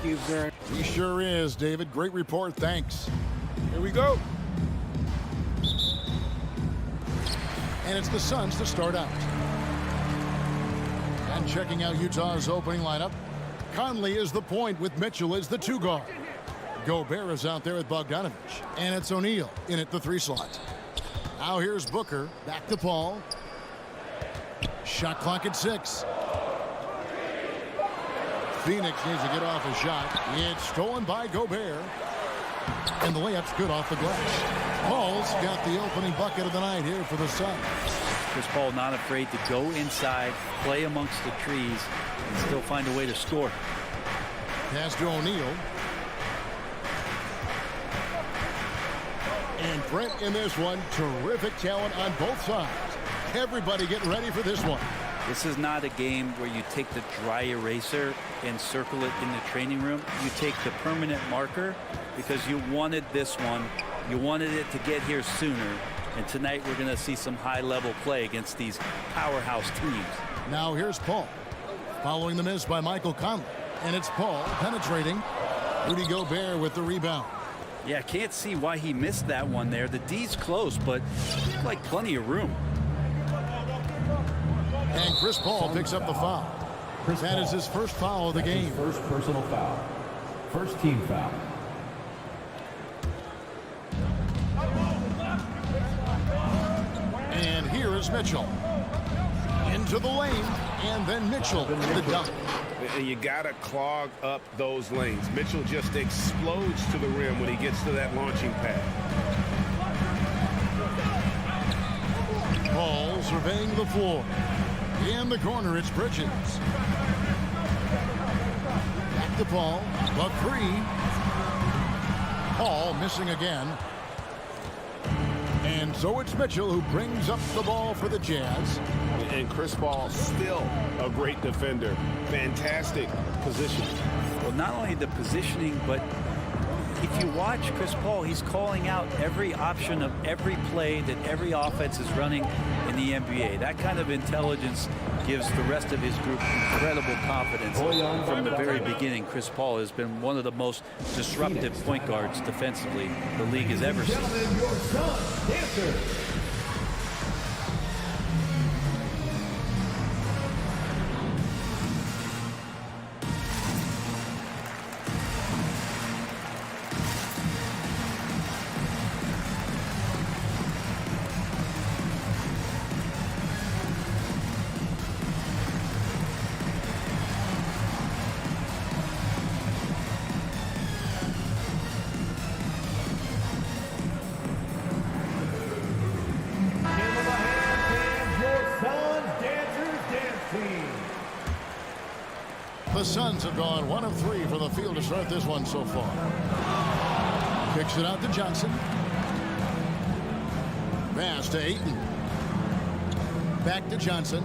you very much. He sure is, David. Great report. Thanks. Here we go. And it's the Suns to start out. And checking out Utah's opening lineup, Conley is the point with Mitchell as the 2 guard. Gobert is out there with Bogdanovic. And it's O'Neal in at the 3 slot. Now here's Booker. Back to Paul. Shot clock at 6. Phoenix needs to get off a shot. It's stolen by Gobert. And the layup's good off the glass. Paul's got the opening bucket of the night here for the Suns. Chris Paul not afraid to go inside, play amongst the trees, and still find a way to score. Pass to O'Neal. And Brent in this one. Terrific talent on both sides. Everybody getting ready for this one. This is not a game where you take the dry eraser and circle it in the training room. You take the permanent marker because you wanted this one. You wanted it to get here sooner. And tonight we're going to see some high-level play against these powerhouse teams. Now here's Paul. Following the miss by Michael Conley. And it's Paul penetrating. Rudy Gobert with the rebound. Yeah, can't see why he missed that one there. The D's close, but like plenty of room. And Chris Paul picks up the foul. That is his first foul of the game. First personal foul. First team foul. And here is Mitchell. Into the lane. And then Mitchell with the dunk. You got to clog up those lanes. Mitchell just explodes to the rim when he gets to that launching pad. Paul surveying the floor. In the corner, it's Bridges. Back to Paul. The 3. Paul missing again. And so it's Mitchell who brings up the ball for the Jazz. And Chris Paul still a great defender. Fantastic positioning. Well, not only the positioning, but if you watch Chris Paul, he's calling out every option of every play that every offense is running in the NBA. That kind of intelligence gives the rest of his group incredible confidence. From the very beginning, Chris Paul has been one of the most disruptive point guards defensively the league has ever seen. The Suns have gone 1 of 3 from the field to start this one so far. Kicks it out to Johnson. Pass to Ayton. Back to Johnson.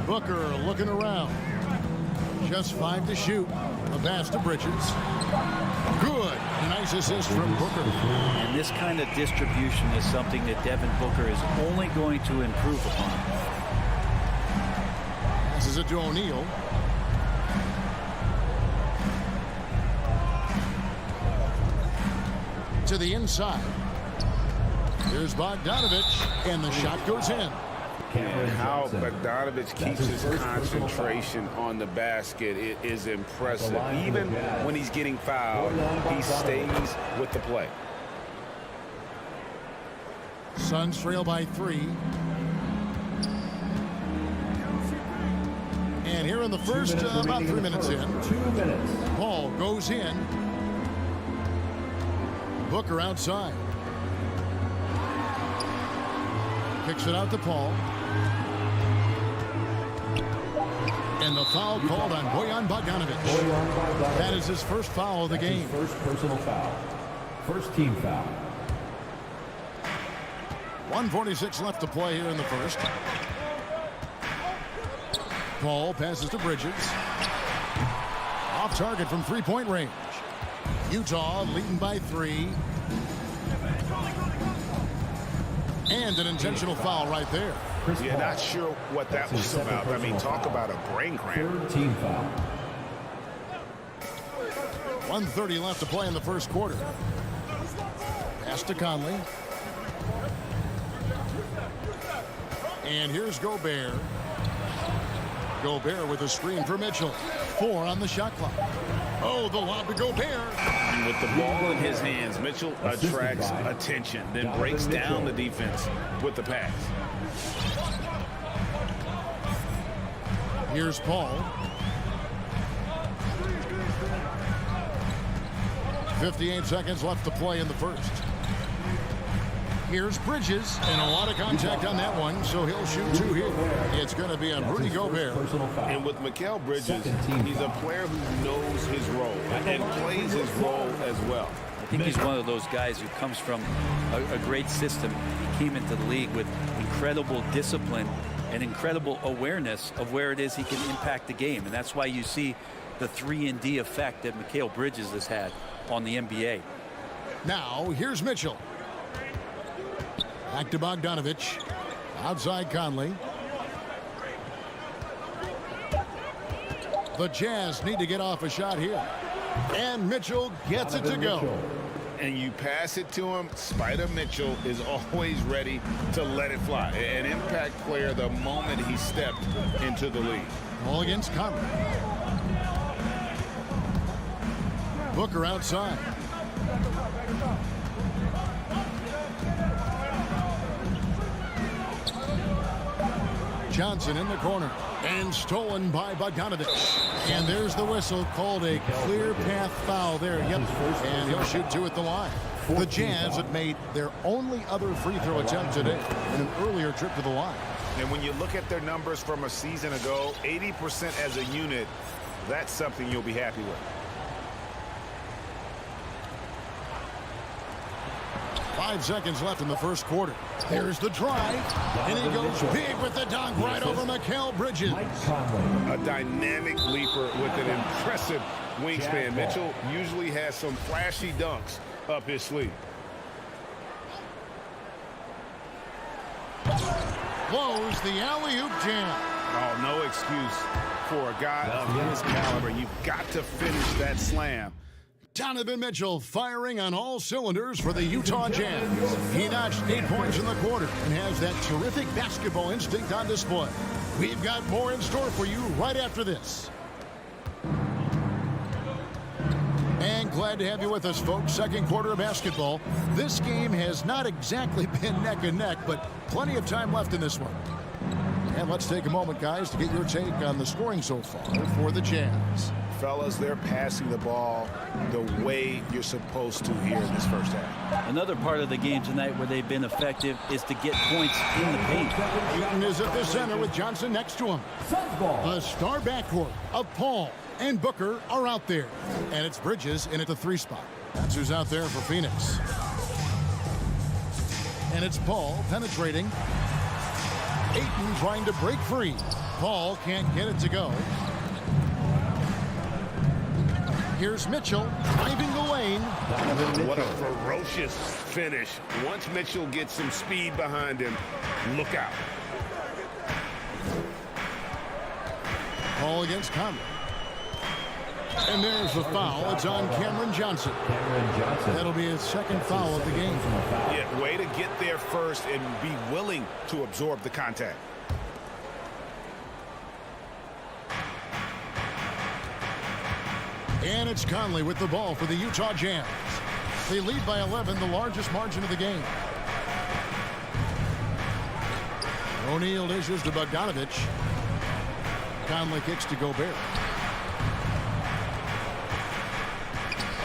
Booker looking around. Just 5 to shoot. The pass to Bridges. Good. Nice assist from Booker. And this kind of distribution is something that Devin Booker is only going to improve upon. Passes it to O'Neal. To the inside. Here's Bogdanovic, and the shot goes in. And how Bogdanovic keeps his concentration on the basket, it is impressive. Even when he's getting fouled, he stays with the play. Suns trail by 3. And here in the first, about 3 minutes in, 2 minutes. Paul goes in. Booker outside. Kicks it out to Paul. And the foul called on Bojan Bogdanovic. That is his first foul of the game. First personal foul. First team foul. 1:46 left to play here in the first. Paul passes to Bridges. Off target from three-point range. Utah leading by 3. And an intentional foul right there. Chris Yeah, Paul. not sure what that That's his was second about. I mean, personal talk foul. about a brain cramp. Third team foul. 1:30 left to play in the first quarter. Pass to Conley. And here's Gobert. Gobert with a screen for Mitchell. 4 on the shot clock. Oh, the lob to Gobert. And with the ball in his hands, Mitchell attracts by attention, then Donovan breaks down the Mitchell. defense with the pass. Here's Paul. 58 seconds left to play in the first. Here's Bridges, and a lot of contact on that one, so he'll shoot 2 here. It's going to be on Rudy Gobert. Personal foul. And with Mikal Bridges, Second team he's a foul. player who knows his role and plays his role as well. I think he's one of those guys who comes from a great system. He came into the league with incredible discipline and incredible awareness of where it is he can impact the game. And that's why you see the 3-and-D effect that Mikal Bridges has had on the NBA. Now, here's Mitchell. Back to Bogdanovich. Outside Conley. The Jazz need to get off a shot here. And Mitchell gets it to Donovan go. Mitchell. And you pass it to him, Spider Mitchell is always ready to let it fly. An impact player the moment he stepped into the league. Ball against Conley. Booker outside. Johnson in the corner and stolen by Bogdanovich. And there's the whistle, called a clear path foul there. Yep, and he'll shoot 2 at the line. The Jazz have made their only other free throw attempt today in an earlier trip to the line. And when you look at their numbers from a season ago, 80% as a unit, that's something you'll be happy with. 5 seconds left in the first quarter. There's the drive, and he goes big with the dunk right over Mikal Bridges. Mike Conley. A dynamic leaper with an impressive wingspan. Mitchell usually has some flashy dunks up his sleeve. Blows the alley-oop jam. Oh, no excuse for a guy of his caliber. You've got to finish that slam. Donovan Mitchell firing on all cylinders for the Utah Jazz. He notched 8 points in the quarter and has that terrific basketball instinct on display. We've got more in store for you right after this. And glad to have you with us, folks. Second quarter of basketball. This game has not exactly been neck and neck, but plenty of time left in this one. And let's take a moment, guys, to get your take on the scoring so far for the Jazz. Fellas, they're passing the ball the way you're supposed to here in this first half. Another part of the game tonight where they've been effective is to get points in the paint. Newton is at the center with Johnson next to him. Suns ball. The star backcourt of Paul and Booker are out there. And it's Bridges in at the 3 spot. That's who's out there for Phoenix. And it's Paul penetrating. Ayton trying to break free. Paul can't get it to go. Here's Mitchell driving the lane. What a ferocious finish. Once Mitchell gets some speed behind him, look out. Paul against Conley. And there's the foul. It's on Cameron Johnson. Cameron Johnson. That'll be his second foul of the game. Personal foul. Yeah, way to get there first and be willing to absorb the contact. And it's Conley with the ball for the Utah Jazz. They lead by 11, the largest margin of the game. O'Neal dishes to Bogdanovich. Conley kicks to Gobert.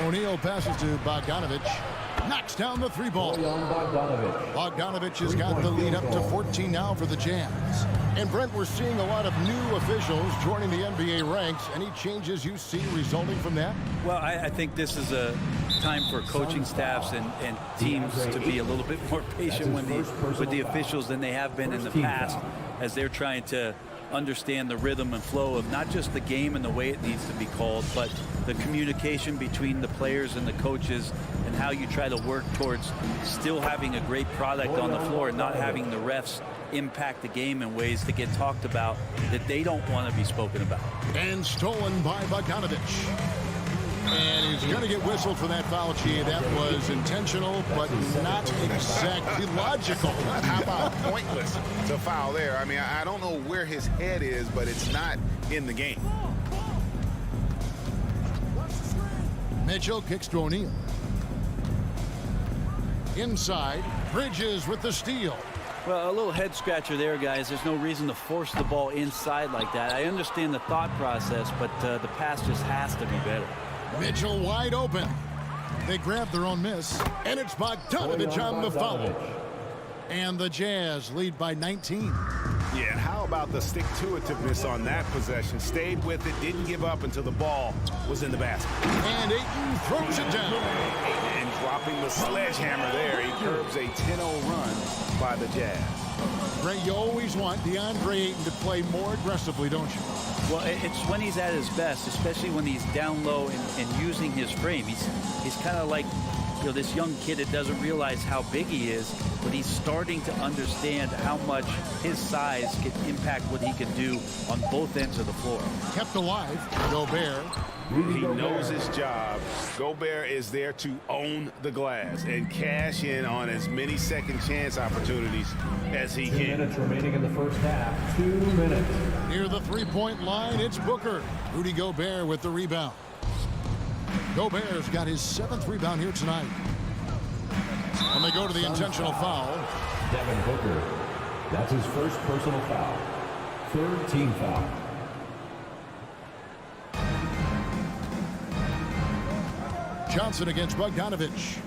O'Neal passes to Bogdanovich. Knocks down the 3-ball. Bojan Bogdanovic. Bogdanovich has got the lead up to 14 now for the Jazz. And Brent, we're seeing a lot of new officials joining the NBA ranks. Any changes you see resulting from that? Well, I think this is a time for coaching staffs and teams to be a little bit more patient with the officials than they have been in the past, as they're trying to understand the rhythm and flow of not just the game and the way it needs to be called, but the communication between the players and the coaches, and how you try to work towards still having a great product on the floor and not having the refs impact the game in ways that get talked about that they don't want to be spoken about. And stolen by Bogdanovich. And he's going to get whistled for that foul, G. That was intentional, but not exactly logical. How about pointless to foul there? I mean, I don't know where his head is, but it's not in the game. Mitchell kicks to O'Neal. Inside, Bridges with the steal. Well, a little head scratcher there, guys. There's no reason to force the ball inside like that. I understand the thought process, but the pass just has to be better. Mitchell wide open. They grab their own miss, and it's Bogdanovich on the foul. And the Jazz lead by 19. Yeah, and how about the stick-to-itiveness on that possession? Stayed with it, didn't give up until the ball was in the basket. And Ayton throws it down. And dropping the sledgehammer there, he curbs a 10-0 run by the Jazz. Ray, you always want DeAndre Ayton to play more aggressively, don't you? Well, it's when he's at his best, especially when he's down low and using his frame. He's kind of like, you know, this young kid that doesn't realize how big he is, but he's starting to understand how much his size can impact what he can do on both ends of the floor. Kept alive, Gobert. He knows his job. Gobert is there to own the glass and cash in on as many second chance opportunities as he 2 can. minutes remaining in the first half. 2 minutes. Near the three-point line, it's Booker. Rudy Gobert with the rebound. Gobert's got his 7th rebound here tonight. And they go to the intentional foul. Devin Booker. That's his first personal foul. 3rd team foul. Johnson against Bogdanovich.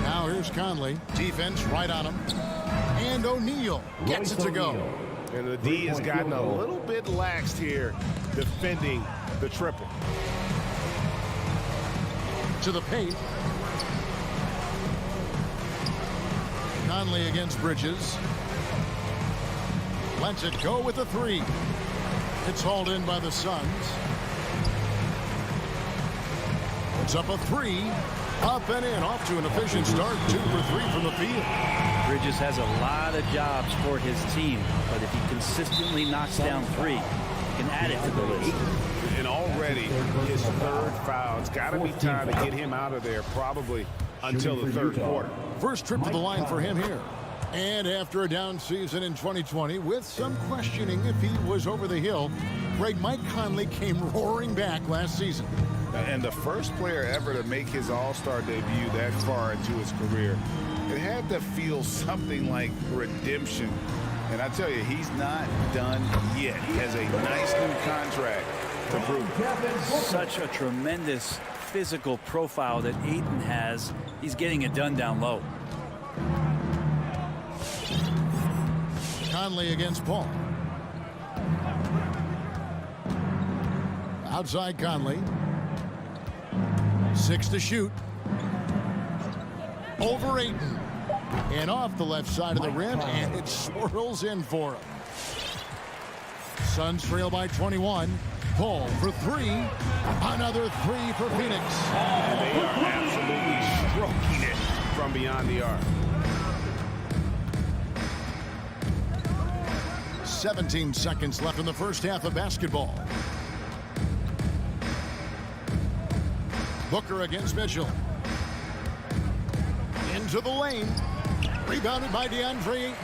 Now here's Conley. Defense right on him. And O'Neal gets it to go. And the D has gotten a little bit laxed here defending the triple. To the paint. Conley against Bridges. Lets it go with the three. It's hauled in by the Suns. It's up a three. Up and in. Off to an efficient start. 2 for 3 from the field. Bridges has a lot of jobs for his team, but if he consistently knocks down 3, he can add it to the list. And already his 3rd foul. It's got to be time to get him out of there probably until the 3rd quarter. First trip to the line for him here. And after a down season in 2020, with some questioning if he was over the hill, Mike Conley came roaring back last season. And the first player ever to make his All-Star debut that far into his career, it had to feel something like redemption. And I tell you, he's not done yet. He has a nice new contract to prove it. Such a tremendous physical profile that Ayton has. He's getting it done down low. Conley against Paul. Outside Conley. 6 to shoot. Over Ayton. And off the left side of the rim, and it swirls in for him. Suns trail by 21. Paul for 3. Another 3 for Phoenix. And they are absolutely stroking it from beyond the arc. 17 seconds left in the first half of basketball. Booker against Mitchell. Into the lane. Rebounded by DeAndre Ayton.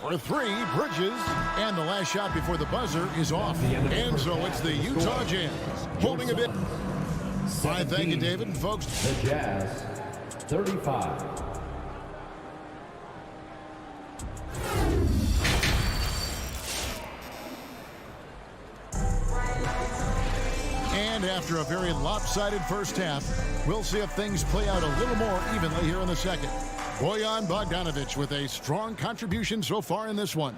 For 3, Bridges. And the last shot before the buzzer is off. And so it's the Utah Jazz holding a bit. Fine, thank you, David. And folks, The Jazz. 35. and after a very lopsided first half, we'll see if things play out a little more evenly here in the second. Bojan Bogdanovich with a strong contribution so far in this one.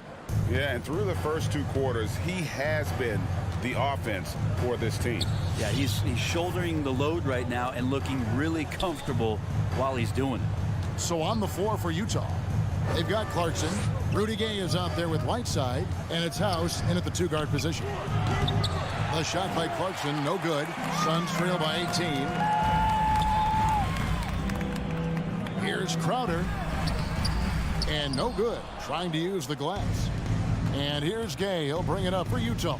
Yeah, and through the first 2 quarters, he has been the offense for this team. Yeah, he's shouldering the load right now and looking really comfortable while he's doing it. So on the floor for Utah, they've got Clarkson. Rudy Gay is out there with Whiteside, and it's House in at the 2-guard position. The shot by Clarkson, no good. Suns trail by 18. Here's Crowder. And no good. Trying to use the glass. And here's Gay. He'll bring it up for Utah.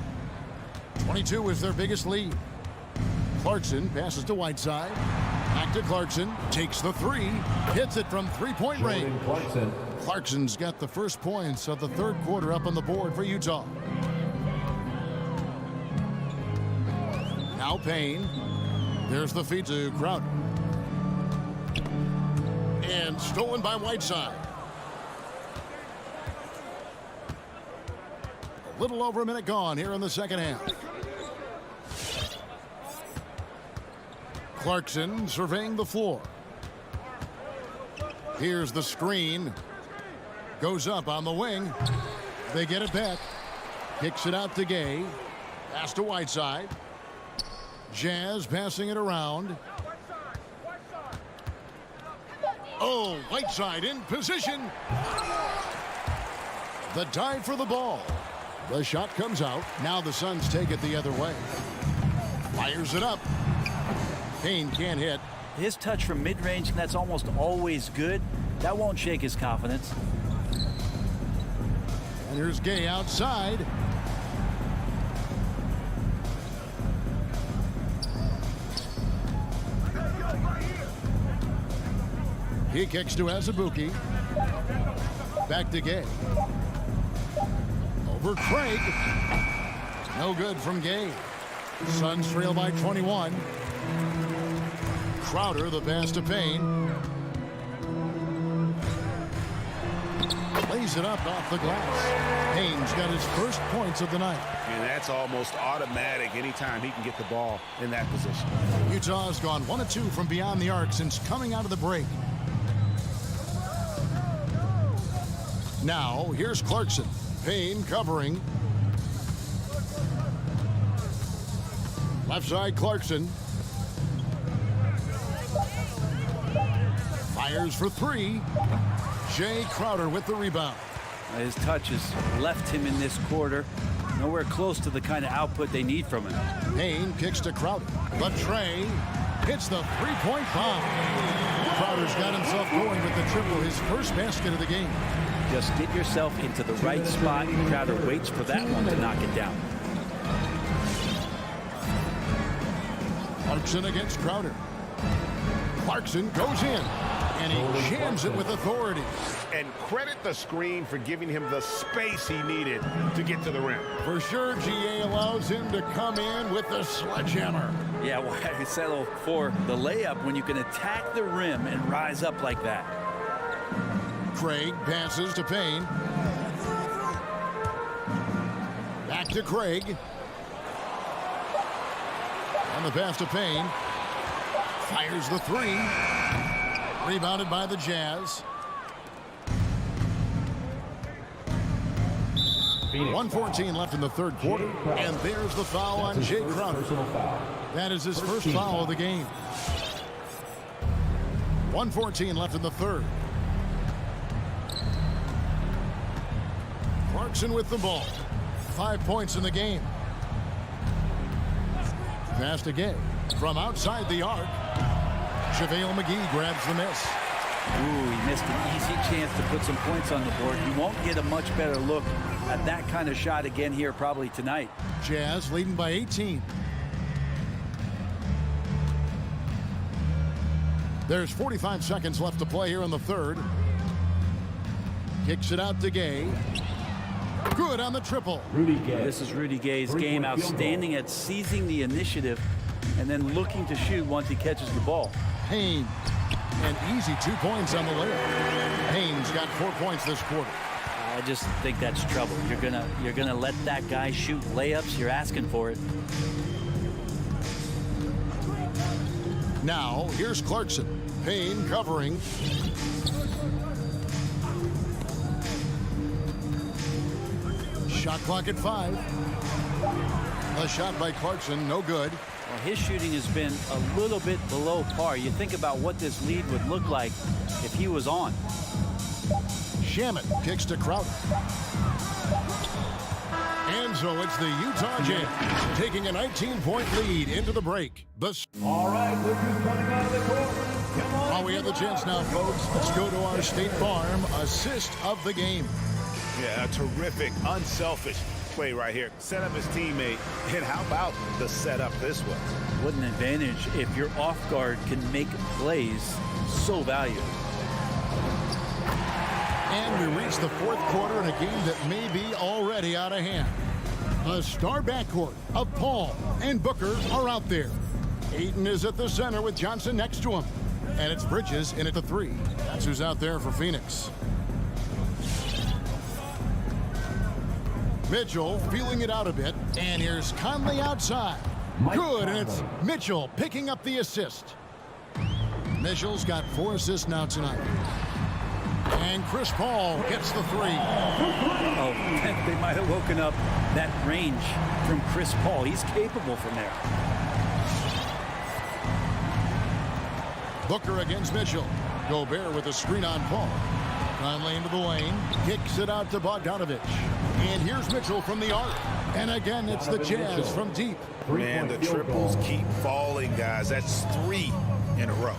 22 is their biggest lead. Clarkson passes to Whiteside. Back to Clarkson. Takes the three. Hits it from three-point range. Clarkson. Clarkson's got the first points of the third quarter up on the board for Utah. Now Payne. There's the feed to Crowder. And stolen by Whiteside. A little over a minute gone here in the second half. Clarkson surveying the floor. Here's the screen. Goes up on the wing. They get it back. Kicks it out to Gay. Pass to Whiteside. Jazz passing it around. Oh, Whiteside in position. The dive for the ball. The shot comes out. Now the Suns take it the other way. Fires it up. Payne can't hit. His touch from mid-range, that's almost always good. That won't shake his confidence. And here's Gay outside. He kicks to Azubuike. Back to Gay. Over Craig. No good from Gay. Suns trail by 21. Crowder, the pass to Payne. Lays it up off the glass. Payne's got his first points of the night. And that's almost automatic anytime he can get the ball in that position. Utah's gone 1 of 2 from beyond the arc since coming out of the break. Now, here's Clarkson. Payne covering. Left side, Clarkson. Fires for three. Jay Crowder with the rebound. His touch has left him in this quarter. Nowhere close to the kind of output they need from him. Payne kicks to Crowder. The tray hits the three-point bomb. Crowder's got himself going with the triple, his first basket of the game. Just get yourself into the right spot. Crowder waits for that one to knock it down. Clarkson against Crowder. Clarkson goes in, and he jams it with authority. And credit the screen for giving him the space he needed to get to the rim. For sure, GA allows him to come in with the sledgehammer. Yeah, why settle for the layup when you can attack the rim and rise up like that? Craig passes to Payne. Back to Craig. On the pass to Payne. Fires the three. Rebounded by the Jazz. 1:14 left in the third quarter. And there's the foul on Jay Crowder. That is his first foul of the game. 1:14 left in the third. Clarkson with the ball. 5 points in the game. Pass to Gay. From outside the arc. JaVale McGee grabs the miss. Ooh, he missed an easy chance to put some points on the board. He won't get a much better look at that kind of shot again here probably tonight. Jazz leading by 18. There's 45 seconds left to play here in the third. Kicks it out to Gay. Good on the triple. Rudy Gay. This is Rudy Gay's game, outstanding at seizing the initiative and then looking to shoot once he catches the ball. Payne, an easy 2 points on the layup. Payne's got 4 points this quarter. I just think that's trouble. You're gonna let that guy shoot layups. You're asking for it. Now, here's Clarkson. Payne covering. Shot clock at 5. A shot by Clarkson, no good. Well, his shooting has been a little bit below par. You think about what this lead would look like if he was on. Shamet kicks to Crowder. And so it's the Utah Jazz taking a 19-point lead into the break. All right, look who's coming out of the court. While we have the chance now, folks, let's go to our State Farm assist of the game. Yeah, a terrific, unselfish play right here. Set up his teammate. And how about the setup this way? What an advantage if your off guard can make plays so valuable. And we reach the fourth quarter in a game that may be already out of hand. The star backcourt of Paul and Booker are out there. Ayton is at the center with Johnson next to him. And it's Bridges in at the 3. That's who's out there for Phoenix. Mitchell feeling it out a bit. And here's Conley outside. Good, and it's Mitchell picking up the assist. Mitchell's got 4 assists now tonight. And Chris Paul gets the 3. Oh, they might have woken up that range from Chris Paul. He's capable from there. Booker against Mitchell. Gobert with a screen on Paul. Conley into the lane. Kicks it out to Bogdanovich. And here's Mitchell from the arc. And again, it's the Jazz from deep. Man, the triples keep falling, guys. That's 3 in a row.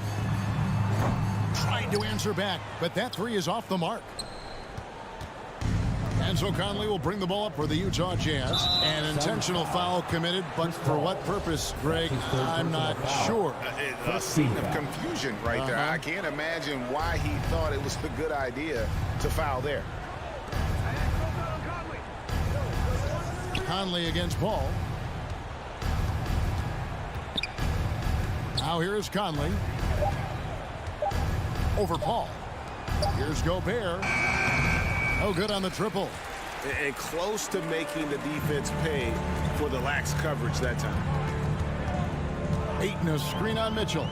Trying to answer back, but that 3 is off the mark. And so Conley will bring the ball up for the Utah Jazz. An intentional foul committed, but for what purpose, Greg, I'm not sure. A scene of confusion right there. I can't imagine why he thought it was a good idea to foul there. Conley against Paul. Now here's Conley. Over Paul. Here's Gobert. Oh, good on the triple. And close to making the defense pay for the lax coverage that time. Ayton a screen on Mitchell.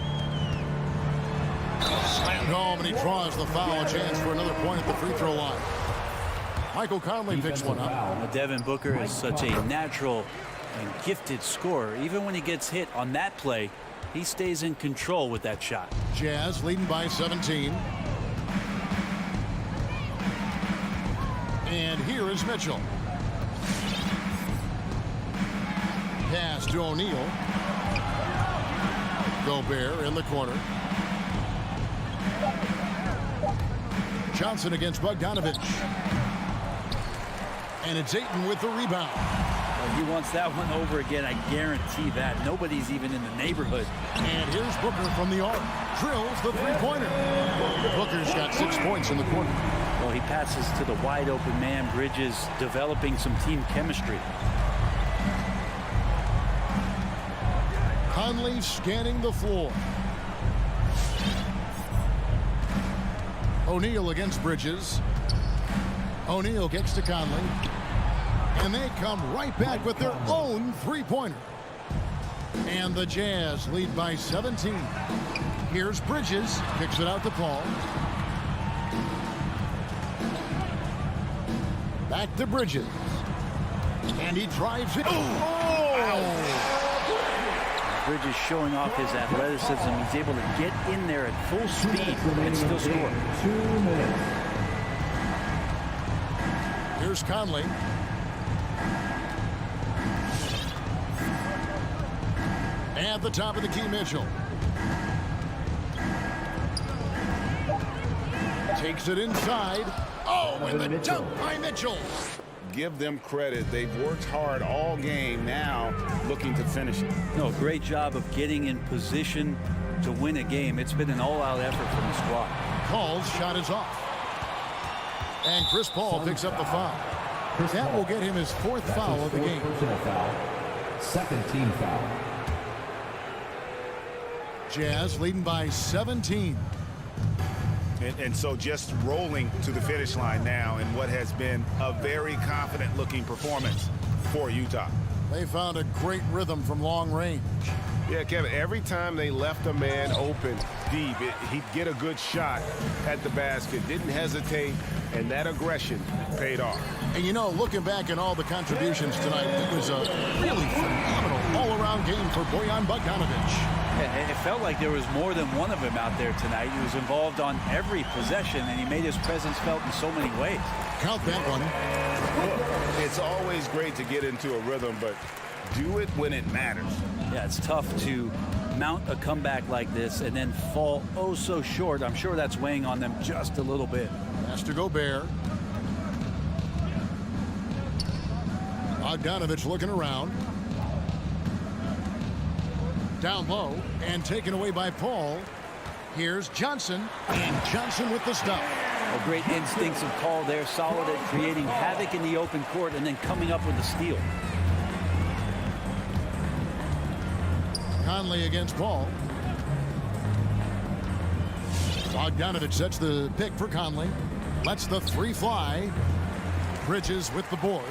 Slammed home, and he draws the foul. A chance for another point at the free throw line. Michael Conley picks one up. Now, Devin Booker is such a natural and gifted scorer. Even when he gets hit on that play, he stays in control with that shot. Jazz leading by 17. And here is Mitchell. Pass to O'Neal. Gobert in the corner. Johnson against Bogdanovich. And it's Ayton with the rebound. Well, he wants that one over again. I guarantee that. Nobody's even in the neighborhood. And here's Booker from the arc. Drills the three-pointer. Booker's got 6 points in the quarter. Well, he passes to the wide open man. Bridges developing some team chemistry. Conley scanning the floor. O'Neal against Bridges. O'Neal gets to Conley. And they come right back with their own three-pointer. And the Jazz lead by 17. Here's Bridges. Kicks it out to Paul. Back to Bridges. And he drives it. Bridges showing off his athleticism. He's able to get in there at full speed and still score. 2 minutes. Here's Conley. At the top of the key, Mitchell. Takes it inside. Oh, and the dunk by Mitchell. Give them credit. They've worked hard all game, now looking to finish it. No, great job of getting in position to win a game. It's been an all-out effort from the squad. Call's shot is off. And Chris Paul picks up the foul. That will get him his 4th foul of the game. Personal foul. Second team foul. Jazz leading by 17. And so just rolling to the finish line now in what has been a very confident-looking performance for Utah. They found a great rhythm from long range. Yeah, Kevin, every time they left a man open deep, he'd get a good shot at the basket. Didn't hesitate, and that aggression paid off. And you know, looking back at all the contributions tonight, it was a really phenomenal all-around game for Bojan Bogdanovich. It felt like there was more than one of them out there tonight. He was involved on every possession, and he made his presence felt in so many ways. Count that one. Look, it's always great to get into a rhythm, but Do it when it matters. Yeah, it's tough to mount a comeback like this and then fall oh so short. I'm sure that's weighing on them just a little bit. Pass to Gobert. Bogdanovich looking around. Down low and taken away by Paul. Here's Johnson, and Johnson with the stop. A great instinctive call there, solid at creating havoc in the open court and then coming up with a steal. Conley against Paul. Bogdanovich sets the pick for Conley. Lets the three fly. Bridges with the board.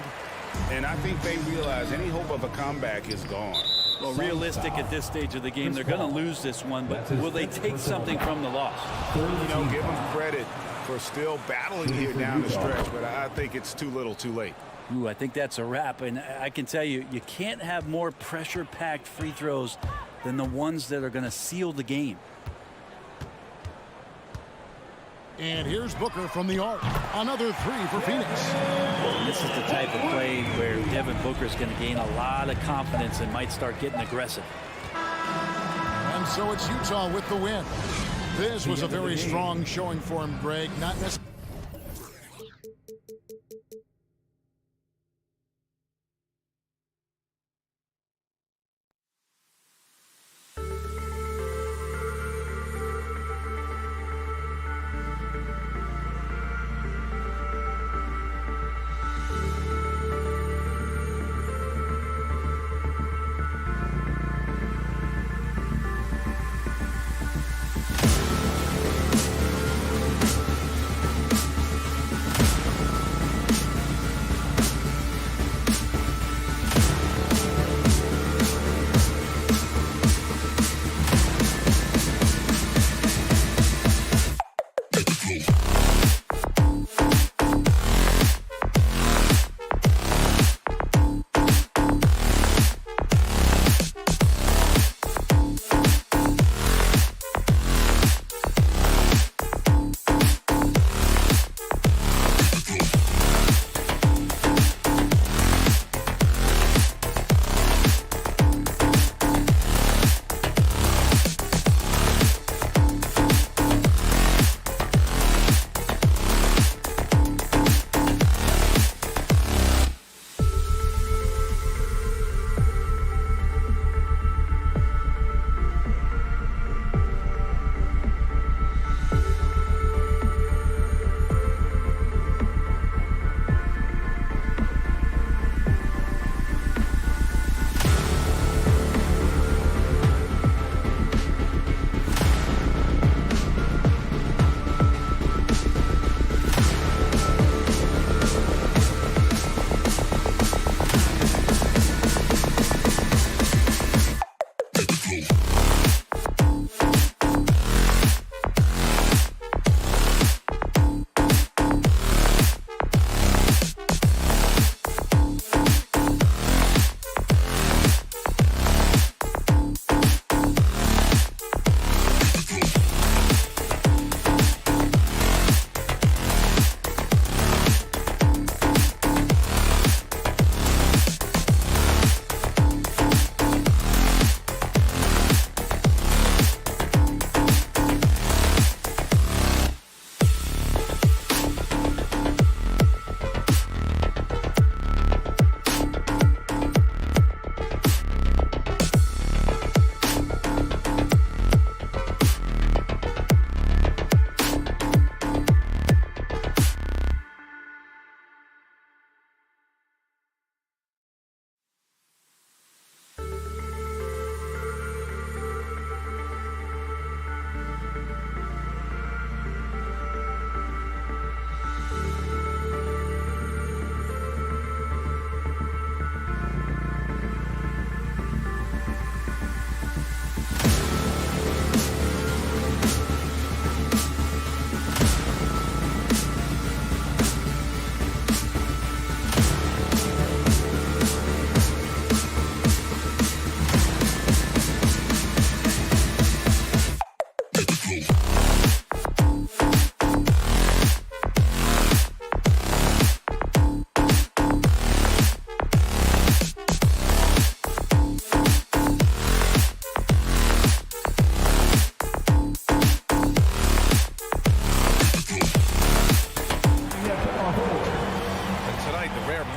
And I think they realize any hope of a comeback is gone. Well, realistic at this stage of the game, they're going to lose this one, but will they take something from the loss? You know, give them credit for still battling here down the stretch, but I think it's too little too late. Ooh, I think that's a wrap, and I can tell you, you can't have more pressure-packed free throws than the ones that are going to seal the game. And here's Booker from the arc. Another three for Phoenix. This is the type of play where Devin Booker is going to gain a lot of confidence and might start getting aggressive. And so it's Utah with the win. This was a very strong showing for him, Greg. Not necessarily.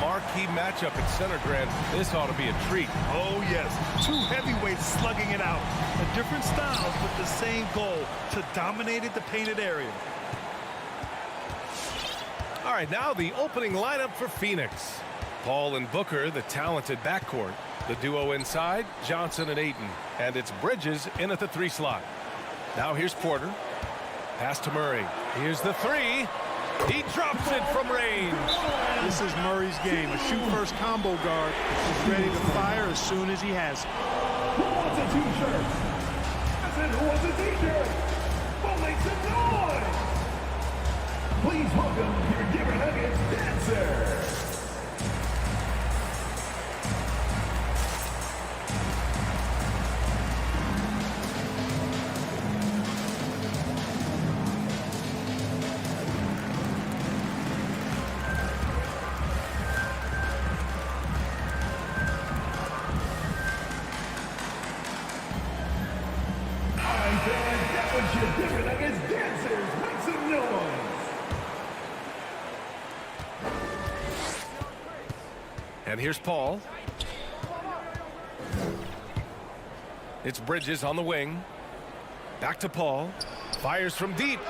marquee matchup at Center Grand. This ought to be a treat. Oh, yes. Two heavyweights slugging it out. A different styles, but the same goal, to dominate the painted area. All right, now the opening lineup for Phoenix. Paul and Booker, the talented backcourt. The duo inside, Johnson and Ayton. And it's Bridges in at the 3 slot. Now here's Porter. Pass to Murray. Here's the 3. He drops it from range. This is Murray's game. A shoot-first combo guard. He's ready to fire as soon as he has it. Who wants a t-shirt? I said, who wants a t-shirt? Well, make some noise! Please welcome your Denver Nuggets dancer. And here's Paul. It's Bridges on the wing. Back to Paul. Fires from deep.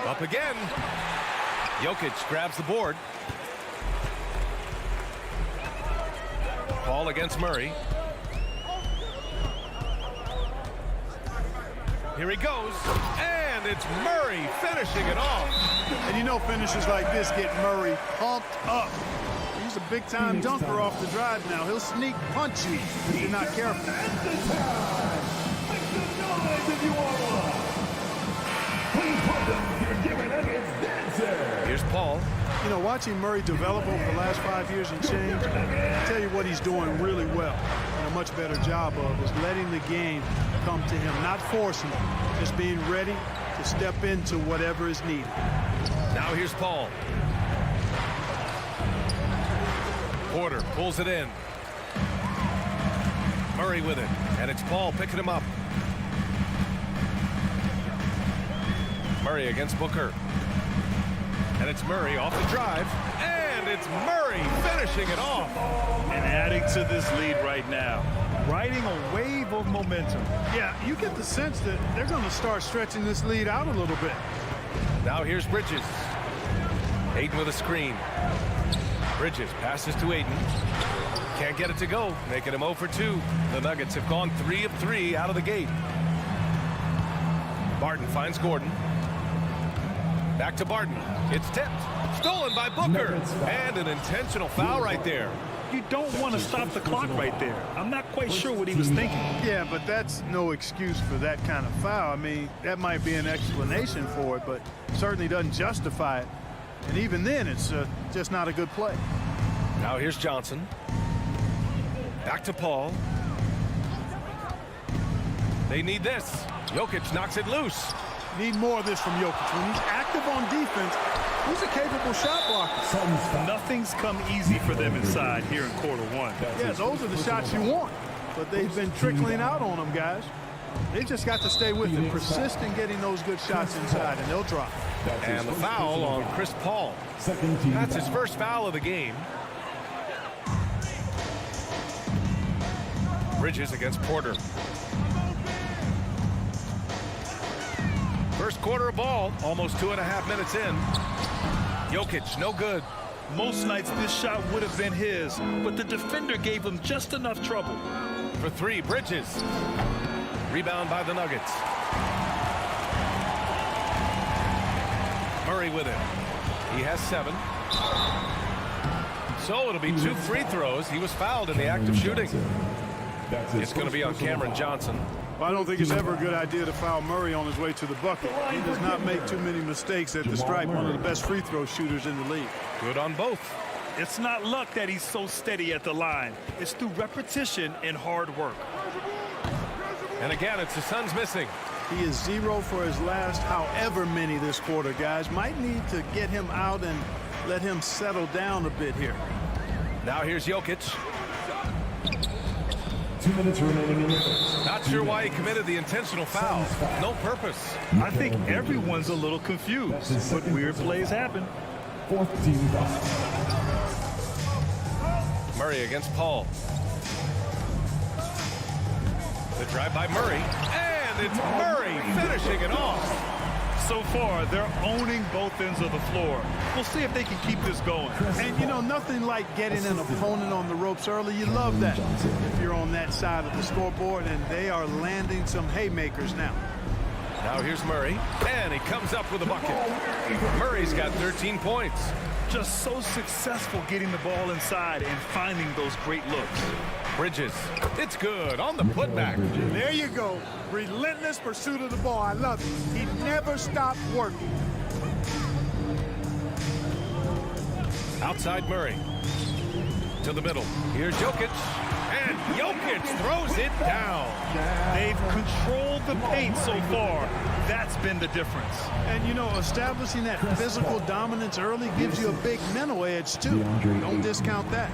Up again. Jokic grabs the board. Paul against Murray. Here he goes. And it's Murray finishing it off. And you know finishes like this get Murray pumped up. He's a big-time dunker off the drive now. He'll sneak punch you if you're not careful. Here's Paul. You know, watching Murray develop over the last 5 years and change, I tell you what he's doing really well and a much better job of is letting the game come to him, not forcing it, just being ready to step into whatever is needed. Now here's Paul. Porter pulls it in. Murray with it. And it's Paul picking him up. Murray against Booker. And it's Murray off the drive. And it's Murray finishing it off. And adding to this lead right now. Riding a wave of momentum. Yeah, you get the sense that they're going to start stretching this lead out a little bit. Now here's Bridges. Ayton with a screen. Bridges passes to Ayton. Can't get it to go, making him 0 for 2. The Nuggets have gone 3 of 3 out of the gate. Barton finds Gordon. Back to Barton. It's tipped. Stolen by Booker. And an intentional foul right there. You don't want to stop the clock right there. I'm not quite sure what he was thinking. Yeah, but that's no excuse for that kind of foul. I mean, that might be an explanation for it, but certainly doesn't justify it. And even then, it's just not a good play. Now here's Johnson. Back to Paul. They need this. Jokic knocks it loose. Need more of this from Jokic. When he's active on defense, he's a capable shot blocker. Nothing's come easy for them inside here in quarter one. Yeah, those are the shots you want. But they've been trickling out on them, guys. They just got to stay with it. Persist in getting those good shots inside, and they'll drop. And the foul on Chris Paul. That's his first foul of the game. Bridges against Porter. First quarter of ball, almost 2.5 minutes in. Jokic, no good. Most nights this shot would have been his, but the defender gave him just enough trouble. For 3, Bridges. Rebound by the Nuggets. Murray with it. He has 7. So it'll be 2 free throws. He was fouled in the act of shooting. It's going to be on Cameron Johnson. Well, I don't think it's ever a good idea to foul Murray on his way to the bucket. He does not make too many mistakes at the stripe. One of the best free throw shooters in the league. Good on both. It's not luck that he's so steady at the line. It's through repetition and hard work. And again, it's the Suns missing. He is 0 for his last however many this quarter, guys. Might need to get him out and let him settle down a bit here. Now here's Jokic. 2 minutes remaining in the first. Not sure why he committed the intentional foul. No purpose. I think everyone's a little confused, but weird plays happen. 4th team foul. Murray against Paul. The drive by Murray, and it's Murray finishing it off. So far, they're owning both ends of the floor. We'll see if they can keep this going. And, you know, nothing like getting an opponent on the ropes early. You love that if you're on that side of the scoreboard, and they are landing some haymakers now. Now here's Murray, and he comes up with a bucket. Murray's got 13 points. Just so successful getting the ball inside and finding those great looks. Bridges, it's good on the putback. There you go. Relentless pursuit of the ball. I love it. He never stopped working. Outside Murray. To the middle. Here's Jokic. And Jokic throws it down. They've controlled the paint so far. That's been the difference. And, you know, establishing that physical dominance early gives you a big mental edge, too. Don't discount that.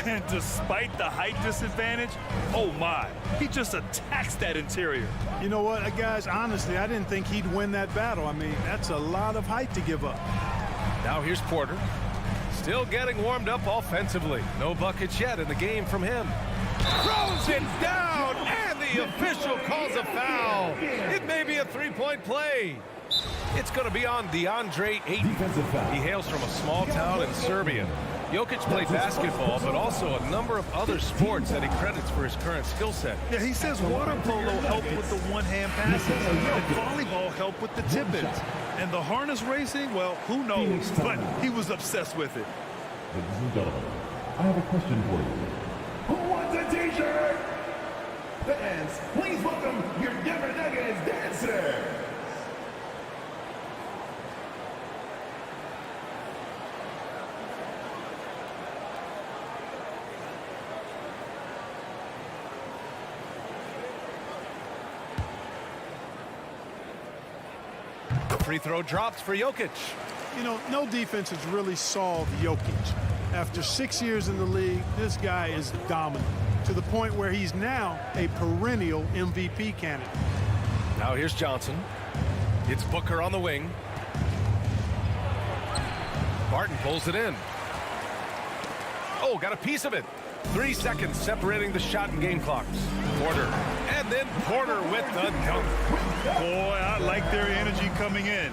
And despite the height disadvantage, oh my, he just attacks that interior. You know what, guys, honestly, I didn't think he'd win that battle. I mean, that's a lot of height to give up. Now here's Porter. Still getting warmed up offensively. No buckets yet in the game from him. Throws it down, and the official calls a foul. It may be a three-point play. It's going to be on DeAndre Ayton. He hails from a small town in Serbia. Jokic played basketball, but also a number of other sports that he credits for his current skill set. Yeah, he says water polo helped with the one-hand passes, and volleyball helped with the tip-ins. And the harness racing, well, who knows? But he was obsessed with it. Ladies and gentlemen, I have a question for you. Who wants a t-shirt? Fans, please welcome your Denver Nuggets dancer. Free throw drops for Jokic. You know, no defense has really solved Jokic. After 6 years in the league, this guy is dominant to the point where he's now a perennial MVP candidate. Now here's Johnson. It's Booker on the wing. Barton pulls it in. Oh, got a piece of it. 3 seconds separating the shot and game clocks. Porter. And then Porter with the dunk. Boy, I like their energy coming in.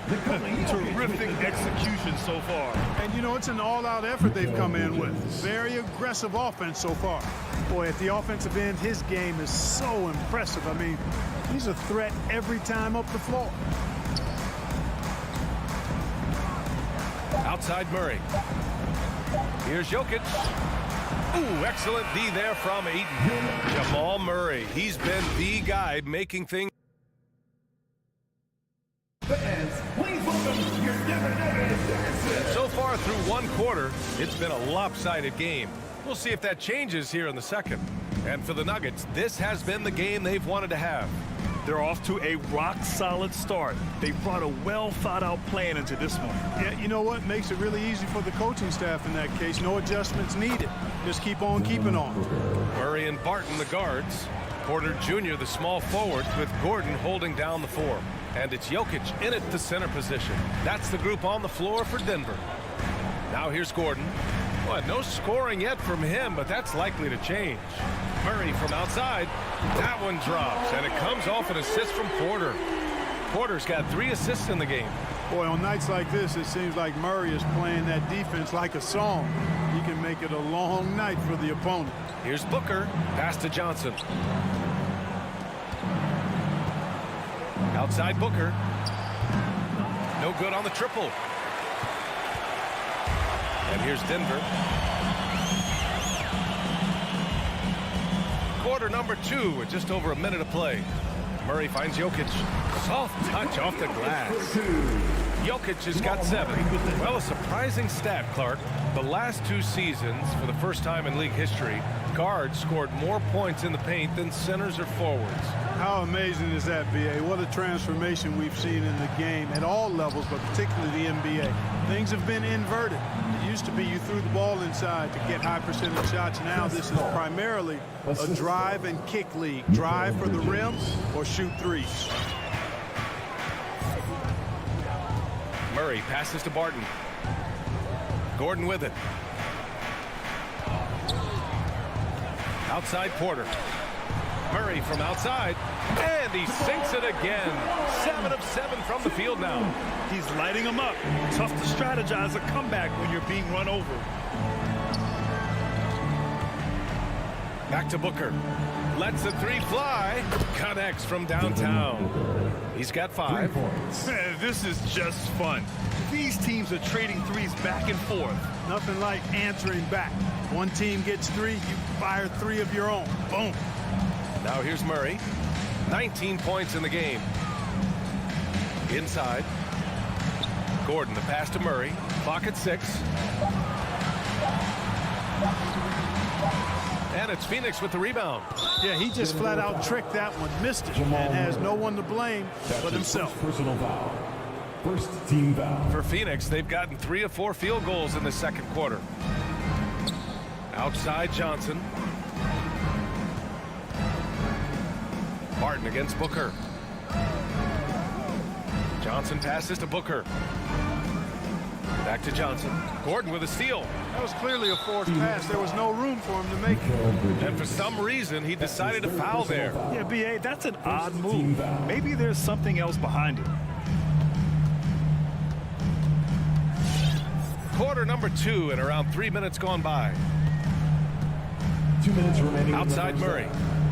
Terrific execution so far. And, you know, it's an all-out effort they've come in with. Very aggressive offense so far. Boy, at the offensive end, his game is so impressive. I mean, he's a threat every time up the floor. Outside Murray. Here's Jokic. Ooh, excellent D there from Ayton. Jamal Murray. He's been the guy making things. Fans, please welcome your Denver Nuggets dancer. So far through one quarter, it's been a lopsided game. We'll see if that changes here in the second. And for the Nuggets, this has been the game they've wanted to have. They're off to a rock-solid start. They brought a well-thought-out plan into this one. Yeah, you know what? Makes it really easy for the coaching staff in that case. No adjustments needed. Just keep on keeping on. Murray and Barton, the guards. Porter Jr., the small forward, with Gordon holding down the form. And it's Jokic in at the center position. That's the group on the floor for Denver. Now here's Gordon. Well, no scoring yet from him, but that's likely to change. Murray from outside. That one drops, and it comes off an assist from Porter. Porter's got 3 assists in the game. Boy, on nights like this, it seems like Murray is playing that defense like a song. He can make it a long night for the opponent. Here's Booker. Pass to Johnson. Outside Booker. No good on the triple. And here's Denver. Quarter number 2 with just over a minute to play. Murray finds Jokic. Soft touch off the glass. Jokic has got 7. Well, a surprising stat, Clark. The last 2 seasons, for the first time in league history, guards scored more points in the paint than centers or forwards. How amazing is that, B.A.? What a transformation we've seen in the game at all levels, but particularly the NBA. Things have been inverted. It used to be you threw the ball inside to get high percentage shots. Now this is primarily a drive and kick league. Drive for the rim or shoot threes. Murray passes to Barton. Gordon with it. Outside Porter. Murray from outside, and he sinks it again. 7 of 7 from the field now. He's lighting them up. Tough to strategize a comeback when you're being run over. Back to Booker. Lets the three fly. Connects from downtown. He's got 5. Man, this is just fun. These teams are trading threes back and forth. Nothing like answering back. One team gets 3, you fire 3 of your own. Boom. Now here's Murray. 19 points in the game. Inside. Gordon, the pass to Murray. Clock at 6. And it's Phoenix with the rebound. Yeah, he just flat out tricked that one, missed it, and has no one to blame but himself. Personal foul. First team foul. For Phoenix, they've gotten 3 of 4 field goals in the second quarter. Outside Johnson. Martin against Booker. Johnson passes to Booker. Back to Johnson. Gordon with a steal. That was clearly a forced pass. There was no room for him to make it. And for some reason, he decided to foul there. Yeah, B.A., that's an odd move. Maybe there's something else behind it. Quarter number 2 and around 3 minutes gone by. 2 minutes remaining. Outside Murray.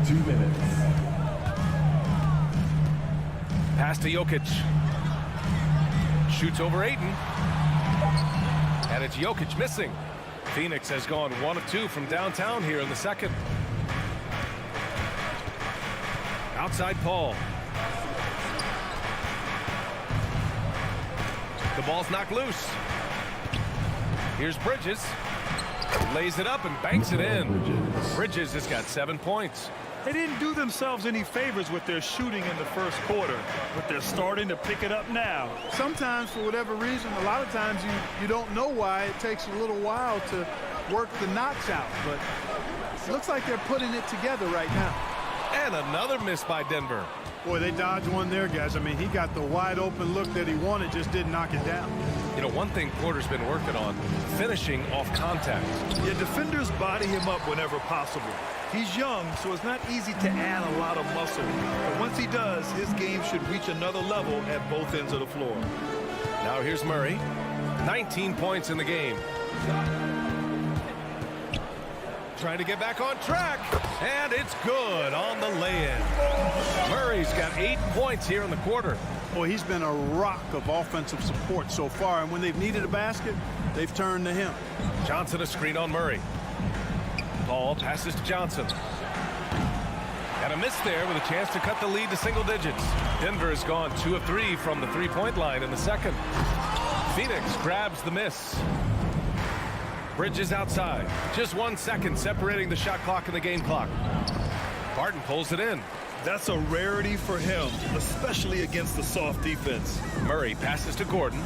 2 minutes. Pass to Jokic. Shoots over Ayton. And it's Jokic missing. Phoenix has gone 1 of 2 from downtown here in the second. Outside Paul. The ball's knocked loose. Here's Bridges. Lays it up and banks it in. Bridges has got 7 points. They didn't do themselves any favors with their shooting in the first quarter, but they're starting to pick it up now. Sometimes, for whatever reason, a lot of times you don't know why. It takes a little while to work the knots out, but it looks like they're putting it together right now. And another miss by Denver. Boy, they dodged one there, guys. I mean, he got the wide open look that he wanted, just didn't knock it down. You know, one thing Porter's been working on, finishing off contact. Yeah, defenders body him up whenever possible. He's young, so it's not easy to add a lot of muscle. But once he does, his game should reach another level at both ends of the floor. Now here's Murray. 19 points in the game. Trying to get back on track. And it's good on the lay-in. Murray's got 8 points here in the quarter. Boy, he's been a rock of offensive support so far, and when they've needed a basket, they've turned to him. Johnson a screen on Murray. Paul passes to Johnson. And a miss there with a chance to cut the lead to single digits. Denver has gone 2 of 3 from the three-point line in the second. Phoenix grabs the miss. Bridges outside. Just 1 second separating the shot clock and the game clock. Barton pulls it in. That's a rarity for him, especially against the soft defense. Murray passes to Gordon.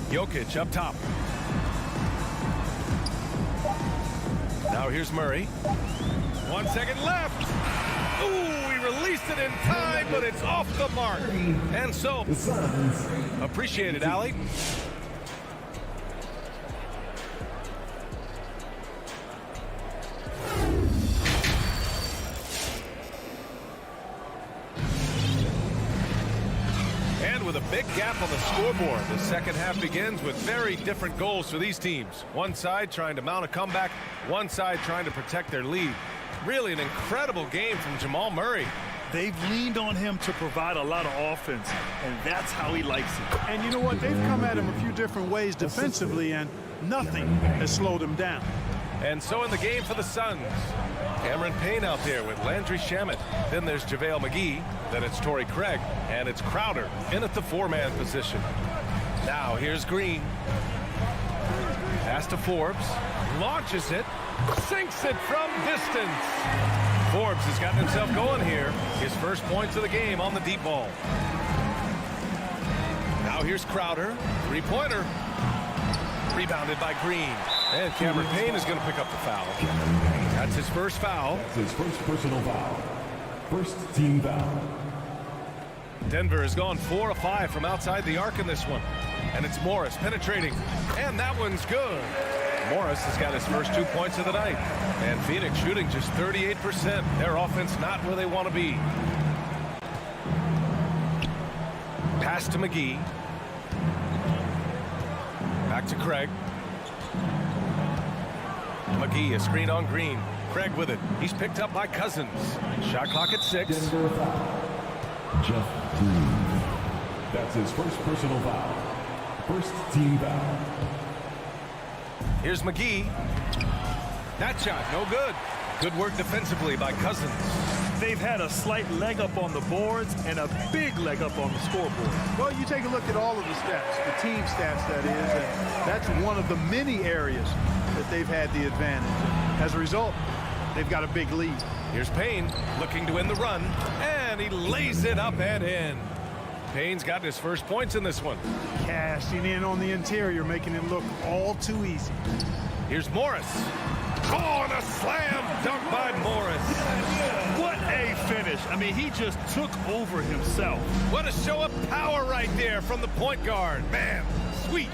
Jokic up top. Now here's Murray. 1 second left. Ooh, he released it in time, but it's off the mark. And so, appreciate it, Allie. With a big gap on the scoreboard, the second half begins with very different goals for these teams. One side trying to mount a comeback, one side trying to protect their lead. Really an incredible game from Jamal Murray. They've leaned on him to provide a lot of offense, and that's how he likes it. And you know what? They've come at him a few different ways defensively, and nothing has slowed him down. And so in the game for the Suns, Cameron Payne out there with Landry Shamet. Then there's JaVale McGee. Then it's Torrey Craig. And it's Crowder in at the 4-man position. Now here's Green. Pass to Forbes. Launches it. Sinks it from distance. Forbes has gotten himself going here. His first points of the game on the deep ball. Now here's Crowder. 3-pointer. Rebounded by Green. And Cameron Payne is going to pick up the foul. That's his first foul. That's his first personal foul. First team foul. Denver has gone 4 of 5 from outside the arc in this one. And it's Morris penetrating. And that one's good. Morris has got his first 2 points of the night. And Phoenix shooting just 38%. Their offense not where they want to be. Pass to McGee. Back to Craig. McGee, a screen on Green. Craig with it. He's picked up by Cousins. Shot clock at 6. Denver foul. Jeff Green. That's his first personal foul. First team foul. Here's McGee. That shot, no good. Good work defensively by Cousins. They've had a slight leg up on the boards and a big leg up on the scoreboard. Well, you take a look at all of the stats, the team stats, that is, and that's one of the many areas that they've had the advantage. As a result, they've got a big lead. Here's Payne looking to win the run, and he lays it up and in. Payne's got his first points in this one. Cashing in on the interior, making it look all too easy. Here's Morris. Oh, and a slam dunk by Morris. What a finish. I mean, he just took over himself. What a show of power right there from the point guard. Man, sweet.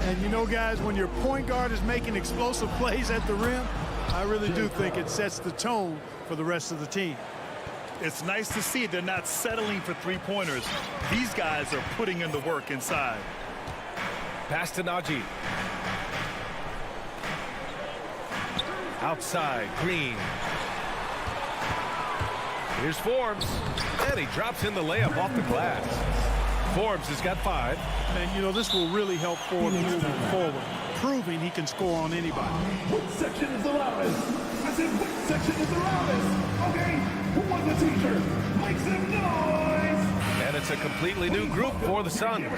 And you know, guys, when your point guard is making explosive plays at the rim, I really do think it sets the tone for the rest of the team. It's nice to see they're not settling for three-pointers. These guys are putting in the work inside. Pass to Najee. Outside, Green. Here's Forbes. And he drops in the layup off the glass. Forbes has got 5. And, you know, this will really help Forbes moving forward, proving he can score on anybody. Which section is the loudest? I said, which section is the loudest? Okay, who won the t-shirt? Make some noise! And it's a completely new group for the Suns.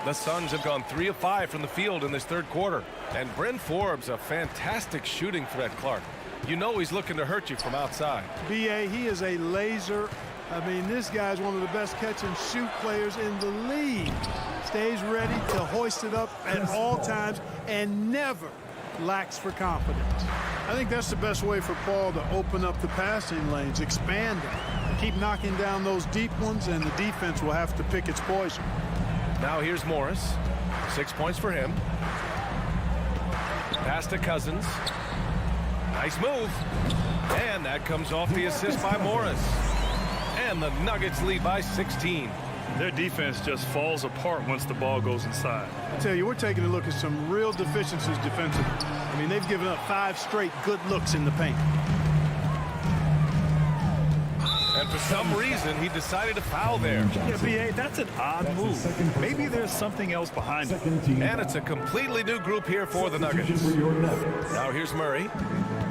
The Suns have gone 3 of 5 from the field in this third quarter. And Bryn Forbes, a fantastic shooting threat, Clark. You know he's looking to hurt you from outside. B.A., he is a laser. I mean, this guy's one of the best catch-and-shoot players in the league. Stays ready to hoist it up at all times and never lacks for confidence. I think that's the best way for Paul to open up the passing lanes, expand them, keep knocking down those deep ones, and the defense will have to pick its poison. Now here's Morris. 6 points for him. Pass to Cousins. Nice move. And that comes off the assist by Morris. And the Nuggets lead by 16. Their defense just falls apart once the ball goes inside. I tell you, we're taking a look at some real deficiencies defensively. I mean, they've given up 5 straight good looks in the paint. And for some reason, he decided to foul there. Yeah, B.A., that's an odd move. Maybe there's something else behind it. And it's a completely new group here for the Nuggets. Now here's Murray.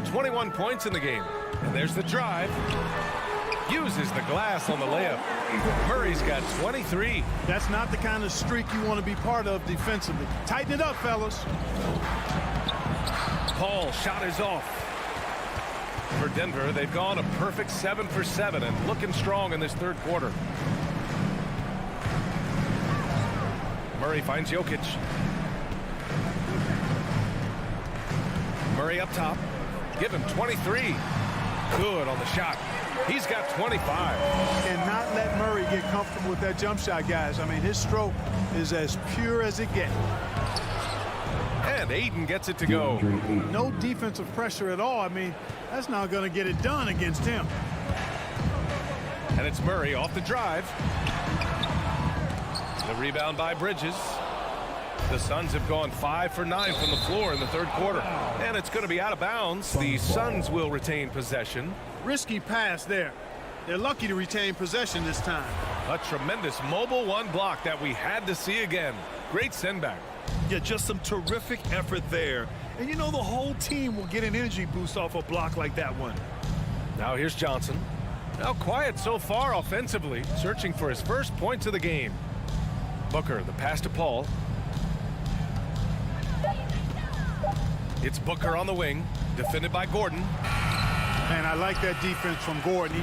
21 points in the game. And there's the drive. Uses the glass on the layup. Murray's got 23. That's not the kind of streak you want to be part of defensively. Tighten it up, fellas. Paul shot is off. For Denver, they've gone a perfect 7 for 7 and looking strong in this third quarter. Murray finds Jokic. Murray up top. Give him 23. Good on the shot. He's got 25. And not let Murray get comfortable with that jump shot, guys. I mean, his stroke is as pure as it gets. And Ayton gets it to go. No defensive pressure at all. I mean, that's not going to get it done against him. And it's Murray off the drive. The rebound by Bridges. The Suns have gone 5 for 9 from the floor in the third quarter. And it's going to be out of bounds. The Suns will retain possession. Risky pass there. They're lucky to retain possession this time. A tremendous mobile 1 block that we had to see again. Great send back. Yeah, just some terrific effort there. And you know, the whole team will get an energy boost off a block like that one. Now here's Johnson. Now quiet so far offensively, searching for his first points of the game. Booker, the pass to Paul. It's Booker on the wing, defended by Gordon. And I like that defense from Gordon.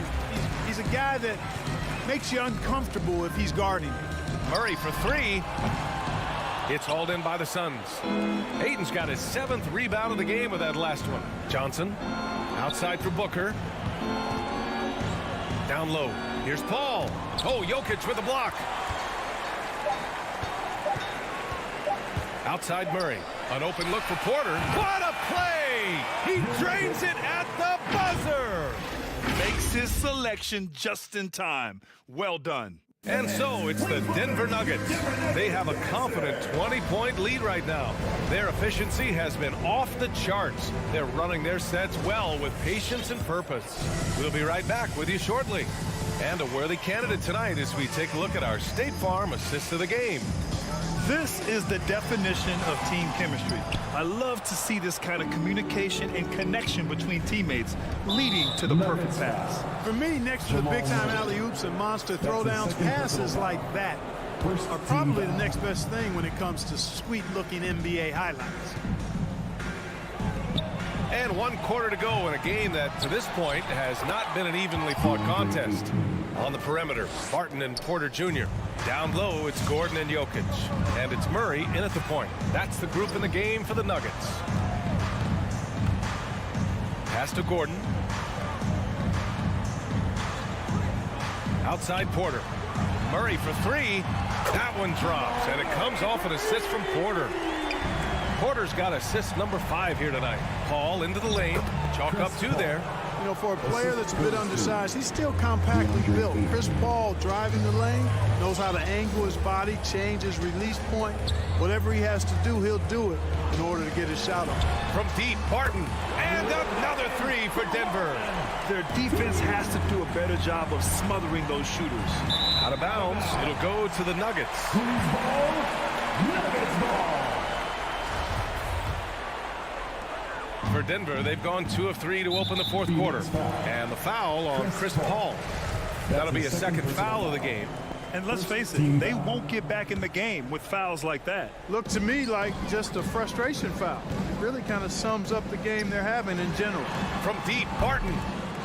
He's a guy that makes you uncomfortable if he's guarding. Murray for 3. It's hauled in by the Suns. Ayton's got his 7th rebound of the game with that last one. Johnson outside for Booker. Down low. Here's Paul. Oh, Jokic with a block. Outside Murray. An open look for Porter. What a play! He drains it at the buzzer! Makes his selection just in time. Well done. And so it's the Denver Nuggets. They have a confident 20-point lead right now. Their efficiency has been off the charts. They're running their sets well with patience and purpose. We'll be right back with you shortly. And a worthy candidate tonight as we take a look at our State Farm assist of the game. This is the definition of team chemistry. I love to see this kind of communication and connection between teammates leading to the perfect pass. For me, next to the big-time alley-oops and monster throwdowns, passes like that are probably the next best thing when it comes to sweet-looking NBA highlights. And 1 quarter to go in a game that, to this point, has not been an evenly fought contest. On the perimeter, Barton and Porter Jr. Down low, it's Gordon and Jokic. And it's Murray in at the point. That's the group in the game for the Nuggets. Pass to Gordon. Outside Porter. Murray for 3. That one drops, and it comes off an assist from Porter. Porter's got assist number 5 here tonight. Paul into the lane. Chalk up 2 there. You know, for a player that's a bit undersized, he's still compactly built. Chris Paul driving the lane, knows how to angle his body, change his release point. Whatever he has to do, he'll do it in order to get his shot off. From deep, Barton. And another 3 for Denver. Their defense has to do a better job of smothering those shooters. Out of bounds. It'll go to the Nuggets. Nuggets ball. For Denver, they've gone 2 of 3 to open the 4th quarter. And the foul on Chris Paul. That'll be a second foul of the game. And let's face it, they won't get back in the game with fouls like that. Looked to me like just a frustration foul. It really kind of sums up the game they're having in general. From deep, Barton.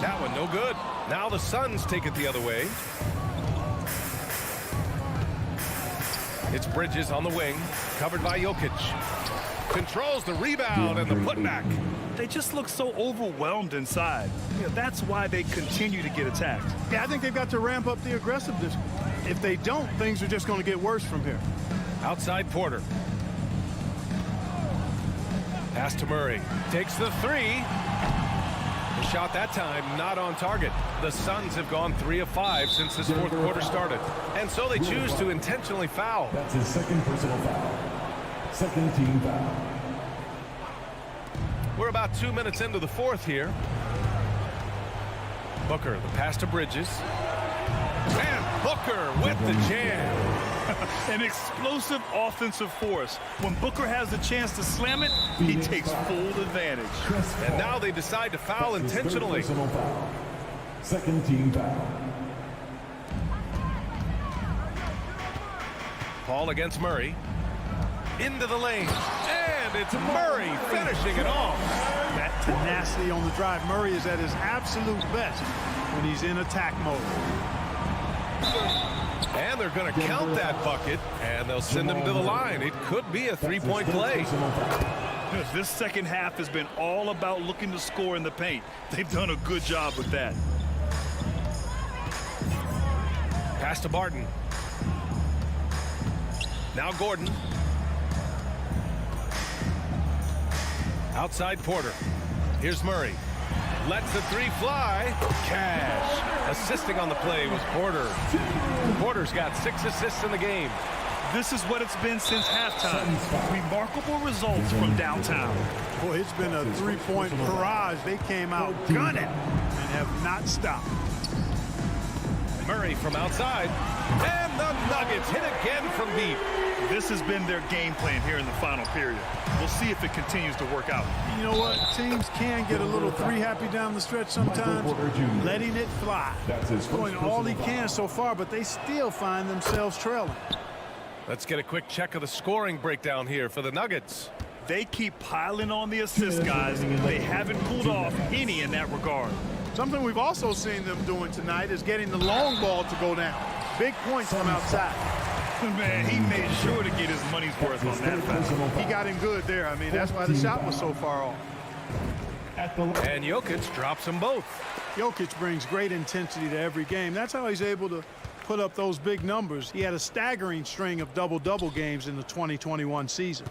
That one no good. Now the Suns take it the other way. It's Bridges on the wing, covered by Jokic. Controls the rebound and the putback. They just look so overwhelmed inside. You know, that's why they continue to get attacked. Yeah, I think they've got to ramp up the aggressiveness. If they don't, things are just going to get worse from here. Outside Porter. Pass to Murray. Takes the 3. The shot that time not on target. The Suns have gone 3 of 5 since this 4th quarter started. And so they choose to intentionally foul. That's his second personal foul. Second team foul. We're about 2 minutes into the 4th here. Booker, the pass to Bridges. And Booker with the jam. An explosive offensive force. When Booker has the chance to slam it, he takes full advantage. And now they decide to foul intentionally. Foul. Second team foul. Paul against Murray. Into the lane. And it's Murray finishing it off. That tenacity on the drive. Murray is at his absolute best when he's in attack mode. And they're going to count that bucket, and they'll send him to the line. It could be a 3-point play. This second half has been all about looking to score in the paint. They've done a good job with that. Pass to Barton. Now Gordon. Outside Porter. Here's Murray. Lets the 3 fly. Cash. Assisting on the play was Porter. Porter's got 6 assists in the game. This is what it's been since halftime. Remarkable results from downtown. Boy, it's been a 3-point barrage. They came out gunning and have not stopped. Murray from outside. And the Nuggets hit again from deep. This has been their game plan here in the final period. We'll see if it continues to work out. You know what? Teams can get a little 3-happy down the stretch sometimes, letting it fly. Doing all he can so far, but they still find themselves trailing. Let's get a quick check of the scoring breakdown here for the Nuggets. They keep piling on the assists, guys. They haven't pulled off any in that regard. Something we've also seen them doing tonight is getting the long ball to go down. Big points from outside. Man, he made sure to get his money's worth on that foul. He got him good there. I mean, that's why the shot was so far off. And Jokic drops them both. Jokic brings great intensity to every game. That's how he's able to put up those big numbers. He had a staggering string of double-double games in the 2021 season.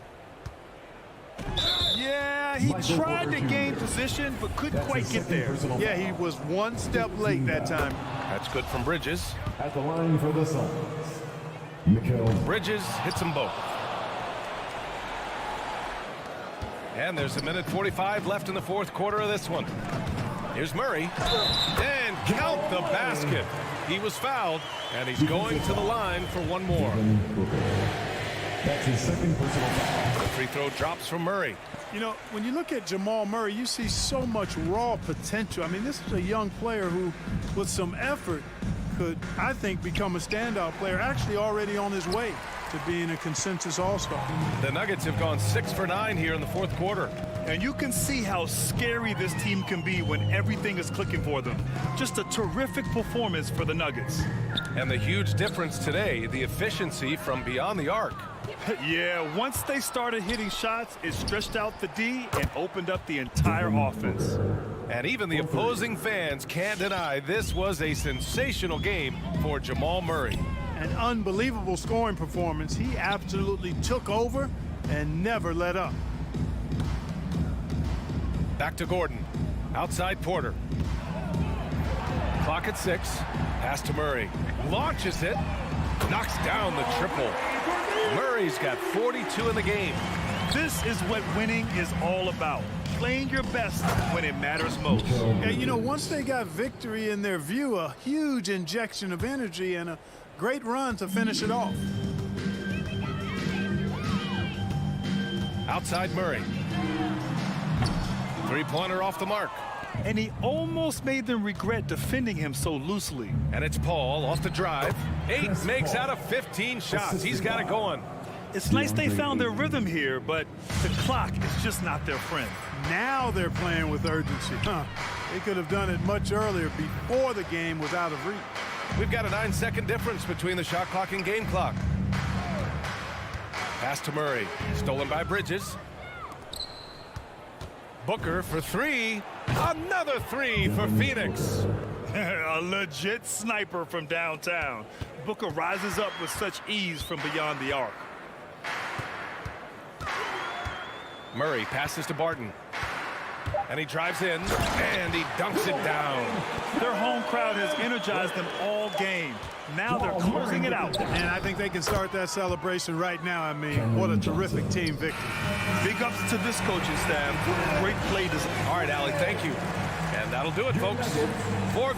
Yeah, he tried to gain position, but couldn't quite get there. Yeah, he was one step late that time. That's good from Bridges. At the line for the Suns, Mikal Bridges hits them both. And there's 1:45 left in the fourth quarter of this one. Here's Murray. And count the basket. He was fouled, and he's going to the line for one more. That's his second personal foul. The free throw drops from Murray. You know, when you look at Jamal Murray, you see so much raw potential. I mean, this is a young player who, with some effort, could, I think, become a standout player, actually already on his way to being a consensus all-star. The Nuggets have gone 6 for 9 here in the fourth quarter. And you can see how scary this team can be when everything is clicking for them. Just a terrific performance for the Nuggets. And the huge difference today, the efficiency from beyond the arc. Yeah, once they started hitting shots, it stretched out the D and opened up the entire offense. And even the opposing fans can't deny this was a sensational game for Jamal Murray. An unbelievable scoring performance. He absolutely took over and never let up. Back to Gordon. Outside Porter. Clock at 6. Pass to Murray. Launches it. Knocks down the triple. Murray's got 42 in the game. This is what winning is all about. Playing your best when it matters most. Yeah, you know, once they got victory in their view, a huge injection of energy and a great run to finish it off. Outside Murray. Three-pointer off the mark. And he almost made them regret defending him so loosely. And it's Paul off the drive. 8 makes out of 15 shots. He's got it going. It's nice they found their rhythm here, but the clock is just not their friend. Now they're playing with urgency. They could have done it much earlier before the game was out of reach. We've got a 9-second difference between the shot clock and game clock. Pass to Murray. Stolen by Bridges. Booker for 3. Another 3 for Phoenix. A legit sniper from downtown. Booker rises up with such ease from beyond the arc. Murray passes to Barton. And he drives in, and he dunks it down. Their home crowd has energized them all game. Now they're closing it out. And I think they can start that celebration right now. I mean, what a terrific team victory. Big ups to this coaching staff. Great play design. All right, Allie, thank you. And that'll do it, folks. For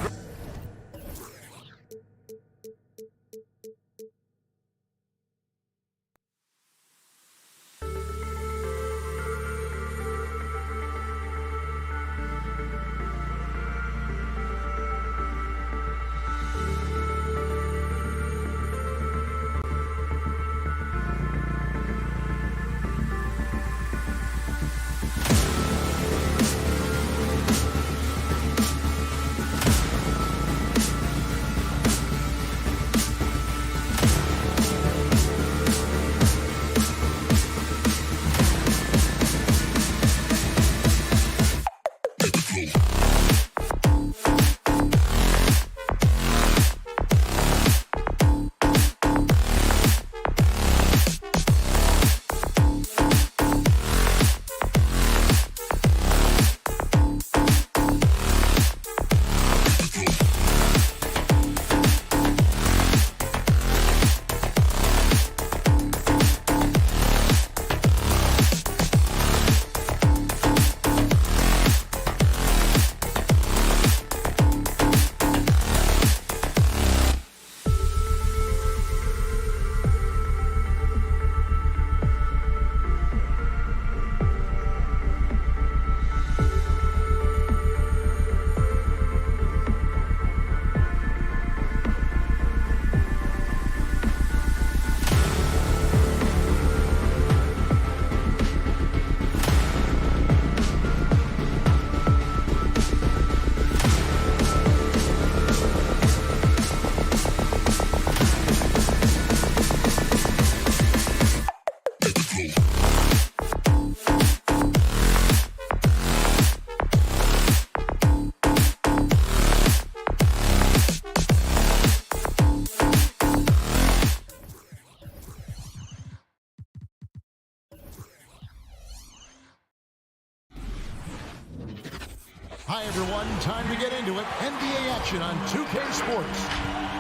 Hi, everyone. Time to get into it. NBA action on 2K Sports.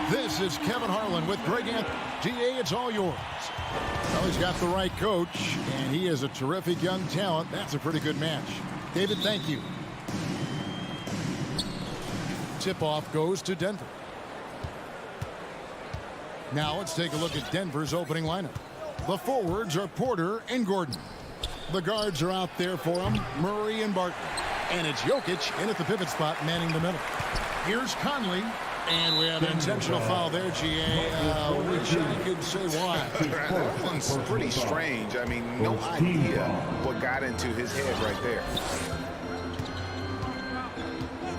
This is Kevin Harlan with Greg Anthony. GA, it's all yours. Well, he's got the right coach, and he is a terrific young talent. That's a pretty good match. David, thank you. Tip-off goes to Denver. Now let's take a look at Denver's opening lineup. The forwards are Porter and Gordon. The guards are out there for them, Murray and Barton. And it's Jokic in at the pivot spot, manning the middle. Here's Conley. And we have an intentional foul there, GA. Wish I could say why. That one's pretty strange. I mean, no idea what got into his head right there.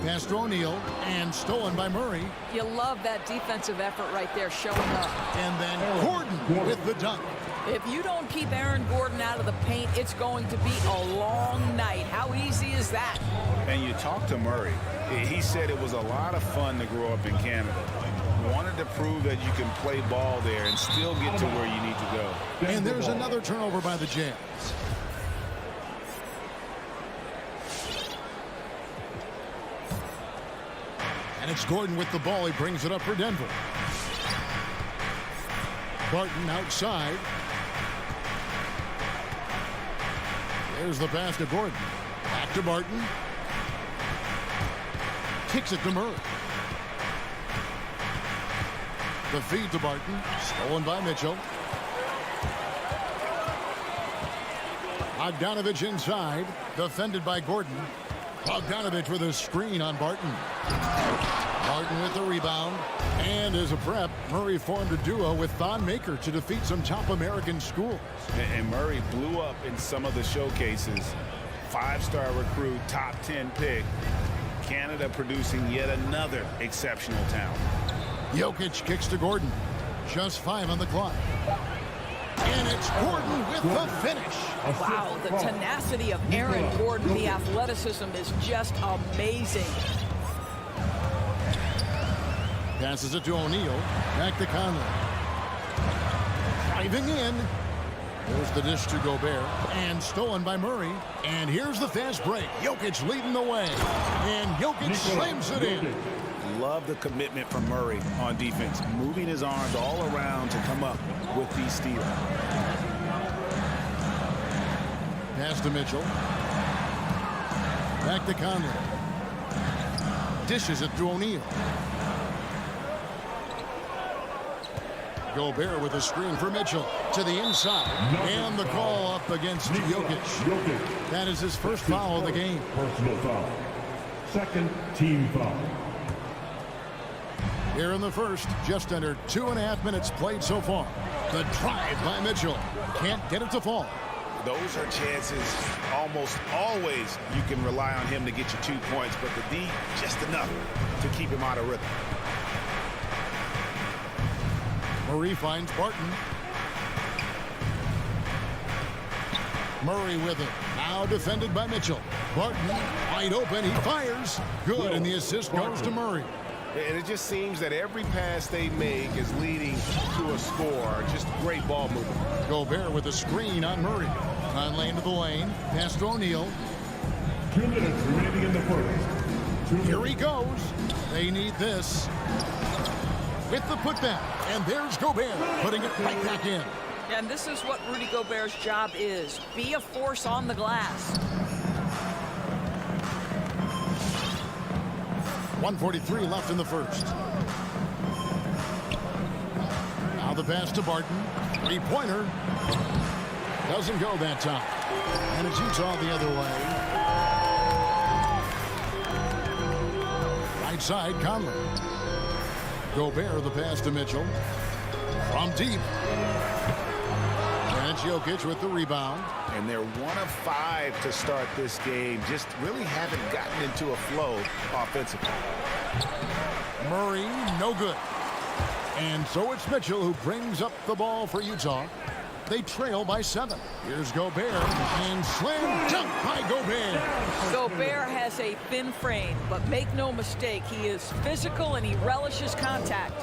Pass to O'Neal, and stolen by Murray. You love that defensive effort right there showing up. And then Gordon with the dunk. If you don't keep Aaron Gordon out of the paint, it's going to be a long night. How easy is that? And you talk to Murray. He said it was a lot of fun to grow up in Canada. Wanted to prove that you can play ball there and still get to where you need to go. And there's another turnover by the Jazz. And it's Gordon with the ball. He brings it up for Denver. Barton outside. There's the pass to Gordon. Back to Barton. Kicks it to Murray. The feed to Barton. Stolen by Mitchell. Bogdanovich inside. Defended by Gordon. Bogdanovich with a screen on Barton. Barton with the rebound. And as a prep, Murray formed a duo with Thon Maker to defeat some top American schools. And Murray blew up in some of the showcases. 5-star recruit, top 10 pick. Canada producing yet another exceptional talent. Jokic kicks to Gordon. Just 5 on the clock. And it's Gordon with the finish. Wow, the tenacity of Aaron Gordon, the athleticism is just amazing. Passes it to O'Neal. Back to Conley. Driving in. There's the dish to Gobert. And stolen by Murray. And here's the fast break. Jokic leading the way. And Jokic slams it in. Love the commitment from Murray on defense. Moving his arms all around to come up with these steals. Pass to Mitchell. Back to Conley. Dishes it to O'Neal. Gobert with a screen for Mitchell to the inside. And the call up against Jokic. That is his first foul of the game. Personal foul. Second team foul. Here in the first, just under 2.5 minutes played so far. The drive by Mitchell. Can't get it to fall. Those are chances almost always you can rely on him to get you 2 points, but the D just enough to keep him out of rhythm. Murray finds Barton. Murray with it. Now defended by Mitchell. Barton wide open. He fires. Good, and the assist goes to Murray. And it just seems that every pass they make is leading to a score. Just great ball movement. Gobert with a screen on Murray. Conley into the lane. Pass to O'Neal. 2 minutes remaining in the first. Here he goes. They need this. With the putback. And there's Gobert putting it right back in. And this is what Rudy Gobert's job is. Be a force on the glass. 1:43 left in the first. Now the pass to Barton. 3-pointer. Doesn't go that time. And it's Utah the other way. Right side, Conley. Gobert the pass to Mitchell. From deep. And it's Jokic with the rebound. And they're 1 of 5 to start this game. Just really haven't gotten into a flow offensively. Murray, no good. And so it's Mitchell who brings up the ball for Utah. They trail by 7. Here's Gobert. And slam dunk by Gobert. Gobert has a thin frame, but make no mistake, he is physical and he relishes contact.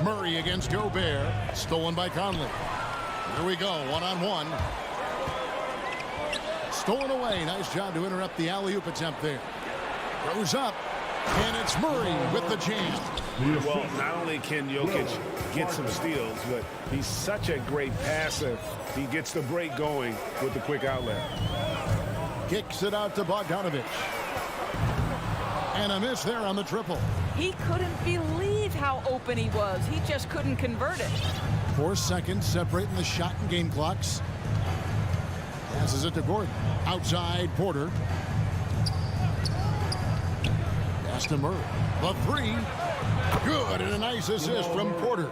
Murray against Gobert. Stolen by Conley. Here we go, one-on-one. Stolen away. Nice job to interrupt the alley-oop attempt there. Goes up. And it's Murray with the jam. Well, not only can Jokic get some steals, but he's such a great passer. He gets the break going with the quick outlet. Kicks it out to Bogdanovic. And a miss there on the triple. He couldn't believe how open he was. He just couldn't convert it. 4 seconds separating the shot and game clocks. Passes it to Gordon. Outside, Porter. Pass to Murray. The three. Good, and a nice assist from Porter.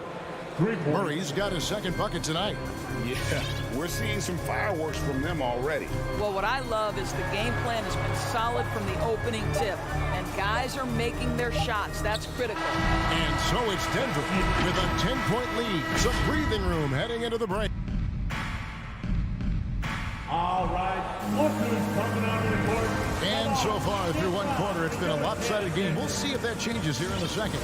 Murray's got his second bucket tonight. Yeah, we're seeing some fireworks from them already. Well, what I love is the game plan has been solid from the opening tip. And guys are making their shots. That's critical. And so it's Denver with a 10-point lead. Some breathing room heading into the break. All right, look who's coming out of the court. And so far through one quarter, it's been a lopsided game. We'll see if that changes here in the second.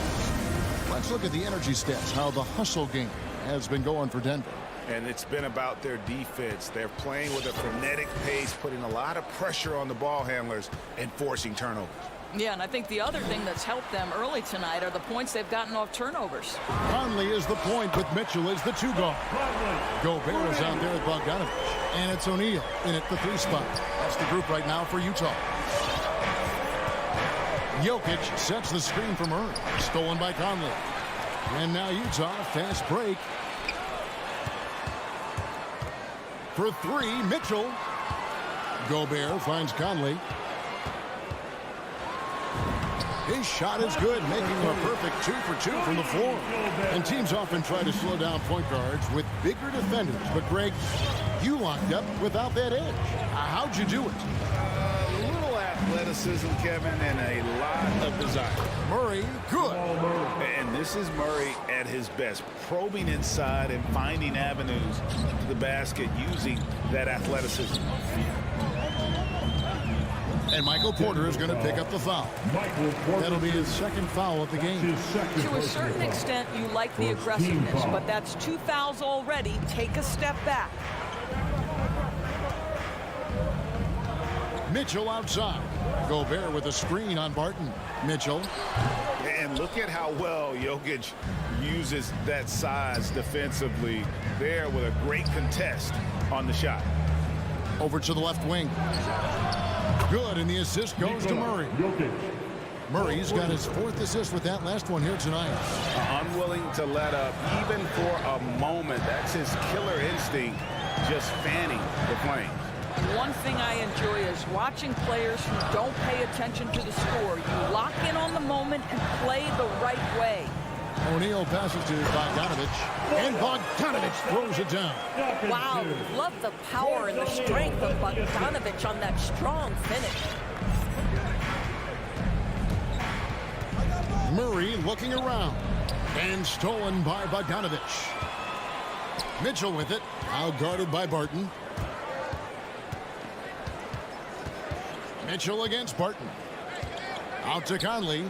Let's look at the energy stats, how the hustle game has been going for Denver. And it's been about their defense. They're playing with a frenetic pace, putting a lot of pressure on the ball handlers and forcing turnovers. Yeah, and I think the other thing that's helped them early tonight are the points they've gotten off turnovers. Conley is the point with Mitchell as the 2 guard. Gobert is out there with Bogdanovic. And it's O'Neal in at the 3 spot. That's the group right now for Utah. Jokic sets the screen for Murray. Stolen by Conley. And now Utah, fast break. For 3, Mitchell. Gobert finds Conley. His shot is good, making him a perfect 2 for 2 from the floor. And teams often try to slow down point guards with bigger defenders. But, Greg, you locked up without that edge. How'd you do it? A little athleticism, Kevin, and a lot of desire. Murray, good. And this is Murray at his best, probing inside and finding avenues to the basket using that athleticism. And Michael Porter is going to pick up the foul. That'll be his second foul of the game. To a certain extent, you like the aggressiveness, but that's 2 fouls already. Take a step back. Mitchell outside. Gobert with a screen on Barton. Mitchell. And look at how well Jokic uses that size defensively there with a great contest on the shot. Over to the left wing. Good, and the assist goes to Murray. Murray's got his 4th assist with that last one here tonight. Unwilling to let up even for a moment. That's his killer instinct, just fanning the flames. One thing I enjoy is watching players who don't pay attention to the score. You lock in on the moment and play the right way. O'Neal passes to Bogdanovic, and Bogdanovic throws it down. Wow, love the power and the strength of Bogdanovic on that strong finish. Murray looking around, and stolen by Bogdanovic. Mitchell with it, now guarded by Barton. Mitchell against Barton. Out to Conley.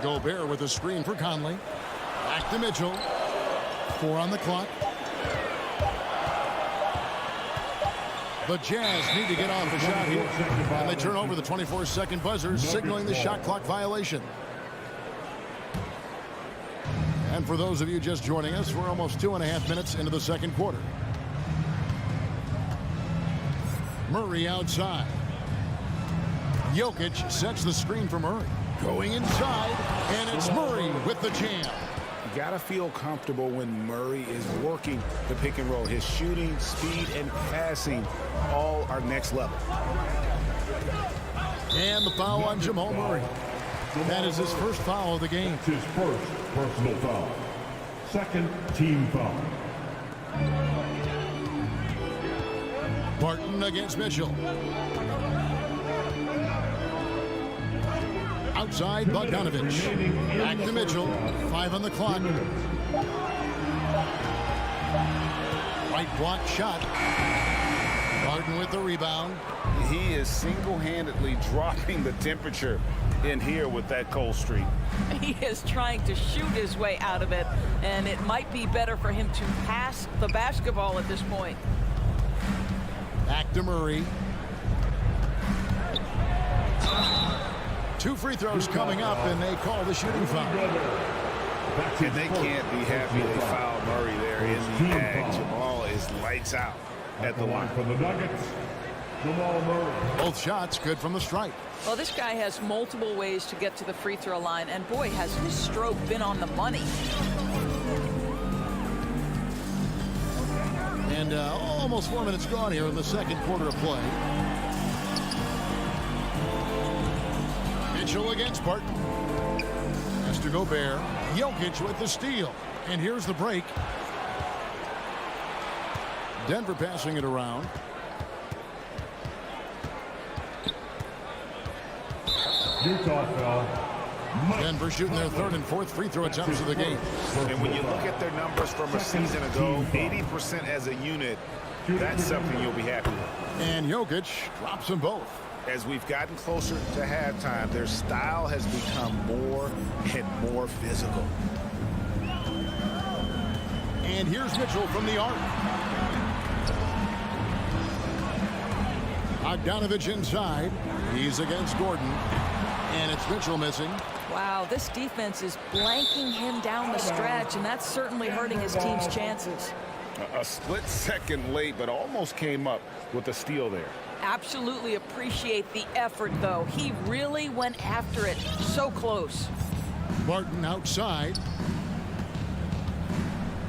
Gobert with a screen for Conley. Back to Mitchell. 4 on the clock. The Jazz need to get off the shot here. And they turn over the 24-second buzzer, signaling the shot clock violation. And for those of you just joining us, we're almost 2.5 minutes into the second quarter. Murray outside. Jokic sets the screen for Murray. Going inside, and it's Murray with the jam. You got to feel comfortable when Murray is working the pick and roll. His shooting, speed, and passing all are next level. And the foul on Jamal Murray. That is his first foul of the game. It's his first personal foul. Second team foul. Barton against Mitchell. Outside, Bogdanovic. Back to Mitchell. 5 on the clock. Right block shot. Barton with the rebound. He is single-handedly dropping the temperature in here with that cold streak. He is trying to shoot his way out of it, and it might be better for him to pass the basketball at this point. Back to Murray. 2 free throws coming up, and they call the shooting foul. And they can't be happy they fouled Murray there in the ag. Jamal is lights out at the line. For the Nuggets, Jamal Murray. Both shots good from the stripe. Well, this guy has multiple ways to get to the free throw line, and boy, has his stroke been on the money. And almost 4 minutes gone here in the second quarter of play. Mitchell against Barton. Has to Gobert. Jokic with the steal. And here's the break. Denver passing it around. Utah fell. Denver shooting their 3rd and 4th free throw attempts of the game. And when you look at their numbers from a season ago, 80% as a unit, that's something you'll be happy with. And Jokic drops them both. As we've gotten closer to halftime, their style has become more and more physical. And here's Mitchell from the arc. Bogdanovich inside. He's against Gordon. And it's Mitchell missing. Wow, this defense is blanking him down the stretch, and that's certainly hurting his team's chances. A split second late, but almost came up with a steal there. Absolutely appreciate the effort, though. He really went after it. So close. Barton outside.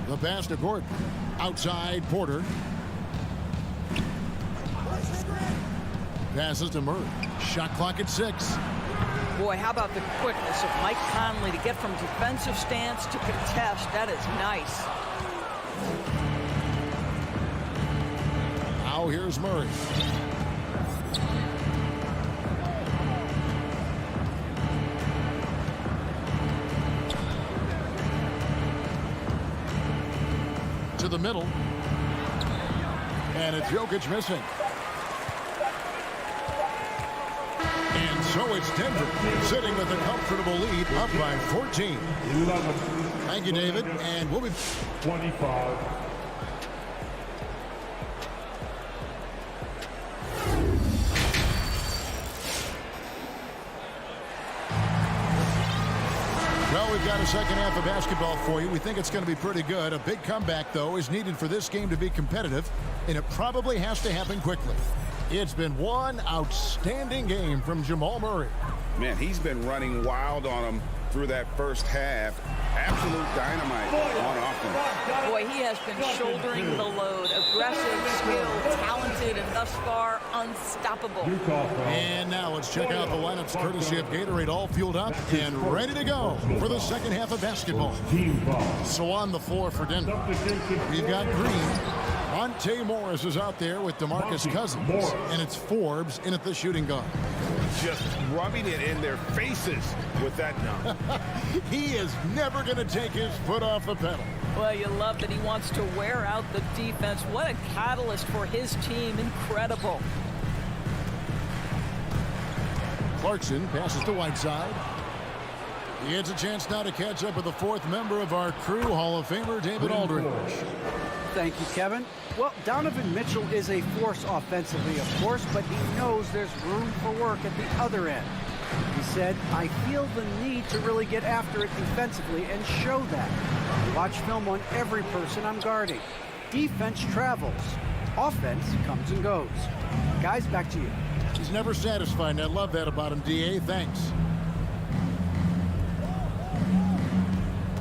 The pass to Gordon. Outside Porter. Passes to Murray. Shot clock at 6. Boy, how about the quickness of Mike Conley to get from defensive stance to contest. That is nice. Now here's Murray. To the middle. And it's Jokic missing. And so it's Denver sitting with a comfortable lead up by 14. 11. Thank you, David. And we'll be 25. Well, we've got a second half of basketball for you. We think it's going to be pretty good. A big comeback, though, is needed for this game to be competitive, and it probably has to happen quickly. It's been one outstanding game from Jamal Murray. Man, he's been running wild on him through that first half. Absolute dynamite on offense. Boy, he has been shouldering the load. Aggressive, skilled, talented, and thus far unstoppable. And now let's check out the lineups courtesy of Gatorade, all fueled up and ready to go for the second half of basketball. So on the floor for Denver, we've got Green. Monte Morris is out there with DeMarcus Cousins, and it's Forbes in at the shooting guard. Just rubbing it in their faces with that dunk. He is never going to take his foot off the pedal. Well, you love that he wants to wear out the defense. What a catalyst for his team. Incredible. Clarkson passes to Whiteside. He gets a chance now to catch up with the 4th member of our crew, Hall of Famer David Aldridge. Thank you, Kevin. Well, Donovan Mitchell is a force offensively, of course, but he knows there's room for work at the other end. He said, I feel the need to really get after it defensively and show that. Watch film on every person I'm guarding. Defense travels. Offense comes and goes. Guys, back to you. He's never satisfied, and I love that about him, D.A. Thanks.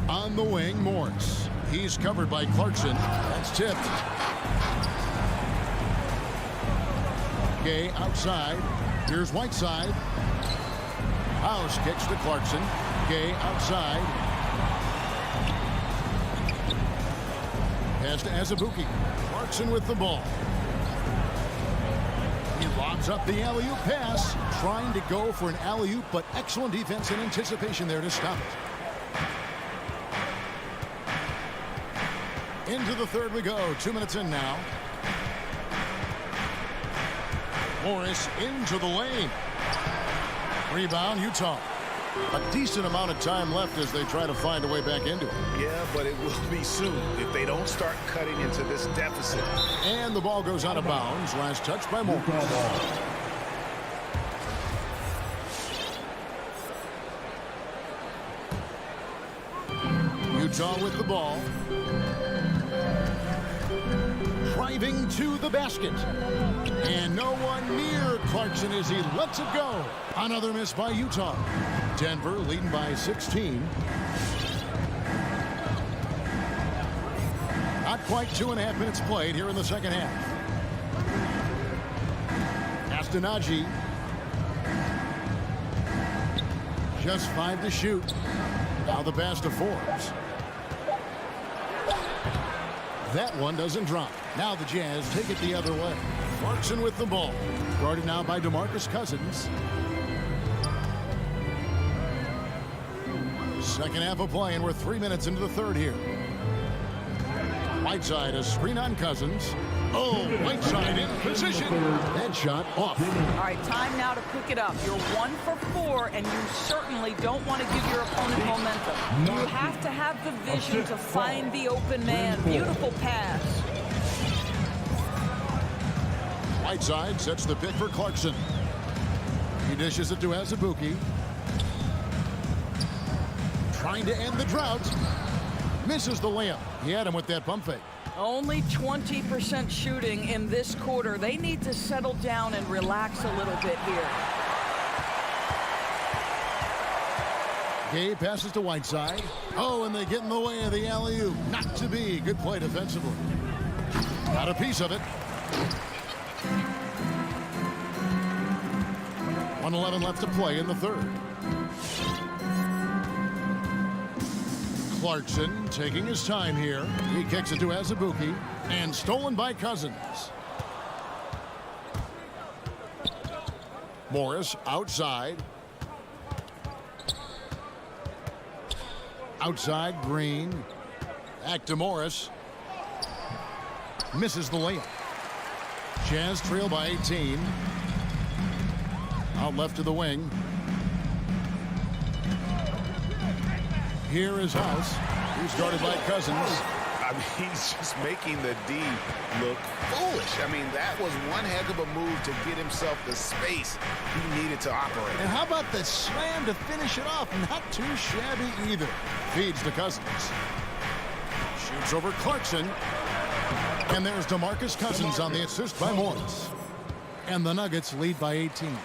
On the wing, Morris. He's covered by Clarkson. That's tipped. Gay outside. Here's Whiteside. House kicks to Clarkson. Gay outside. Pass to Azubuike. Clarkson with the ball. He lobs up the alley-oop pass. Trying to go for an alley-oop, but excellent defense and anticipation there to stop it. Into the third we go. 2 minutes in now. Morris into the lane. Rebound, Utah. A decent amount of time left as they try to find a way back into it. Yeah, but it will be soon if they don't start cutting into this deficit. And the ball goes out of bounds. Last touch by Morris. Utah with the ball. Driving to the basket. And no one near Clarkson as he lets it go. Another miss by Utah. Denver leading by 16. Not quite 2.5 minutes played here in the second half. Castanagi. Just 5 to shoot. Now the pass to Forbes. That one doesn't drop. Now the Jazz take it the other way. Clarkson with the ball. Guarded now by DeMarcus Cousins. Second half of play, and we're 3 minutes into the third here. Whiteside, a screen on Cousins. Oh, Whiteside in position. That shot off. All right, time now to pick it up. You're 1 for 4, and you certainly don't want to give your opponent momentum. You have to have the vision to find the open man. Beautiful pass. Whiteside sets the pick for Clarkson. He dishes it to Azubuike. Trying to end the drought. Misses the layup. He had him with that pump fake. Only 20% shooting in this quarter. They need to settle down and relax a little bit here. Gabe passes to Whiteside. Oh, and they get in the way of the alley-oop. Not to be. Good play defensively. Got a piece of it. 1:11 left to play in the third. Clarkson taking his time here. He kicks it to Azubuike and stolen by Cousins. Morris outside. Outside Green. Back to Morris. Misses the layup. Jazz trail by 18. Out left to the wing. Here is House. He's guarded by Cousins. I mean, he's just making the D look foolish. I mean, that was one heck of a move to get himself the space he needed to operate. And how about the slam to finish it off? Not too shabby either. Feeds to Cousins. Shoots over Clarkson. And there's DeMarcus Cousins on the assist by Morris. And the Nuggets lead by 18.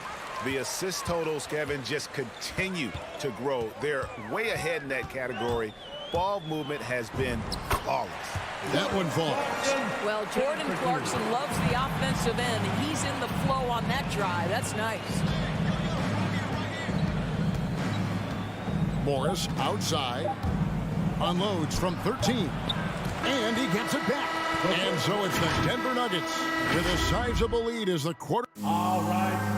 The assist totals, Kevin, just continue to grow. They're way ahead in that category. Ball movement has been flawless. That one falls. Well, Jordan Clarkson loves the offensive end. He's in the flow on that drive. That's nice. Morris outside. Unloads from 13. And he gets it back. And so it's the Denver Nuggets with a sizable lead as the quarter. All right.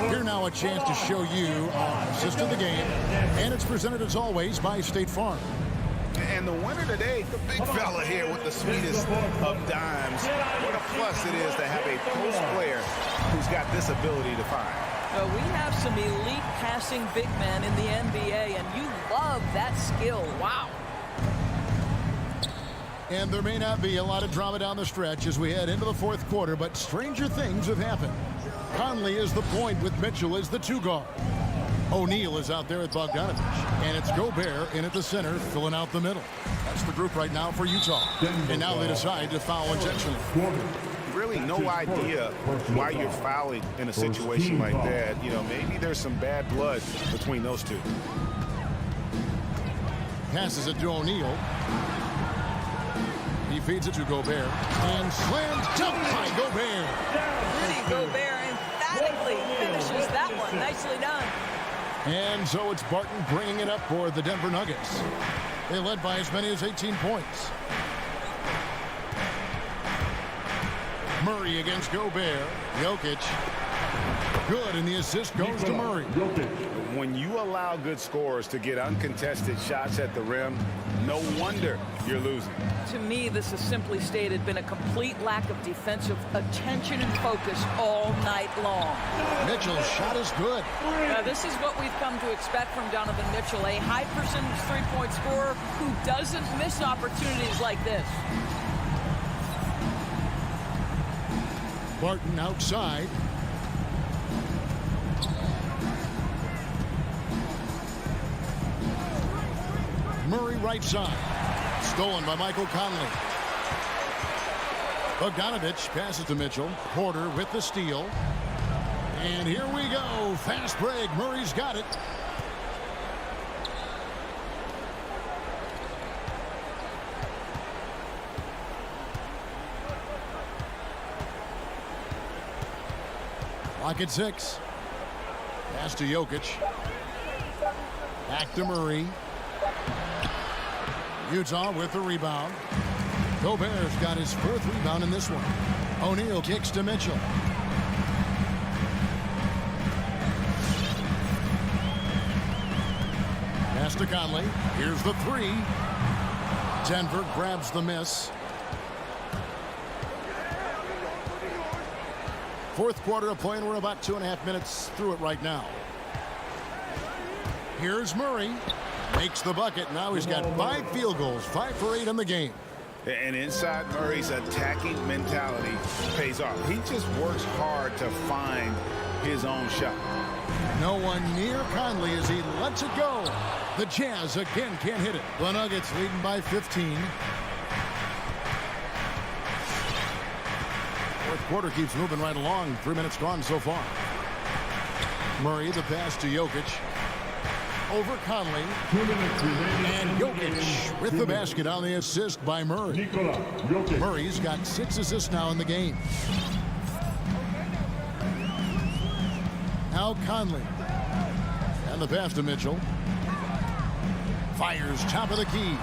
Here now a chance to show you our assist of the game. And it's presented as always by State Farm. And the winner today, the big fella here with the sweetest of dimes. What a plus it is to have a post player who's got this ability to find. We have some elite passing big men in the NBA, and you love that skill. Wow. And there may not be a lot of drama down the stretch as we head into the fourth quarter, but stranger things have happened. Conley is the point with Mitchell as the 2 guard. O'Neal is out there with Bogdanovich. And it's Gobert in at the center, filling out the middle. That's the group right now for Utah. And now they decide to foul intentionally. Really no idea why you're fouling in a situation like that. You know, maybe there's some bad blood between those two. Passes it to O'Neal. He feeds it to Gobert. And slams dunk by Gobert. Rudy Gobert emphatically finishes that one. Nicely done. And so it's Barton bringing it up for the Denver Nuggets. They led by as many as 18 points. Murray against Gobert. Jokic. good, and the assist goes to Murray. When you allow good scorers to get uncontested shots at the rim, no wonder you're losing. To me, this has simply stated been a complete lack of defensive attention and focus all night long. Mitchell's shot is good. Now, this is what we've come to expect from Donovan Mitchell, a high percentage three-point scorer who doesn't miss opportunities like this. Barton outside. Murray right side. Stolen by Michael Conley. Bogdanovich passes to Mitchell. Porter with the steal. And here we go. Fast break. Murray's got it. Clock at 6. Pass to Jokic. Back to Murray. Utah with the rebound. Gobert's got his 4th rebound in this one. O'Neal kicks to Mitchell. Pass to Conley. Here's the 3. Denver grabs the miss. 4th quarter of play, and we're about 2.5 minutes through it right now. Here's Murray. Makes the bucket. Now he's got 5 field goals, 5 for 8 in the game. And inside Murray's attacking mentality pays off. He just works hard to find his own shot. No one near Conley as he lets it go. The Jazz again can't hit it. The Nuggets leading by 15. 4th quarter keeps moving right along. 3 minutes gone so far. Murray, the pass to Jokic. Over Conley. And Jokic with the basket on the assist by Murray. Murray's got 6 assists now in the game. Now Conley. And the pass to Mitchell. Fires top of the key.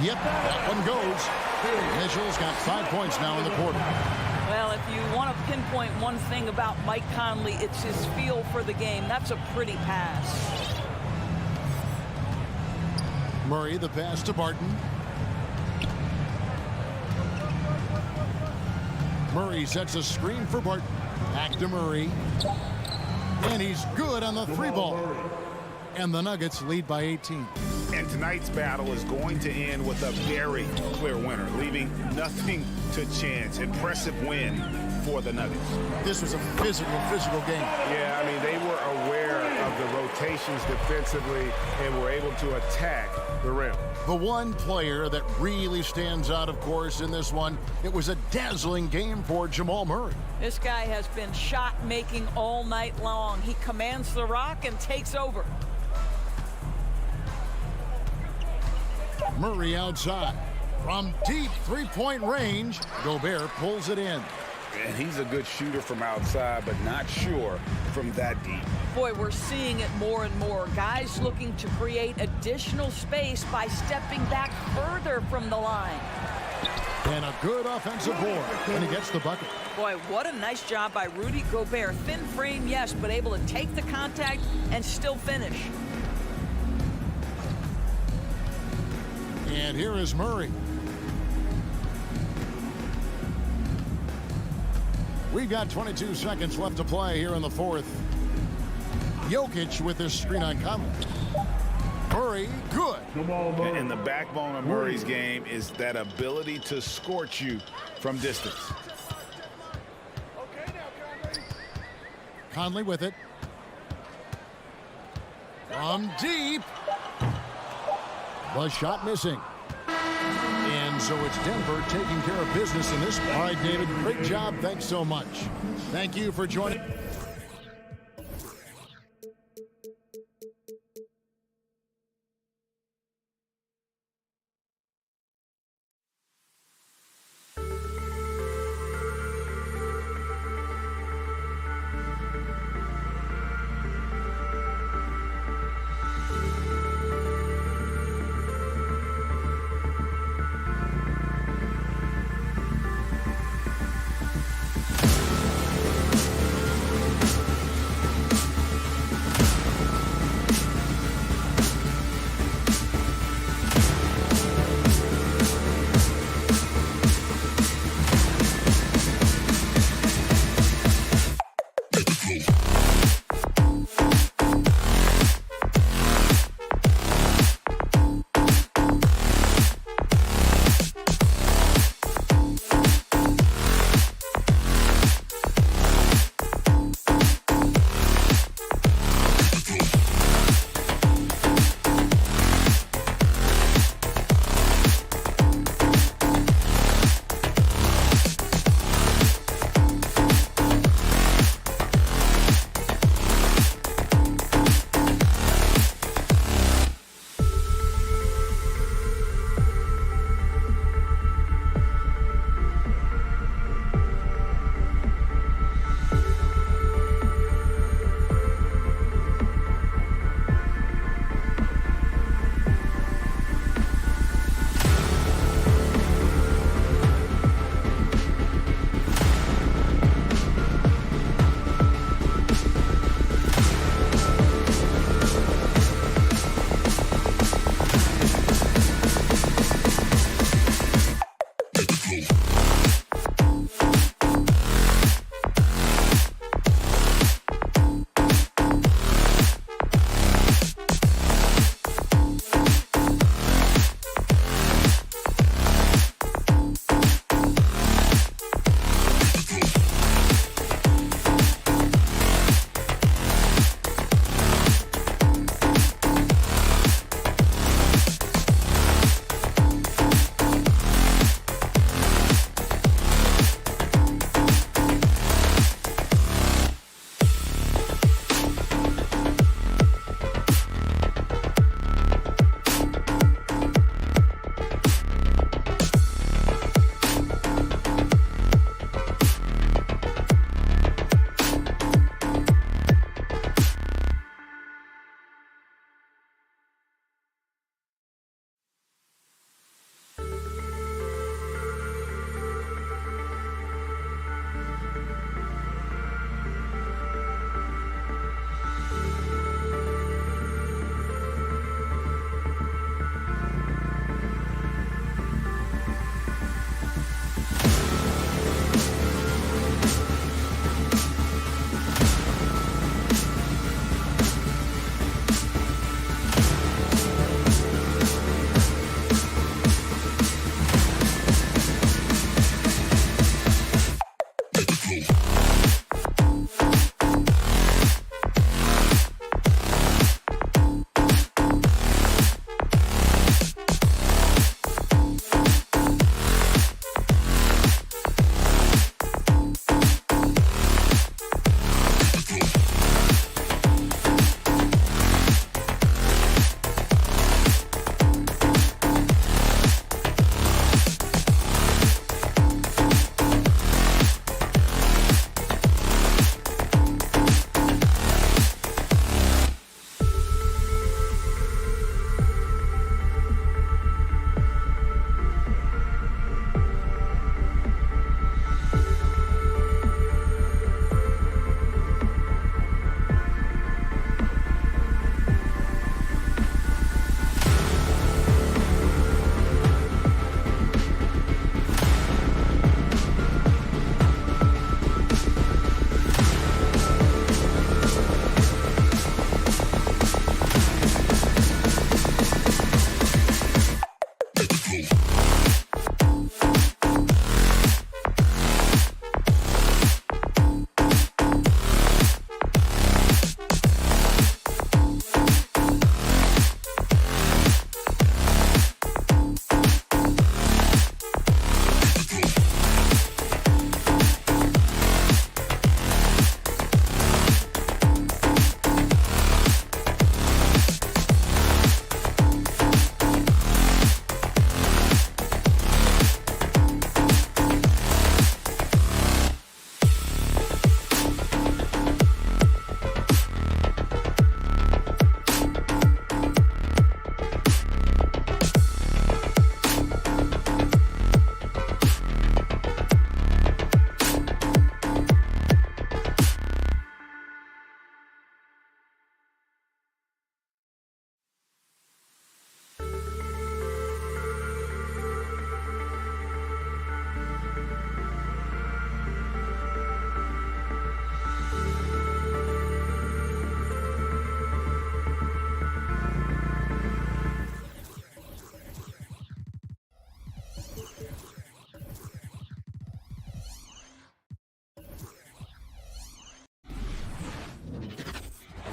Yep, that one goes. Mitchell's got 5 points now in the quarter. Well, if you want to pinpoint one thing about Mike Conley, it's his feel for the game. That's a pretty pass. Murray, the pass to Barton. Murray sets a screen for Barton. Back to Murray. And he's good on the 3-ball. And the Nuggets lead by 18. And tonight's battle is going to end with a very clear winner, leaving nothing to chance. Impressive win for the Nuggets. This was a physical game. Yeah, I mean, they were aware of the rotations defensively and were able to attack the rim. The one player that really stands out, of course, in this one, it was a dazzling game for Jamal Murray. This guy has been shot-making all night long. He commands the rock and takes over. Murray outside. From deep 3-point range, Gobert pulls it in. And he's a good shooter from outside, but not sure from that deep. Boy, we're seeing it more and more. Guys looking to create additional space by stepping back further from the line. And a good offensive board when he gets the bucket. Boy, what a nice job by Rudy Gobert. Thin frame, yes, but able to take the contact and still finish. And here is Murray. We've got 22 seconds left to play here in the 4th. Jokic with his screen on Conley. Murray, good. And the backbone of Murray's game is that ability to scorch you from distance. Conley with it. From deep. The shot missing. And so it's Denver taking care of business in this. All right, David, great job. Thanks so much. Thank you for joining.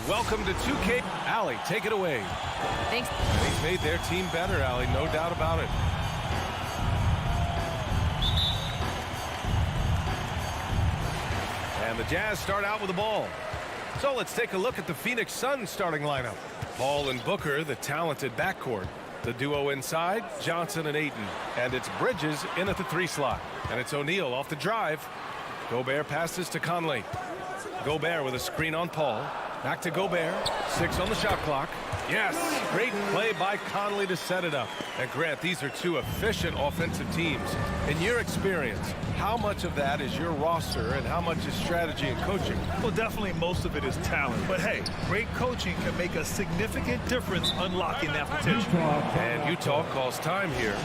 Welcome to 2K. Allie, take it away. Thanks. They've made their team better, Allie, no doubt about it. And the Jazz start out with the ball. So let's take a look at the Phoenix Suns starting lineup. Paul and Booker, the talented backcourt. The duo inside, Johnson and Ayton. And it's Bridges in at the 3 slot. And it's O'Neal off the drive. Gobert passes to Conley. Gobert with a screen on Paul. Back to Gobert. 6 on the shot clock. Yes, great play by Conley to set it up. And Grant, these are two efficient offensive teams. In your experience, how much of that is your roster and how much is strategy and coaching? Well, definitely most of it is talent. But hey, great coaching can make a significant difference unlocking that potential. And Utah calls time here.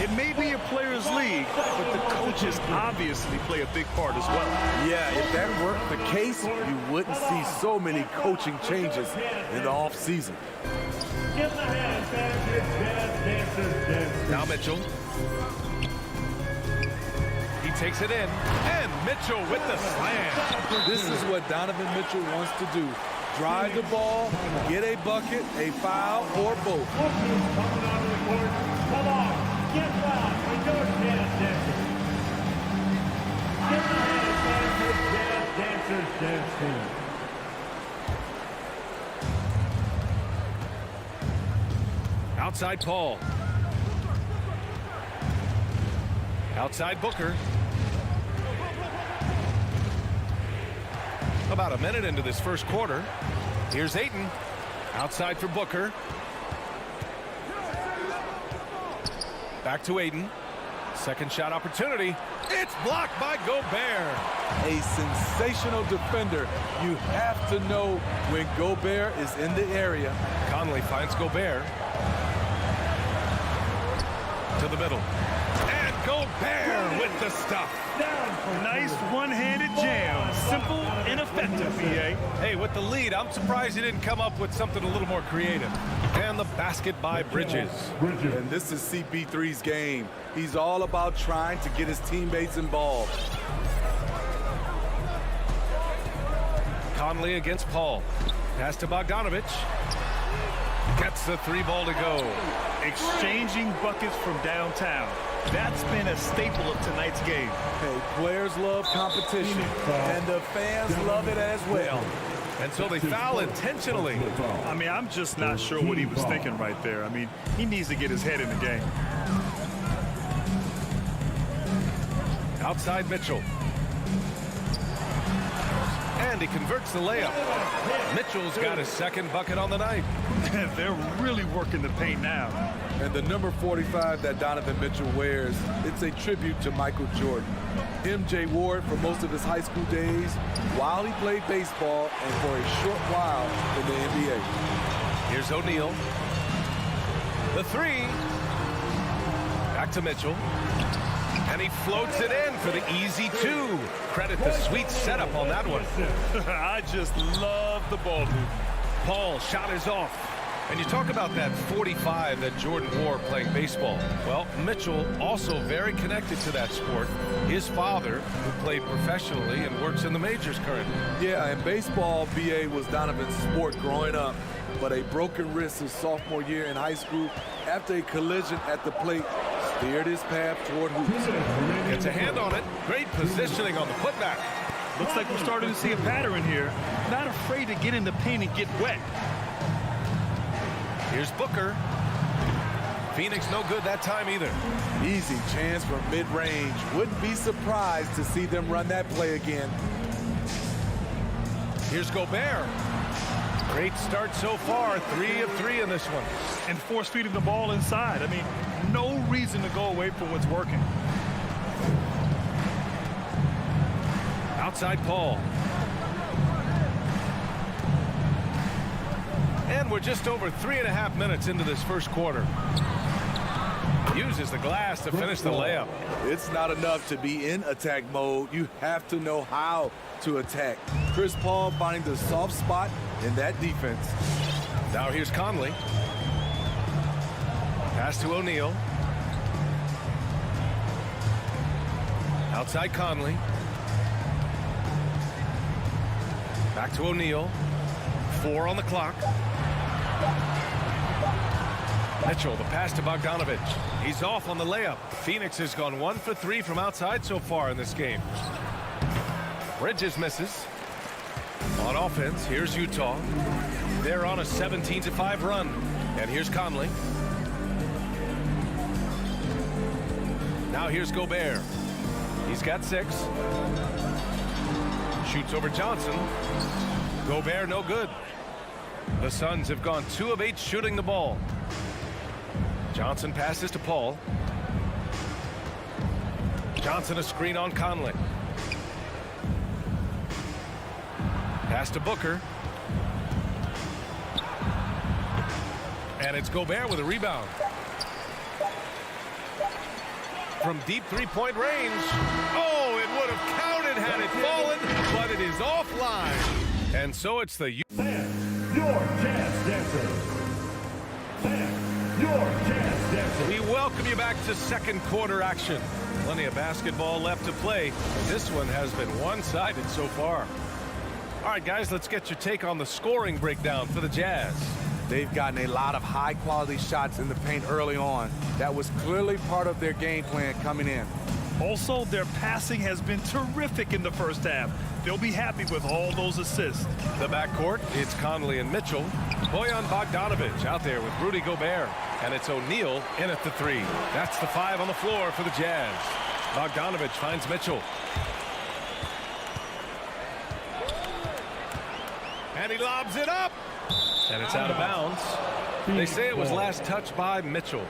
It may be a players' league, but the coaches obviously play a big part as well. Yeah, if that weren't the case, you wouldn't see so many coaching changes in the offseason. Now Mitchell. He takes it in. And Mitchell with the slam. This is what Donovan Mitchell wants to do. Drive the ball, get a bucket, a foul, or both. Come on, get down with your dance dancers. Get the dance dancers dance team. Outside Paul. Outside Booker. About a minute into this first quarter. Here's Ayton. Outside for Booker. Back to Ayton. Second shot opportunity. It's blocked by Gobert. A sensational defender. You have to know when Gobert is in the area. Conley finds Gobert. To the middle. And Gobert with the stuff. Nice one-handed jam. Simple and effective, BA. Hey, with the lead, I'm surprised he didn't come up with something a little more creative. And the basket by Bridges. And this is CP3's game. He's all about trying to get his teammates involved. Conley against Paul. Pass to Bogdanovich. Gets the 3 ball to go. Exchanging buckets from downtown. That's been a staple of tonight's game. Hey, players love competition, and the fans love it as well. And so they foul intentionally. I mean, I'm just not sure what he was thinking right there. I mean, he needs to get his head in the game. Outside Mitchell. And he converts the layup. Mitchell's got his second bucket on the night. They're really working the paint now. And the number 45 that Donovan Mitchell wears, it's a tribute to Michael Jordan. MJ wore it for most of his high school days while he played baseball and for a short while in the NBA. Here's O'Neal. The 3. Back to Mitchell. And he floats it in for the easy 2. Credit the sweet setup on that one. I just love the ball move. Paul shot is off. And you talk about that 45 that Jordan wore playing baseball. Well, Mitchell also very connected to that sport. His father, who played professionally and works in the majors currently. Yeah, and baseball, BA, was Donovan's sport growing up. But a broken wrist his sophomore year in high school after a collision at the plate steered his path toward hoops. Gets a hand on it. Great positioning on the putback. Looks like we're starting to see a pattern here. Not afraid to get in the paint and get wet. Here's Booker. Phoenix no good that time either. Easy chance from mid-range. Wouldn't be surprised to see them run that play again. Here's Gobert. Great start so far. 3 of 3 in this one. And force feeding the ball inside. I mean, no reason to go away from what's working. Outside Paul. And we're just over 3.5 minutes into this first quarter. Uses the glass to finish the layup. It's not enough to be in attack mode. You have to know how to attack. Chris Paul finding the soft spot in that defense. Now here's Conley. Pass to O'Neal. Outside Conley. Back to O'Neal. 4 on the clock. Mitchell, the pass to Bogdanovich. He's off on the layup. Phoenix has gone 1 for 3 from outside so far in this game. Bridges misses. On offense, here's Utah. They're on a 17-5 run. And here's Conley. Now here's Gobert. He's got 6. Shoots over Johnson. Gobert no good. The Suns have gone 2 of 8 shooting the ball. Johnson passes to Paul. Johnson a screen on Conley. Pass to Booker. And it's Gobert with a rebound. From deep three-point range. Oh, it would have counted had it fallen, but it is offline. And so it's the... Your Jazz Dancer. Your Jazz Dancer. We welcome you back to second quarter action. Plenty of basketball left to play. This one has been one-sided so far. All right, guys, let's get your take on the scoring breakdown for the Jazz. They've gotten a lot of high-quality shots in the paint early on. That was clearly part of their game plan coming in. Also, their passing has been terrific in the first half. They'll be happy with all those assists. The backcourt, it's Conley and Mitchell. Bojan Bogdanovich out there with Rudy Gobert. And it's O'Neal in at the 3. That's the 5 on the floor for the Jazz. Bogdanovich finds Mitchell. And he lobs it up. And it's out of bounds. They say it was last touched by Mitchell.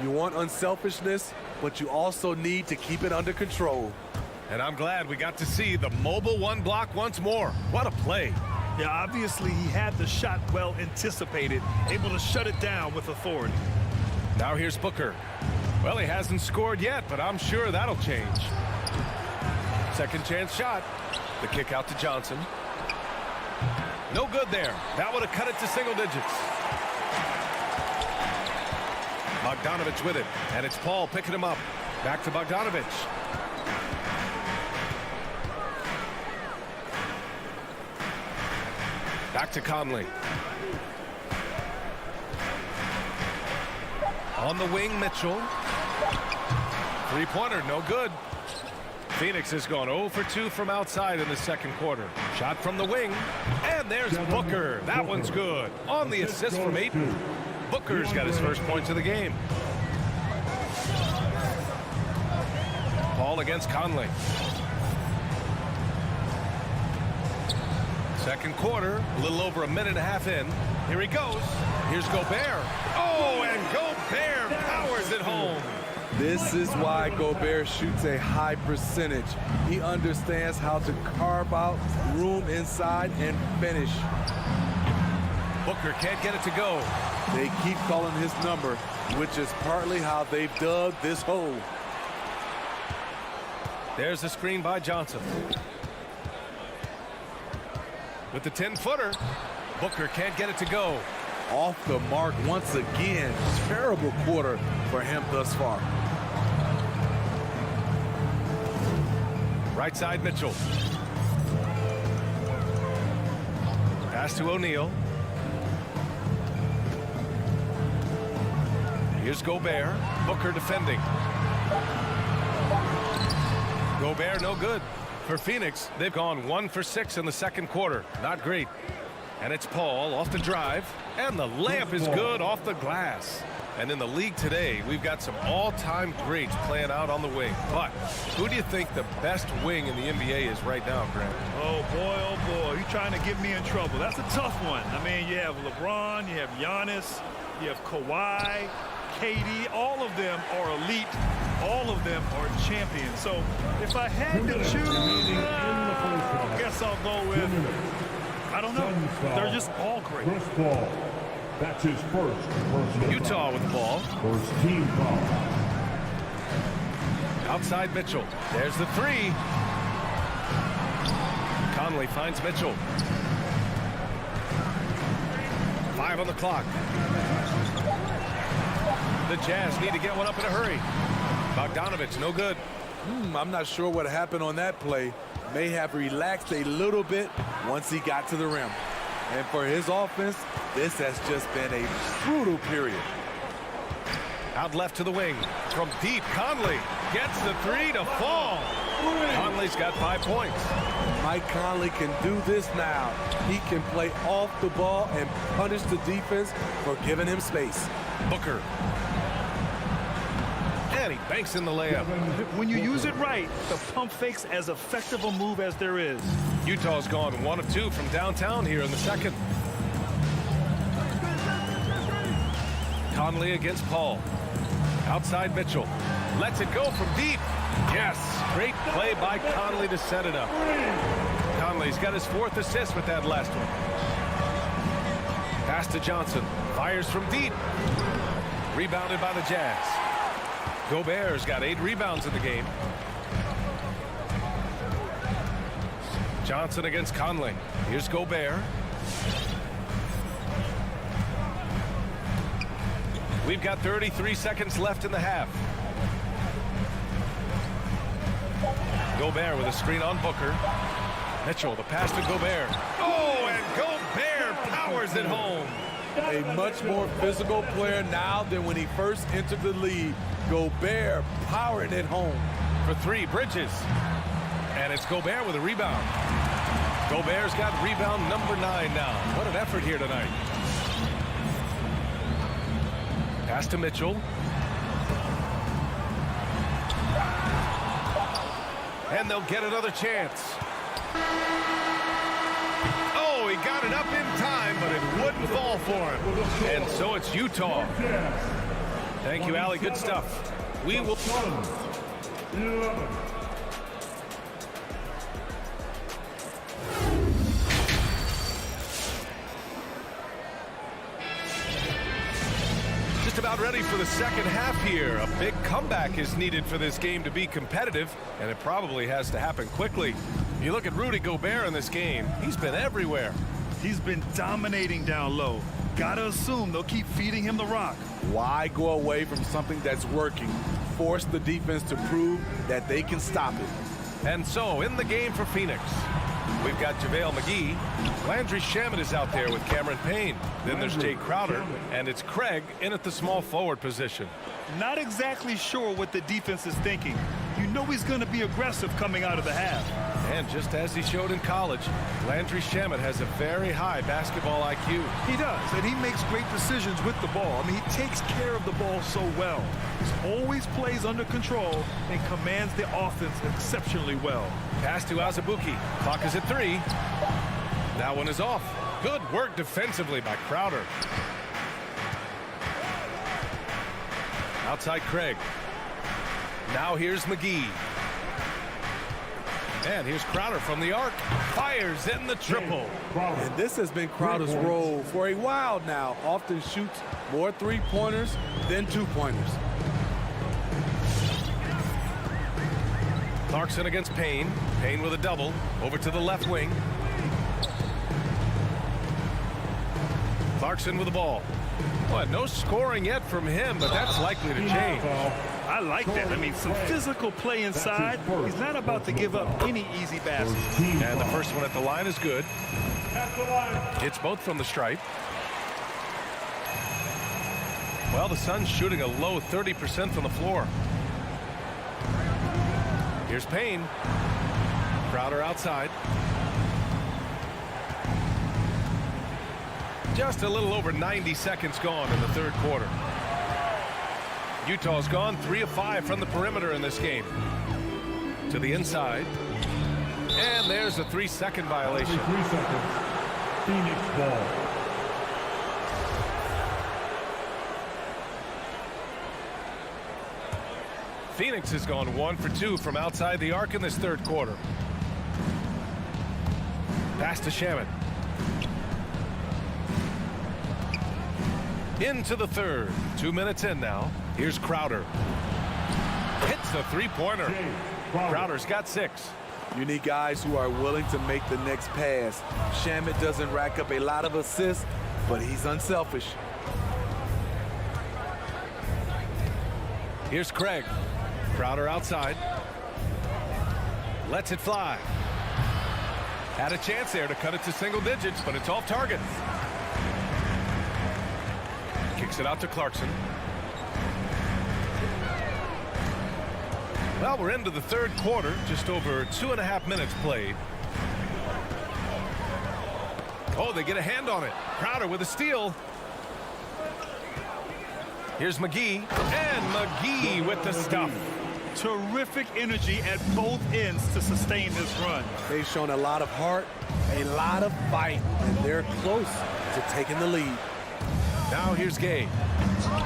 You want unselfishness, but you also need to keep it under control. And I'm glad we got to see the mobile 1 block once more. What a play. Yeah, obviously he had the shot well anticipated, able to shut it down with authority. Now here's Booker. Well, he hasn't scored yet, but I'm sure that'll change. Second chance shot. The kick out to Johnson. No good there. That would have cut it to single digits. Bogdanovich with it, and it's Paul picking him up. Back to Bogdanovich. Back to Conley. On the wing, Mitchell. Three-pointer, no good. Phoenix has gone 0 for 2 from outside in the second quarter. Shot from the wing, and there's Booker. That one's good. On the assist from Ayton. Booker's got his first points of the game. Paul against Conley. Second quarter, a little over a minute and a half in. Here he goes. Here's Gobert. Oh, and Gobert powers it home. This is why Gobert shoots a high percentage. He understands how to carve out room inside and finish. Booker can't get it to go. They keep calling his number, which is partly how they've dug this hole. There's a screen by Johnson. With the 10-footer, Booker can't get it to go. Off the mark once again. Terrible quarter for him thus far. Right side, Mitchell. Pass to O'Neal. Here's Gobert. Booker defending. Gobert no good. For Phoenix, they've gone 1 for 6 in the second quarter. Not great. And it's Paul off the drive. And the layup is good off the glass. And in the league today, we've got some all-time greats playing out on the wing. But who do you think the best wing in the NBA is right now, Grant? Oh, boy, you're trying to get me in trouble. That's a tough one. I mean, you have LeBron, you have Giannis, you have Kawhi, KD. All of them are elite. All of them are champions. So if I had to choose, I guess I'll go with, I don't know. They're just all great. Chris Paul. That's his first personal Utah foul. with the ball. First team foul. Outside Mitchell. There's the 3. Conley finds Mitchell. 5 on the clock. The Jazz need to get one up in a hurry. Bogdanovich, no good. I'm not sure what happened on that play. May have relaxed a little bit once he got to the rim. And for his offense, this has just been a brutal period. Out left to the wing. From deep, Conley gets the three to fall. Conley's got 5 points. Mike Conley can do this now. He can play off the ball and punish the defense for giving him space. Booker. And he banks in the layup. When you use it right, the pump fake's as effective a move as there is. Utah's gone 1 of 2 from downtown here in the second. Conley against Paul. Outside Mitchell. Lets it go from deep. Yes, great play by Conley to set it up. Conley's got his 4th assist with that last one. Pass to Johnson. Fires from deep. Rebounded by the Jazz. Gobert's got 8 rebounds in the game. Johnson against Conley. Here's Gobert. We've got 33 seconds left in the half. Gobert with a screen on Booker. Mitchell, the pass to Gobert. Oh, and Gobert powers it home. A much more physical player now than when he first entered the league. Gobert powering it home. For 3, Bridges. And it's Gobert with a rebound. Gobert's got rebound number 9 now. What an effort here tonight. Pass to Mitchell. And they'll get another chance. Oh, he got it up in time, but it wouldn't fall for him. And so it's Utah. Thank you, Allie. Good stuff. We will... Just about ready for the second half here. A big comeback is needed for this game to be competitive, and it probably has to happen quickly. You look at Rudy Gobert in this game, he's been everywhere. He's been dominating down low. Gotta assume they'll keep feeding him the rock. Why go away from something that's working? Force the defense to prove that they can stop it. And so, in the game for Phoenix, we've got JaVale McGee. Landry Shamet is out there with Cameron Payne. Then there's Jay Crowder, and it's Craig in at the small forward position. Not exactly sure what the defense is thinking. You know he's going to be aggressive coming out of the half. And just as he showed in college, Landry Shamet has a very high basketball IQ. He does, and he makes great decisions with the ball. I mean, he takes care of the ball so well. He always plays under control and commands the offense exceptionally well. Pass to Azubuike. Clock is at 3. That one is off. Good work defensively by Crowder. Outside Craig. Now here's McGee. And here's Crowder from the arc. Fires in the triple. And this has been Crowder's role for a while now. Often shoots more 3-pointers than 2-pointers. Clarkson against Payne. Payne with a double. Over to the left wing. Clarkson with the ball. Well, no scoring yet from him, but that's likely to change. I like that. I mean, some physical play inside. He's not about to give up any easy baskets. And the first one at the line is good. It's both from the stripe. Well, the Suns shooting a low 30% from the floor. Here's Payne. Crowder outside. Just a little over 90 seconds gone in the third quarter. Utah's gone 3 of 5 from the perimeter in this game. To the inside. And there's a 3-second violation. 3 seconds. Phoenix ball. Phoenix has gone 1 for 2 from outside the arc in this third quarter. Pass to Shamet. Into the third. 2 minutes in now. Here's Crowder. Hits the 3-pointer. Crowder's got 6. You need guys who are willing to make the next pass. Shamet doesn't rack up a lot of assists, but he's unselfish. Here's Craig. Crowder outside. Lets it fly. Had a chance there to cut it to single digits, but it's off target. Kicks it out to Clarkson. Well, we're into the third quarter, just over 2.5 minutes played. Oh, they get a hand on it. Crowder with a steal. Here's McGee, and McGee with the stuff. Terrific energy at both ends to sustain this run. They've shown a lot of heart, a lot of fight, and they're close to taking the lead. Now here's Gay,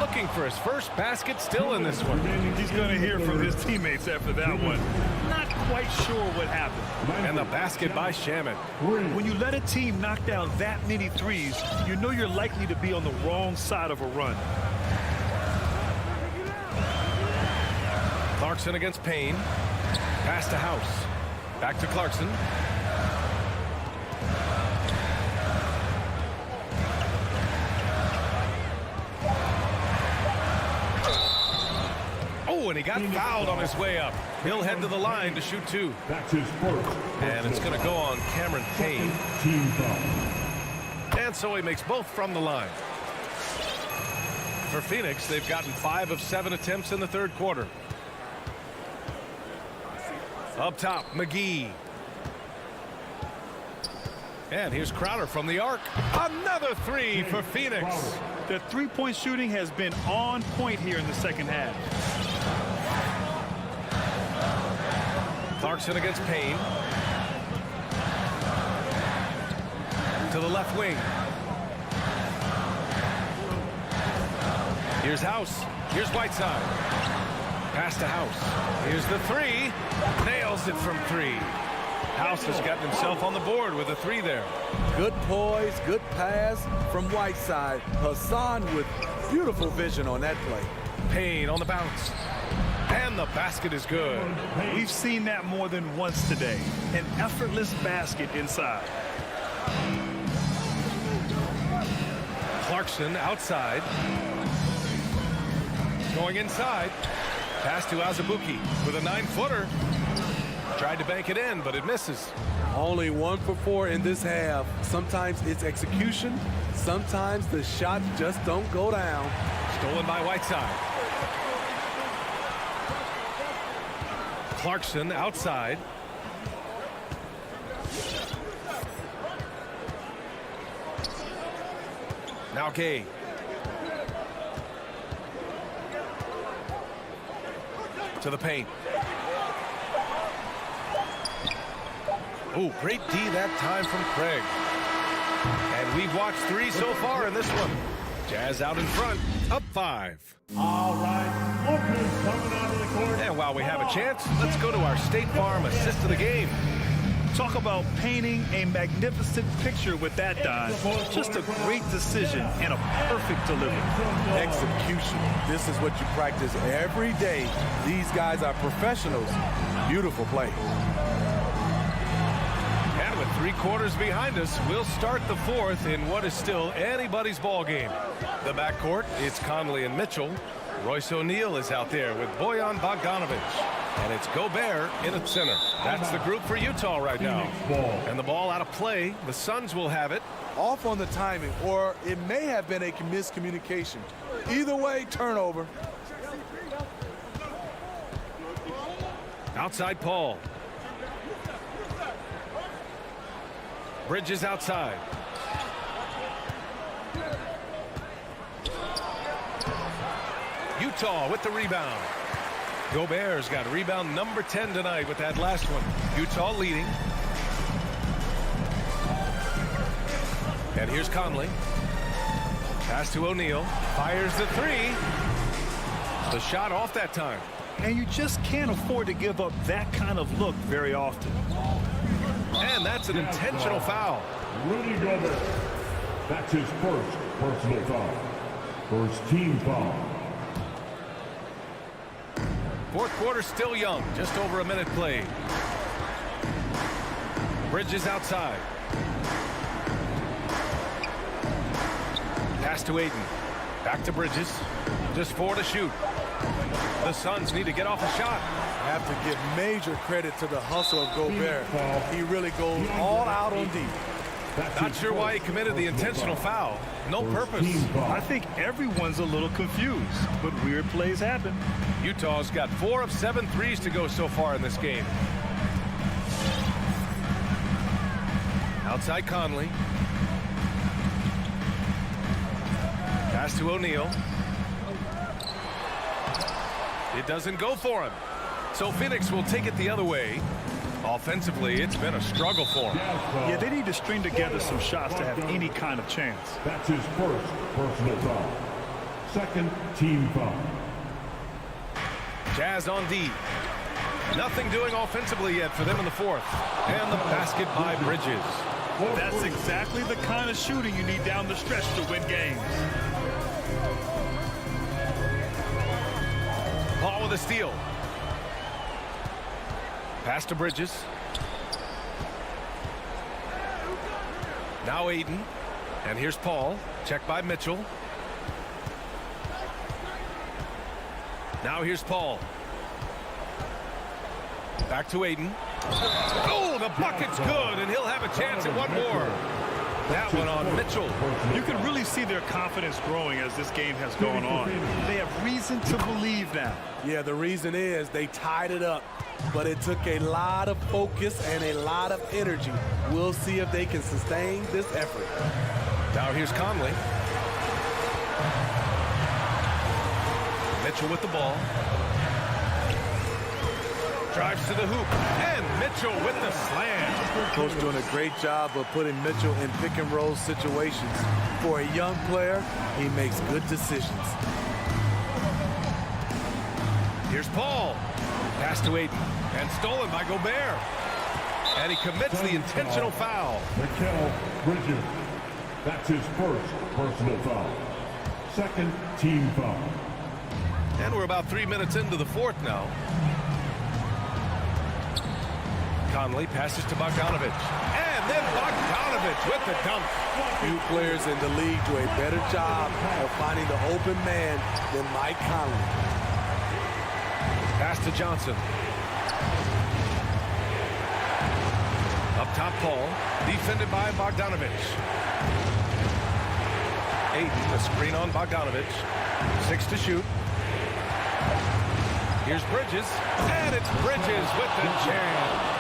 looking for his first basket, still in this one. He's going to hear from his teammates after that one. Not quite sure what happened. And the basket by Shaman. When you let a team knock down that many threes, you know you're likely to be on the wrong side of a run. Clarkson against Payne. Pass to House. Back to Clarkson. Oh, and he got fouled on his way up. He'll head to the line to shoot two. That's his first. And it's going to go on Cameron Payne. Team foul. And so he makes both from the line. For Phoenix, they've gotten 5 of 7 attempts in the third quarter. Up top, McGee. And here's Crowder from the arc. Another three for Phoenix. The three-point shooting has been on point here in the second half. Clarkson against Payne. To the left wing. Here's House. Here's Whiteside. Pass to House. Here's the three. Nails it from 3. House has gotten himself on the board with a 3 there. Good poise, good pass from Whiteside. Hassan with beautiful vision on that play. Payne on the bounce. And the basket is good. We've seen that more than once today. An effortless basket inside. Clarkson outside. Going inside. Pass to Azubuike with a 9-footer. Tried to bank it in, but it misses. Only 1 for 4 in this half. Sometimes it's execution. Sometimes the shots just don't go down. Stolen by Whiteside. Clarkson outside. Now Gay. To the paint. Oh, great D that time from Craig. And we've watched 3 so far in this one. Jazz out in front, up 5. All right, Booker's coming onto the court. And while we have a chance, let's go to our State Farm assist of the game. Talk about painting a magnificent picture with that dive. Just a great decision and a perfect delivery. Execution. This is what you practice every day. These guys are professionals. Beautiful play. And with 3 quarters behind us, we'll start the 4th in what is still anybody's ball game. The backcourt, it's Conley and Mitchell. Royce O'Neal is out there with Bojan Bogdanovic. And it's Gobert in at center. That's the group for Utah right now. And the ball out of play. The Suns will have it. Off on the timing, or it may have been a miscommunication. Either way, turnover. Outside Paul. Bridges outside. Utah with the rebound. Gobert's got rebound number 10 tonight with that last one. Utah leading. And here's Conley. Pass to O'Neal. Fires the 3. The shot off that time. And you just can't afford to give up that kind of look very often. And that's an intentional foul. Rudy Gobert. That's his first personal foul. First team foul. 4th quarter still young. Just over a minute played. Bridges outside. Pass to Ayton. Back to Bridges. Just 4 to shoot. The Suns need to get off a shot. I have to give major credit to the hustle of Gobert. He really goes all out on D. Not sure why he committed the intentional foul. No purpose. I think everyone's a little confused, but weird plays happen. Utah's got 4 of 7 threes to go so far in this game. Outside Conley. Pass to O'Neal. It doesn't go for him. So Phoenix will take it the other way. Offensively, it's been a struggle for him. Yeah, they need to string together some shots to have any kind of chance. That's his first personal foul. Second team foul. Jazz on D. Nothing doing offensively yet for them in the fourth. And the basket by Bridges. That's exactly the kind of shooting you need down the stretch to win games. Paul with a steal. Pass to Bridges. Now Aiden. And here's Paul. Checked by Mitchell. Now here's Paul. Back to Aiden. Oh, the bucket's good, and he'll have a chance at one more. That one on Mitchell. You can really see their confidence growing as this game has gone on. They have reason to believe now. Yeah, the reason is they tied it up, but it took a lot of focus and a lot of energy. We'll see if they can sustain this effort. Now here's Conley. Mitchell with the ball. Drives to the hoop. And Mitchell with the slam. Coach doing a great job of putting Mitchell in pick and roll situations. For a young player, he makes good decisions. Here's Paul. Pass to Aiden. And stolen by Gobert. And he commits the intentional foul. Mikal Bridges. That's his first personal foul. Second team foul. And we're about 3 minutes into the fourth now. Conley passes to Bogdanovich. And then Bogdanovich with the dunk. Few players in the league do a better job of finding the open man than Mike Conley. Pass to Johnson. Up top, Paul. Defended by Bogdanovich. Aiden, the screen on Bogdanovich. 6 to shoot. Here's Bridges. And it's Bridges with the jam.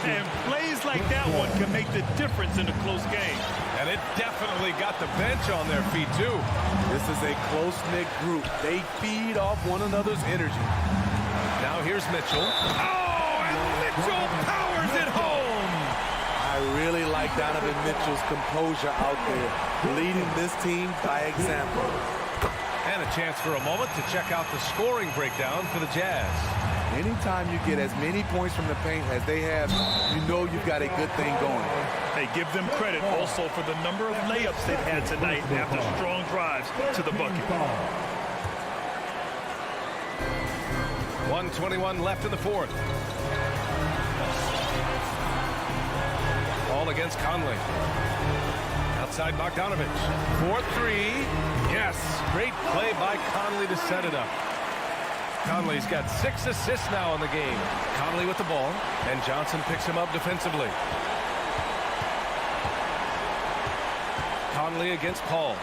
And plays like that one can make the difference in a close game. And it definitely got the bench on their feet, too. This is a close-knit group. They feed off one another's energy. Now here's Mitchell. Oh, and Mitchell powers it home. I really like Donovan Mitchell's composure out there, leading this team by example. And a chance for a moment to check out the scoring breakdown for the Jazz. Anytime you get as many points from the paint as they have, you know you've got a good thing going. Hey, give them credit also for the number of layups they've had tonight after strong drives to the bucket. 1:21 left in the fourth. Ball against Conley. Outside Bogdanovich. 4-3. Yes, great play by Conley to set it up. Conley's got 6 assists now in the game. Conley with the ball, and Johnson picks him up defensively. Conley against Paul.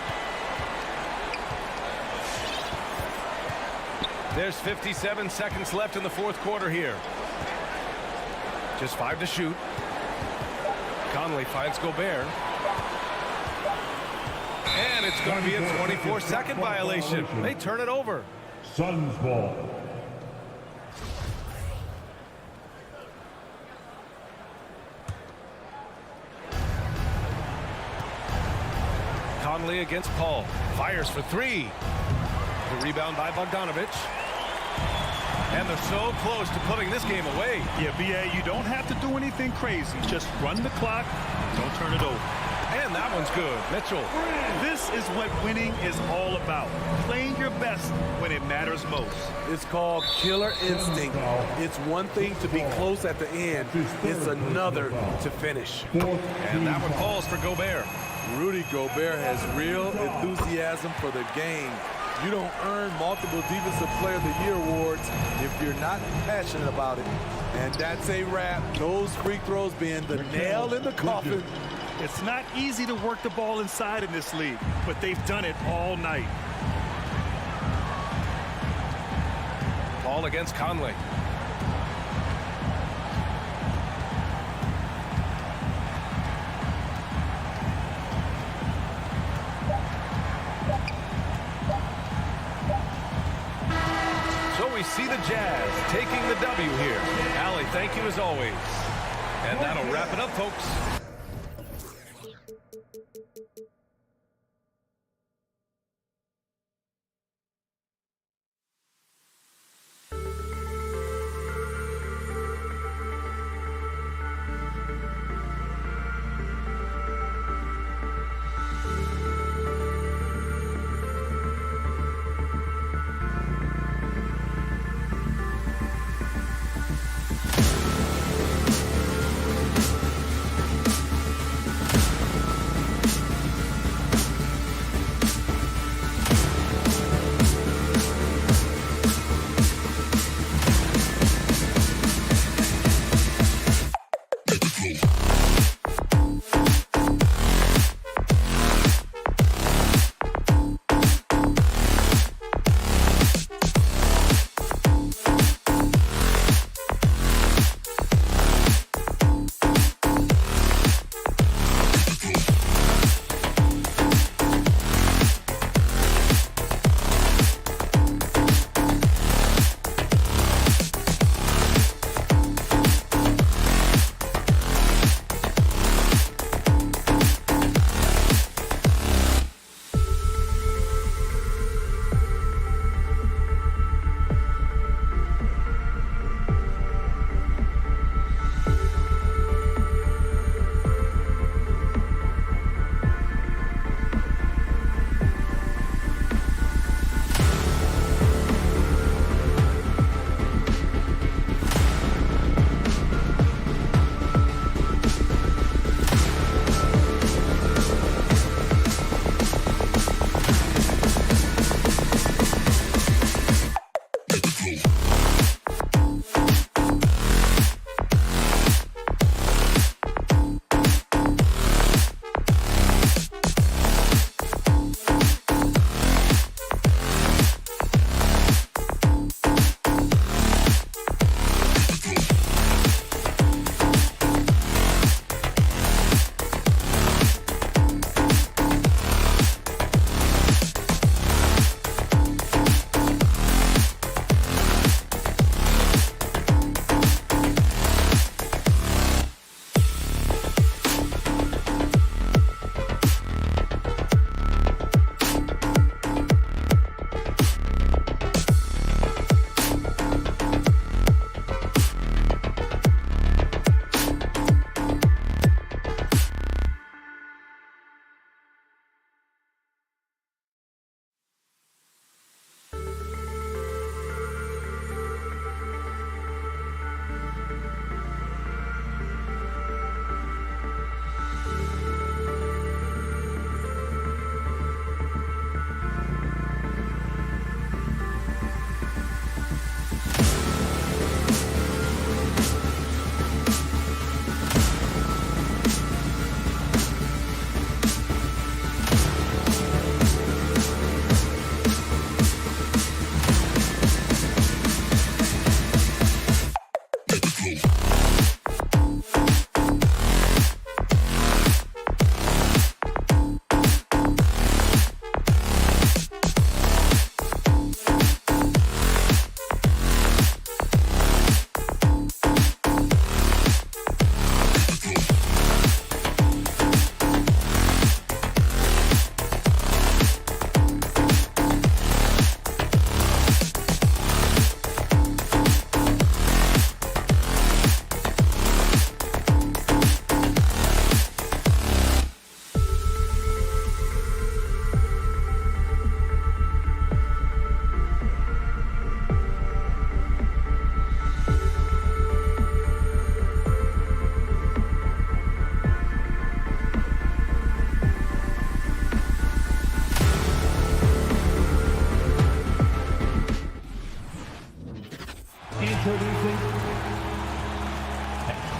There's 57 seconds left in the fourth quarter here. Just 5 to shoot. Conley finds Gobert. And it's going to be a 24-second violation. They turn it over. Suns ball. Conley against Paul. Fires for 3. The rebound by Bogdanovich. And they're so close to putting this game away. Yeah, B.A., you don't have to do anything crazy. Just run the clock. Don't turn it over. And that one's good. Mitchell. This is what winning is all about. Playing your best when it matters most. It's called killer instinct. It's one thing to be close at the end. It's another to finish. And that one falls for Gobert. Rudy Gobert has real enthusiasm for the game. You don't earn multiple Defensive Player of the Year awards if you're not passionate about it. And that's a wrap. Those free throws being the nail in the coffin. It's not easy to work the ball inside in this league, but they've done it all night. Ball against Conley. So we see the Jazz taking the W here. Allie, thank you as always. And that'll wrap it up, folks.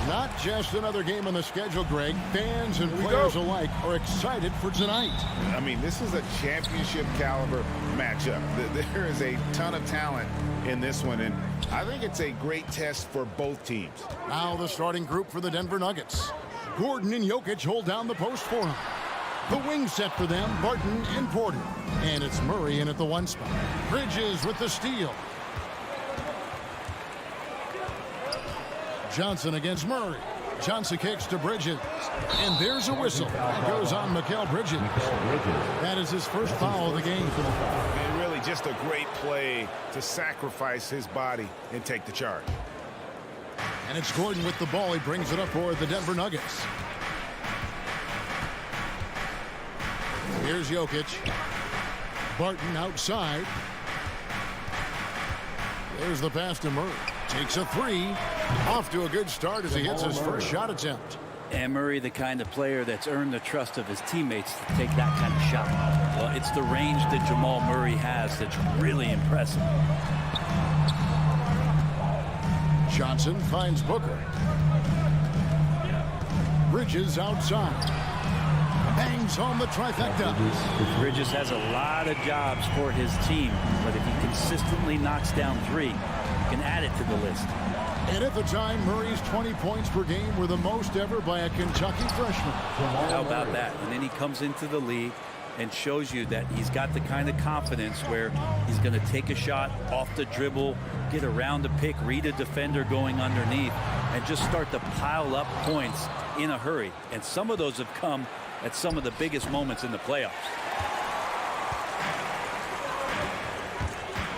Not just another game on the schedule, Greg. Fans and players alike are excited for tonight. I mean, this is a championship caliber matchup. There is a ton of talent in this one, and I think it's a great test for both teams. Now the starting group for the Denver Nuggets. Gordon and Jokic hold down the post for him. The wing set for them, Barton and Porter. And it's Murray in at the 1 spot. Bridges with the steal. Johnson against Murray. Johnson kicks to Bridges. And there's a whistle. That goes on Mikal Bridges. That is his first foul of the game for the foul. And really just a great play to sacrifice his body and take the charge. And it's Gordon with the ball. He brings it up for the Denver Nuggets. Here's Jokic. Barton outside. There's the pass to Murray. Takes a 3. Off to a good start as he hits his first shot attempt. And Murray, the kind of player that's earned the trust of his teammates to take that kind of shot. Well, it's the range that Jamal Murray has that's really impressive. Johnson finds Booker. Bridges outside. Bangs on the trifecta. Bridges has a lot of jobs for his team, but if he consistently knocks down 3, he can add it to the list. And at the time, Murray's 20 points per game were the most ever by a Kentucky freshman. How about that? And then he comes into the league and shows you that he's got the kind of confidence where he's going to take a shot off the dribble, get around the pick, read a defender going underneath, and just start to pile up points in a hurry. And some of those have come at some of the biggest moments in the playoffs.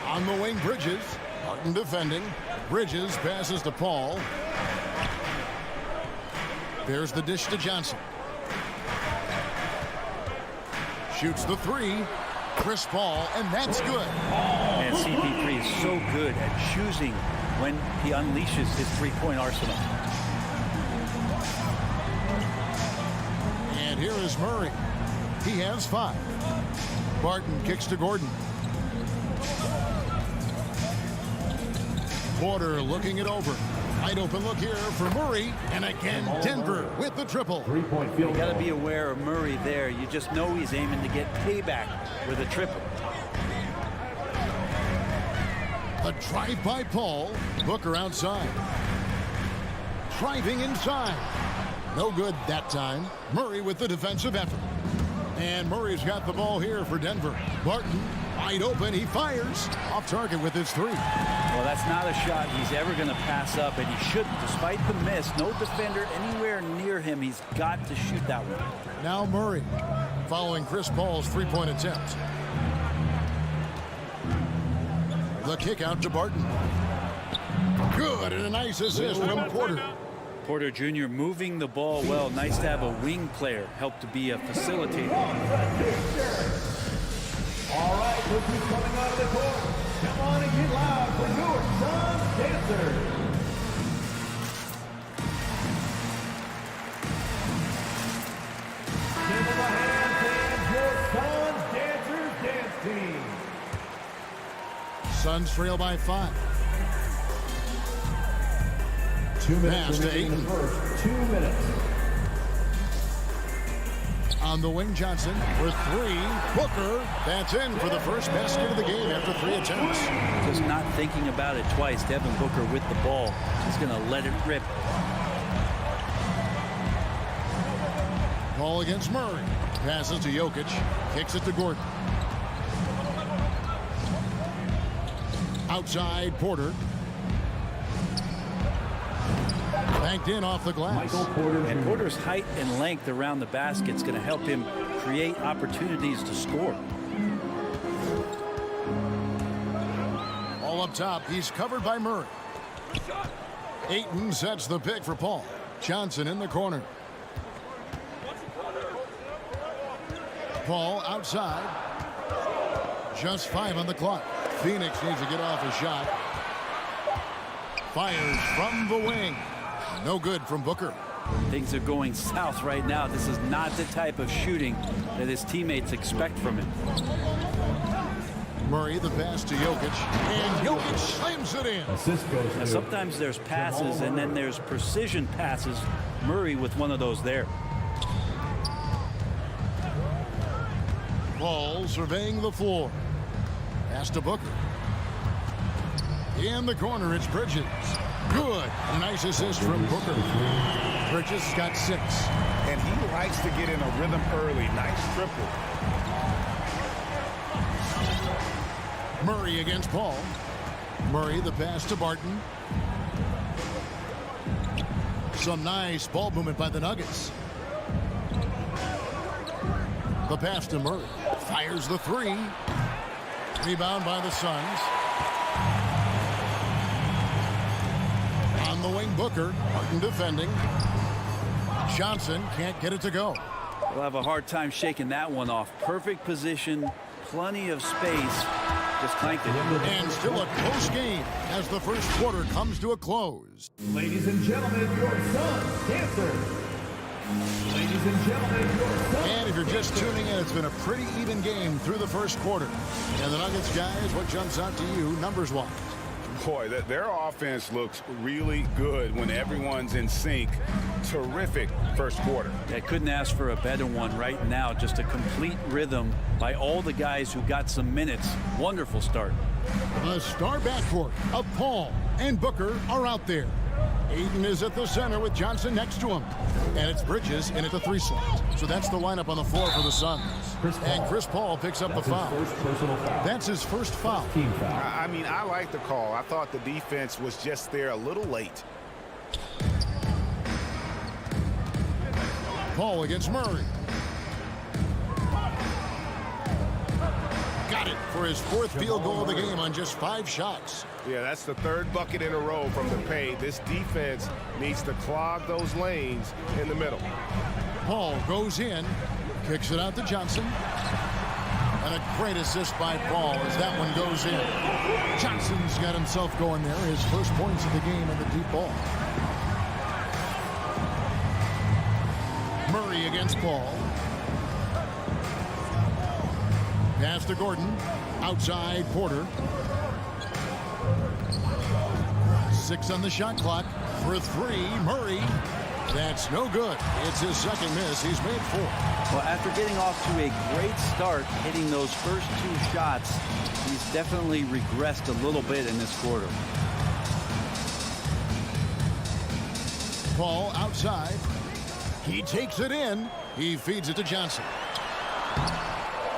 On the wing, Bridges. Barton defending. Bridges passes to Paul. There's the dish to Johnson. Shoots the 3. Chris Paul, and that's good. And CP3 is so good at choosing when he unleashes his three-point arsenal. And here is Murray. He has 5. Barton kicks to Gordon. Porter looking it over. Wide open look here for Murray. And again, Denver with the triple. 3-point field. You got to be aware of Murray there. You just know he's aiming to get payback with a triple. The drive by Paul. Booker outside. Driving inside. No good that time. Murray with the defensive effort. And Murray's got the ball here for Denver. Barton wide open. He fires. Off target with his 3. Well, that's not a shot he's ever going to pass up, and he shouldn't. Despite the miss, no defender anywhere near him. He's got to shoot that one. Now Murray following Chris Paul's 3-point attempt. The kick out to Barton. Good, and a nice assist from Porter. Porter Jr. moving the ball well. Nice to have a wing player help to be a facilitator. All right, look who's coming out of the court. Come on and get loud for your Suns dancers. Give them a hand, fans, your Suns Dancers dance team. Suns trail by 5. 2 minutes Pass to remaining in Ayton. the first. 2 minutes. On the wing, Johnson for 3. Booker. That's in for the first basket of the game after 3 attempts. Just not thinking about it twice. Devin Booker with the ball. He's going to let it rip. Ball against Murray. Passes to Jokic. Kicks it to Gordon. Outside, Porter. Banked in off the glass. And Porter's height and length around the basket is going to help him create opportunities to score. All up top. He's covered by Murray. Ayton sets the pick for Paul. Johnson in the corner. Paul outside. Just 5 on the clock. Phoenix needs to get off a shot. Fires from the wing. No good from Booker. Things are going south right now. This is not the type of shooting that his teammates expect from him. Murray, the pass to Jokic, and Jokic slams it in. Now, sometimes there's passes and then there's precision passes. Murray with one of those there. Paul surveying the floor. Pass to Booker. In the corner, it's Bridges. Good. A nice assist from Booker. Bridges got 6. And he likes to get in a rhythm early. Nice triple. Murray against Paul. Murray, the pass to Barton. Some nice ball movement by the Nuggets. The pass to Murray. Fires the 3. Rebound by the Suns. On the wing, Booker. Barton defending. Johnson can't get it to go. We'll have a hard time shaking that one off. Perfect position, plenty of space. Just clanked it. And still a close game as the first quarter comes to a close. Ladies and gentlemen, your Suns dancer. Ladies and gentlemen, your Suns. And if you're just tuning in, it's been a pretty even game through the first quarter. And the Nuggets, guys, what jumps out to you numbers-wise? Boy, their offense looks really good when everyone's in sync. Terrific first quarter. I couldn't ask for a better one right now. Just a complete rhythm by all the guys who got some minutes. Wonderful start. The star backcourt of Paul and Booker are out there. Ayton is at the center with Johnson next to him. And it's Bridges in at the 3 slot. So that's the lineup on the floor for the Suns. And Chris Paul picks up the foul. That's his first foul. I mean, I like the call. I thought the defense was just there a little late. Paul against Murray. Got it for his 4th field goal of the game on just 5 shots. Yeah, that's the 3rd bucket in a row from the paint. This defense needs to clog those lanes in the middle. Paul goes in, kicks it out to Johnson. And a great assist by Paul as that one goes in. Johnson's got himself going there. His first points of the game in the deep ball. Murray against Paul. Pass to Gordon. Outside Porter. 6 on the shot clock. For 3, Murray. That's no good. It's his second miss. He's made 4. Well, after getting off to a great start, hitting those first 2 shots, he's definitely regressed a little bit in this quarter. Paul outside. He takes it in. He feeds it to Johnson.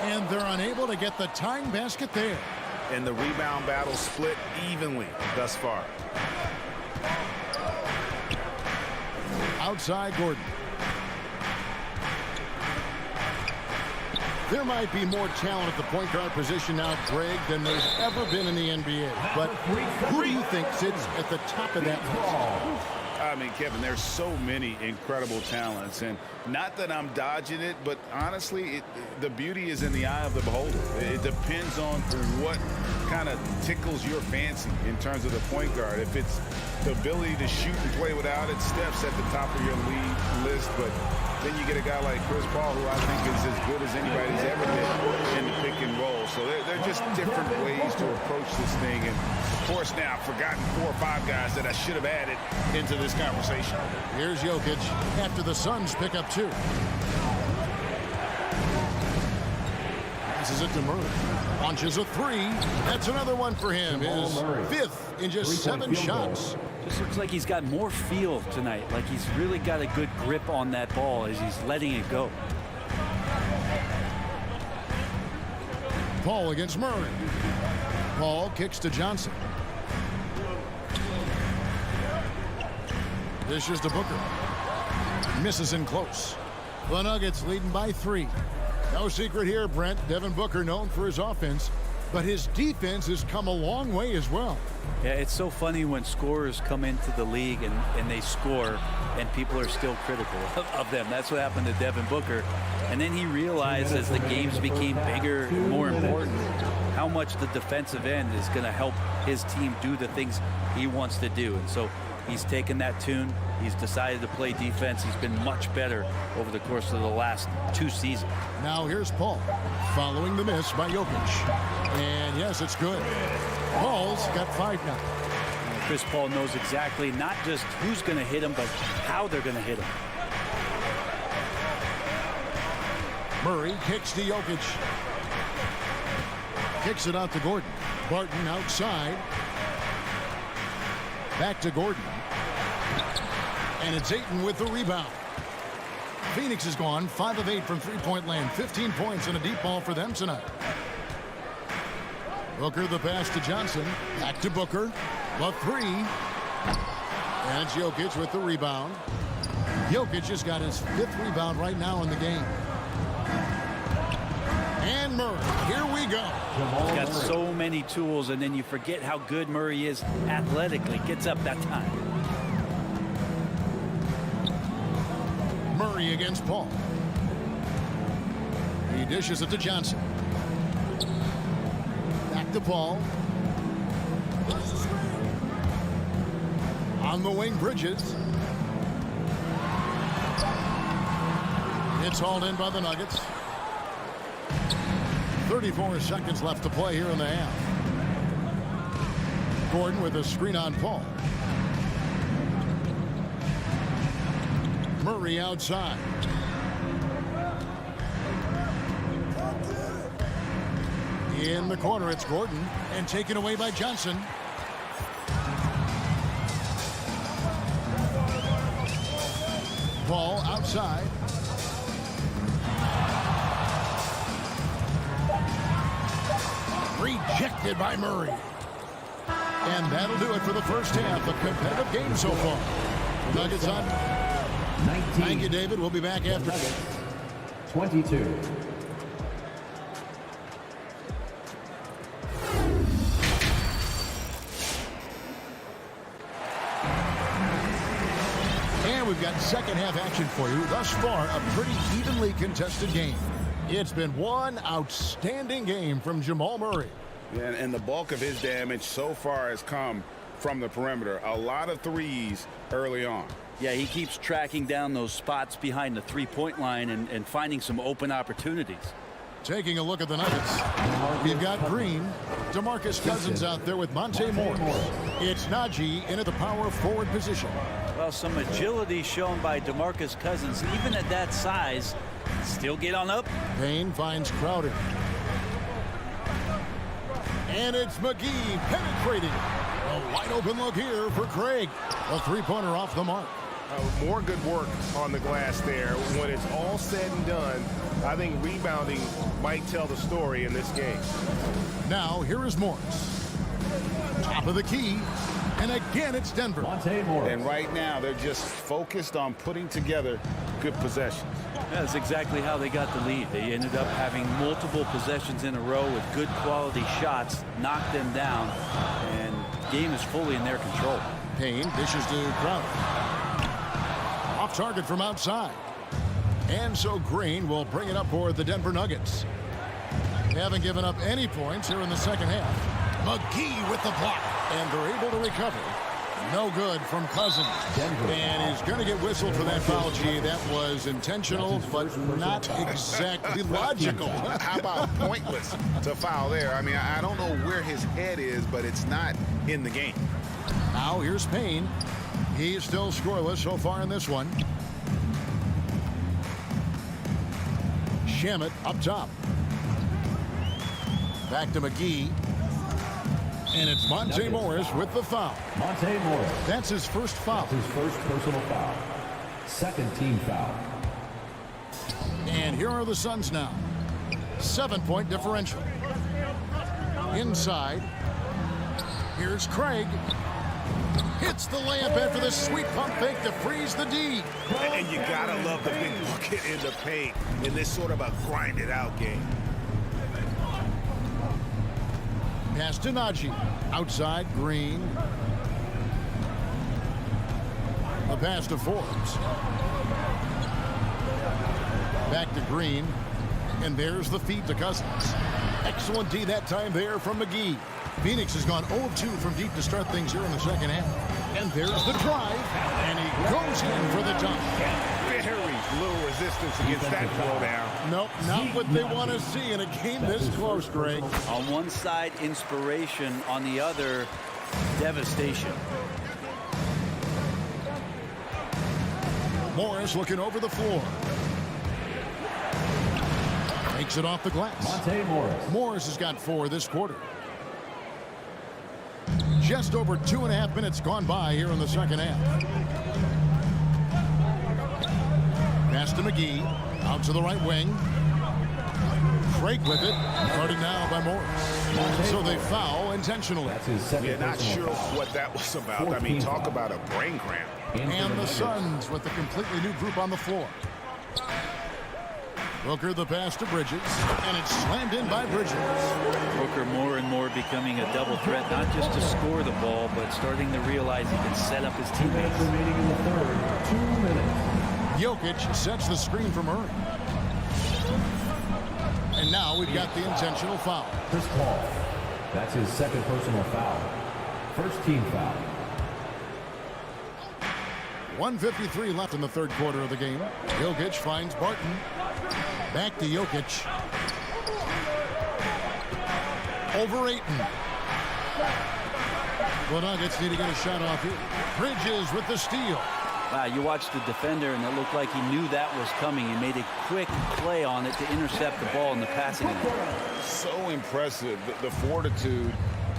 And they're unable to get the tying basket there. And the rebound battle split evenly thus far. Outside Gordon. There might be more talent at the point guard position now, Greg, than there's ever been in the NBA. But who do you think sits at the top of that list? I mean, Kevin, there's so many incredible talents, and not that I'm dodging it, but honestly, the beauty is in the eye of the beholder. It depends on what kind of tickles your fancy in terms of the point guard. If it's the ability to shoot and play without it, Steph's at the top of your league list, but then you get a guy like Chris Paul, who I think is as good as anybody's ever been in the pick and roll. So they're just different ways to approach this thing. And, of course, now I've forgotten 4 or 5 guys that I should have added into this conversation. Here's Jokic after the Suns pick up 2. Passes it to Murray. Launches a 3. That's another one for him. His 5th in just 7 shots. Just looks like he's got more feel tonight. Like he's really got a good grip on that ball as he's letting it go. Paul against Murray. Paul kicks to Johnson. Dishes to Booker. Misses in close. The Nuggets leading by 3. No secret here, Brent. Devin Booker known for his offense, but his defense has come a long way as well. Yeah, it's so funny when scorers come into the league and they score and people are still critical of them. That's what happened to Devin Booker. And then he realized as the games became bigger and more important how much the defensive end is going to help his team do the things he wants to do. And so He's taken that tune. He's decided to play defense. He's been much better over the course of the last 2 seasons. Now here's Paul following the miss by Jokic. And yes, it's good. Paul's got 5 now. Chris Paul knows exactly not just who's going to hit him, but how they're going to hit him. Murray kicks to Jokic. Kicks it out to Gordon. Barton outside. Back to Gordon. And it's Ayton with the rebound. Phoenix has gone 5 of 8 from three-point land. 15 points and a deep ball for them tonight. Booker the pass to Johnson. Back to Booker. The 3. And it's Jokic with the rebound. Jokic has got his 5th rebound right now in the game. And Murray, here we go. He's got so many tools, and then you forget how good Murray is athletically. Gets up that time. Murray against Paul. He dishes it to Johnson. Back to Paul. On the wing, Bridges. It's hauled in by the Nuggets. 34 seconds left to play here in the half. Gordon with a screen on Paul. Murray outside. In the corner, it's Gordon, and taken away by Johnson. Paul outside. Rejected by Murray. And that'll do it for the first half. A competitive game so far. Nuggets on. 19. Thank you, David. We'll be back after. 22. And we've got second half action for you. Thus far, a pretty evenly contested game. It's been one outstanding game from Jamal Murray. Yeah, and the bulk of his damage so far has come from the perimeter. A lot of threes early on. Yeah, he keeps tracking down those spots behind the three-point line and finding some open opportunities. Taking a look at the Nuggets. We've got Green, DeMarcus Cousins out there with Monte Morris. It's Najee in at the power forward position. Well, some agility shown by DeMarcus Cousins, even at that size, still get on up. Payne finds Crowder. And it's McGee penetrating. A wide open look here for Craig. A three-pointer off the mark. More good work on the glass there. When it's all said and done, I think rebounding might tell the story in this game. Now, here is Morris. Top of the key. And again, it's Denver. And right now, they're just focused on putting together good possessions. That's exactly how they got the lead. They ended up having multiple possessions in a row with good quality shots, knocked them down, and the game is fully in their control. Payne dishes to Crowder. Off target from outside. And so Green will bring it up for the Denver Nuggets. They haven't given up any points here in the second half. McGee with the block. And they're able to recover. No good from Cousins. And he's going to get whistled for that foul, G. That was intentional, but not exactly logical. How about pointless to foul there? I mean, I don't know where his head is, but it's not in the game. Now here's Payne. He's still scoreless so far in this one. Shamet up top. Back to McGee. And it's Monte Morris with the foul. Monte Morris. That's his first foul. That's his first personal foul. Second team foul. And here are the Suns now. 7-point differential. Inside. Here's Craig. Hits the layup after the sweet pump fake to freeze the D. And you gotta love the big bucket in the paint in this sort of a grinded out game. Pass to Najee. Outside, Green. A pass to Forbes. Back to Green. And there's the feed to Cousins. Excellent D that time there from McGee. Phoenix has gone 0-2 from deep to start things here in the second half. And there's the drive. And he goes in for the dunk. Very little resistance against that throw down. Nope, not what they want to see in a game this close, Greg. On one side, inspiration. On the other, devastation. Morris looking over the floor. Takes it off the glass. Monte Morris. Morris has got 4 this quarter. Just over 2.5 minutes gone by here in the second half. Pass to McGee. Out to the right wing. Craig with it. Guarded now by Morris. So they foul intentionally. Yeah, not sure what that was about. I mean, talk about a brain cramp. And the Suns with a completely new group on the floor. Booker the pass to Bridges, and it's slammed in by Bridges. Booker more and more becoming a double threat, not just to score the ball, but starting to realize he can set up his teammates. Remaining in the third, 2 minutes. Jokic sets the screen for Murray. And now we've got the intentional foul. Chris Paul. That's his second personal foul. First team foul. 1:53 left in the third quarter of the game. Jokic finds Barton. Back to Jokic. Over Ayton. The Nuggets need to get a shot off here. Bridges with the steal. Wow, you watched the defender, and it looked like he knew that was coming. He made a quick play on it to intercept the ball in the passing lane. So impressive, the fortitude,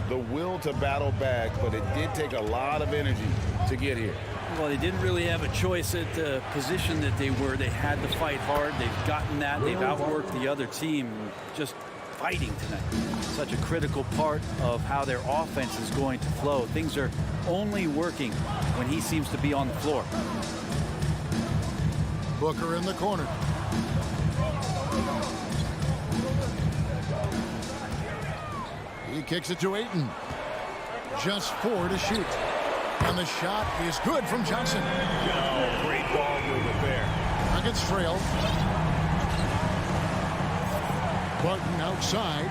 the will to battle back, but it did take a lot of energy to get here. Well, they didn't really have a choice at the position that they were. They had to fight hard. They've gotten that. They've outworked the other team. Just fighting tonight. Such a critical part of how their offense is going to flow. Things are only working when he seems to be on the floor. Booker in the corner. He kicks it to Ayton. Just 4 to shoot. And the shot is good from Johnson. Oh, great ball movement there. Nuggets trail. Barton outside.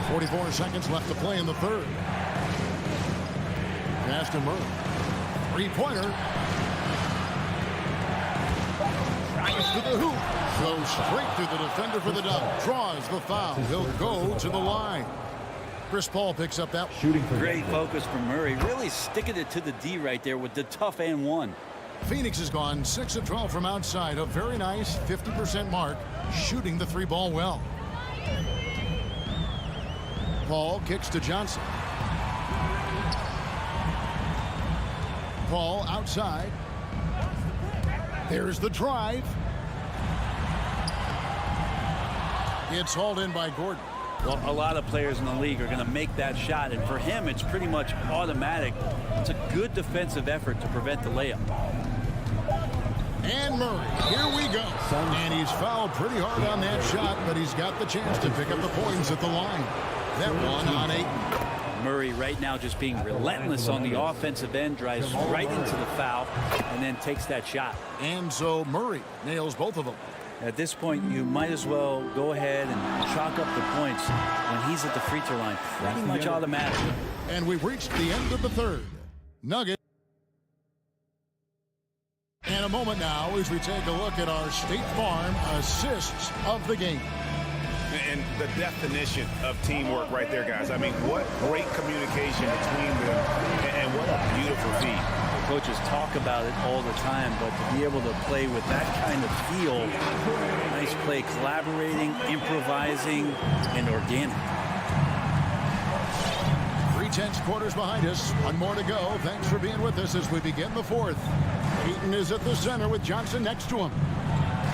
44 seconds left to play in the third. Pass to Murray. 3-pointer. Drives to the hoop. Goes straight through the defender for the dunk. Draws the foul. He'll go to the line. Chris Paul picks up that shooting. Great focus from Murray. Really sticking it to the D right there with the tough and one. Phoenix has gone 6 of 12 from outside. A very nice 50% mark. Shooting the 3-ball well. Paul kicks to Johnson. Paul outside. There's the drive. It's hauled in by Gordon. Well, a lot of players in the league are going to make that shot, and for him, it's pretty much automatic. It's a good defensive effort to prevent the layup. And Murray, here we go. And he's fouled pretty hard on that shot, but he's got the chance to pick up the points at the line. That one on Ayton. Murray right now just being relentless on the offensive end, drives right into the foul, and then takes that shot. And so Murray nails both of them. At this point, you might as well go ahead and chalk up the points when he's at the free throw line. Pretty much automatic. And we've reached the end of the third. Nuggets. And a moment now as we take a look at our State Farm assists of the game. And the definition of teamwork right there, guys. I mean, what great communication between them, and what a beautiful feat. Coaches talk about it all the time, but to be able to play with that kind of feel, nice play, collaborating, improvising, and organic. 3/10 quarters behind us. One more to go. Thanks for being with us as we begin the fourth. Ayton is at the center with Johnson next to him.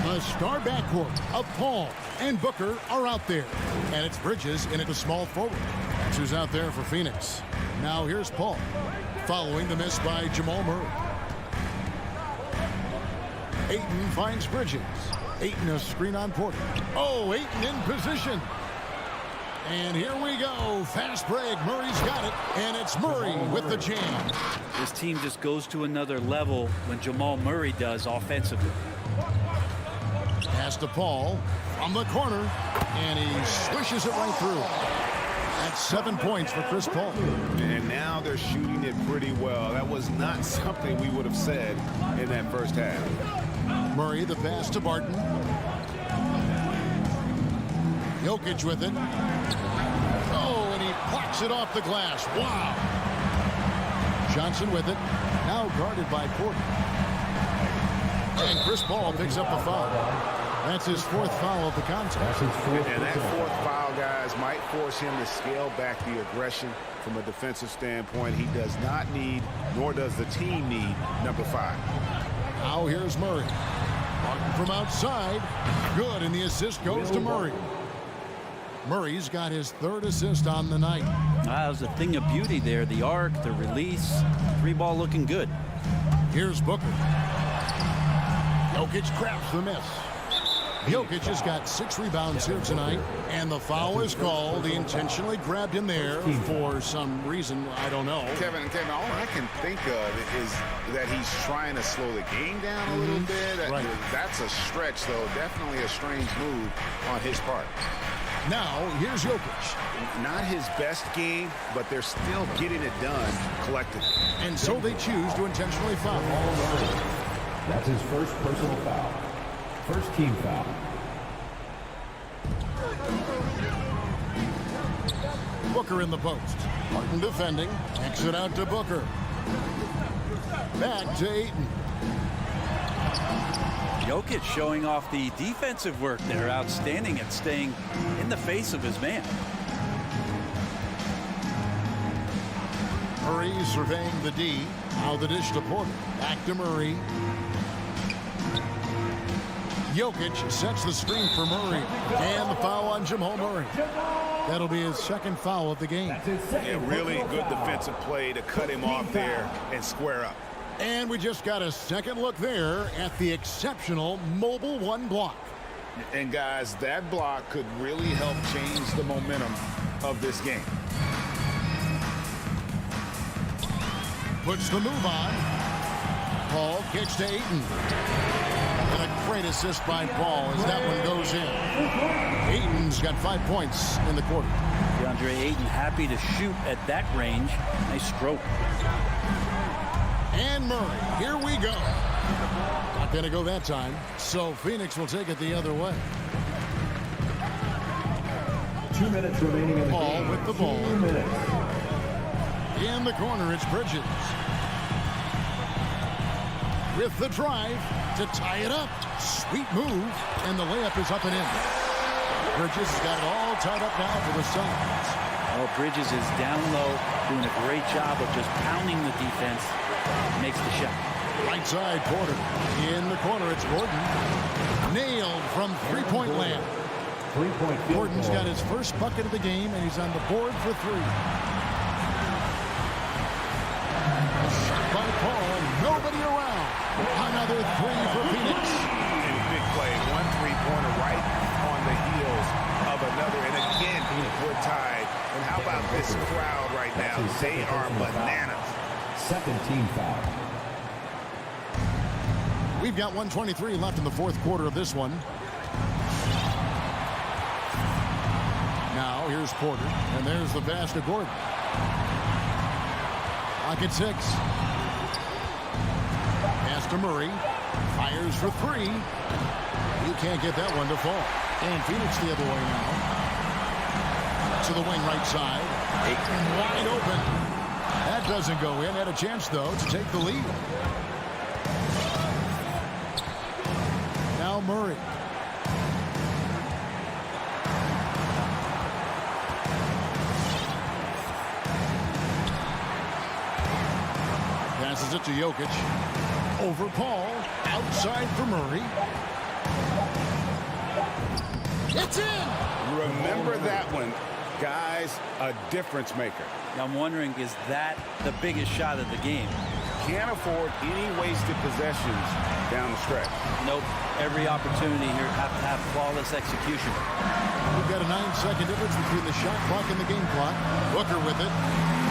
The star backcourt of Paul and Booker are out there. And it's Bridges in at the small forward. Who's out there for Phoenix. Now here's Paul. Following the miss by Jamal Murray. Ayton finds Bridges. Ayton a screen on Porter. Oh, Ayton in position. And here we go. Fast break. Murray's got it. And it's Murray with the jam. This team just goes to another level when Jamal Murray does offensively. Pass to Paul from the corner. And he swishes it right through. That's 7 points for Chris Paul. And now they're shooting it pretty well. That was not something we would have said in that first half. Murray, the pass to Barton. Jokic with it. Oh, and he blocks it off the glass. Wow. Johnson with it. Now guarded by Porter. And Chris Paul picks up the foul. That's his 4th foul of the contest. And that 4th foul, guys, might force him to scale back the aggression from a defensive standpoint. He does not need, nor does the team need, number 5. Now here's Murray. Martin from outside. Good, and the assist goes to Murray. Murray's got his 3rd assist on the night. That was a thing of beauty there. The arc, the release, 3-ball looking good. Here's Booker. Jokic crafts the miss. Jokic has got 6 rebounds here tonight, and the foul is called. He intentionally grabbed him there for some reason. I don't know. Kevin, all I can think of is that he's trying to slow the game down a little bit. Right. That's a stretch, though. Definitely a strange move on his part. Now, here's Jokic. Not his best game, but they're still getting it done collectively. And so they choose to intentionally foul. That's his first personal foul. First team foul. Booker in the post. Martin defending. Exit out to Booker. Back to Ayton. Jokic showing off the defensive work there. Outstanding at staying in the face of his man. Murray surveying the D. Now the dish to Porter. Back to Murray. Jokic sets the screen for Murray. And the foul on Jamal Murray. That'll be his 2nd foul of the game. Yeah, really good defensive play to cut him off there and square up. And we just got a 2nd look there at the exceptional Mobile 1 block. And guys, that block could really help change the momentum of this game. Puts the move on. Paul kicks to Ayton. And a great assist by Paul as that one goes in. Ayton's got 5 points in the quarter. DeAndre Ayton happy to shoot at that range. Nice stroke. And Murray, here we go. Not going to go that time, so Phoenix will take it the other way. 2 minutes remaining in the Paul game. with the ball. 2 minutes. In the corner, it's Bridges. With the drive to tie it up. Sweet move, and the layup is up and in. Bridges has got it all tied up now for the Suns. Oh, Bridges is down low, doing a great job of just pounding the defense. Makes the shot. Right side, Porter. In the corner, it's Gordon. Nailed from three-point land. 3-point field Gordon's goal. got his first bucket of the game, and he's on the board for 3. Shot by Paul. Nobody around. Another 3 for Phoenix. And a big play. 1 3-pointer right on the heels of another. And again, we're tied. And how about this crowd right now? They are bananas. 2nd team foul. We've got 1:23 left in the 4th quarter of this one. Now here's Porter, and there's the pass to Gordon. Lock at 6. Pass to Murray. Fires for 3. You can't get that one to fall. And Phoenix the other way now. To the wing right side. Ayton wide open. That doesn't go in. Had a chance, though, to take the lead. Now Murray. Passes it to Jokic. Over Paul. Outside for Murray. It's in! Remember that one. Guys, a difference maker. I'm wondering, is that the biggest shot of the game? Can't afford any wasted possessions down the stretch. Nope. Every opportunity here have to have flawless execution. We've got a 9-second difference between the shot clock and the game clock. Booker with it.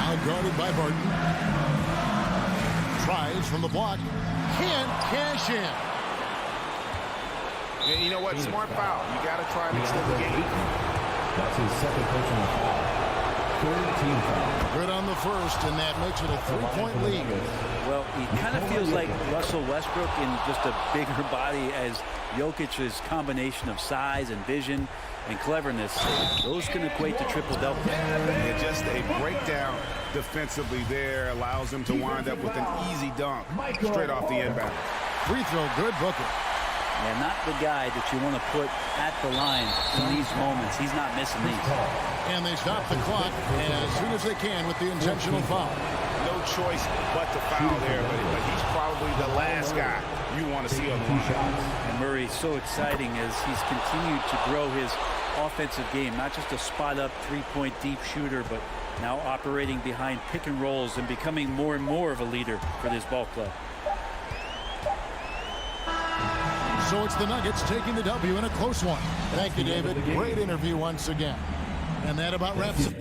Now guarded by Barton. Tries from the block. Can't cash in. Yeah, you know what? Smart foul. You got to try and extend the game. That's his 2nd personal foul. Good on the first, and that makes it a 3-point lead. Well, he kind of feels like Russell Westbrook in just a bigger body as Jokic's combination of size and vision and cleverness. Those can equate to triple-double. And just a breakdown defensively there allows him to wind up with an easy dunk straight off the inbound. Free throw good, Booker. And not the guy that you want to put at the line in these moments. He's not missing these. And they stop the clock as soon as they can with the intentional foul. No choice but to foul there, but he's probably the last guy you want to see on the line. And Murray's so exciting as he's continued to grow his offensive game. Not just a spot-up three-point deep shooter, but now operating behind pick and rolls and becoming more and more of a leader for this ball club. So it's the Nuggets taking the W in a close one. Thank you, David. Great interview once again. And that about wraps it.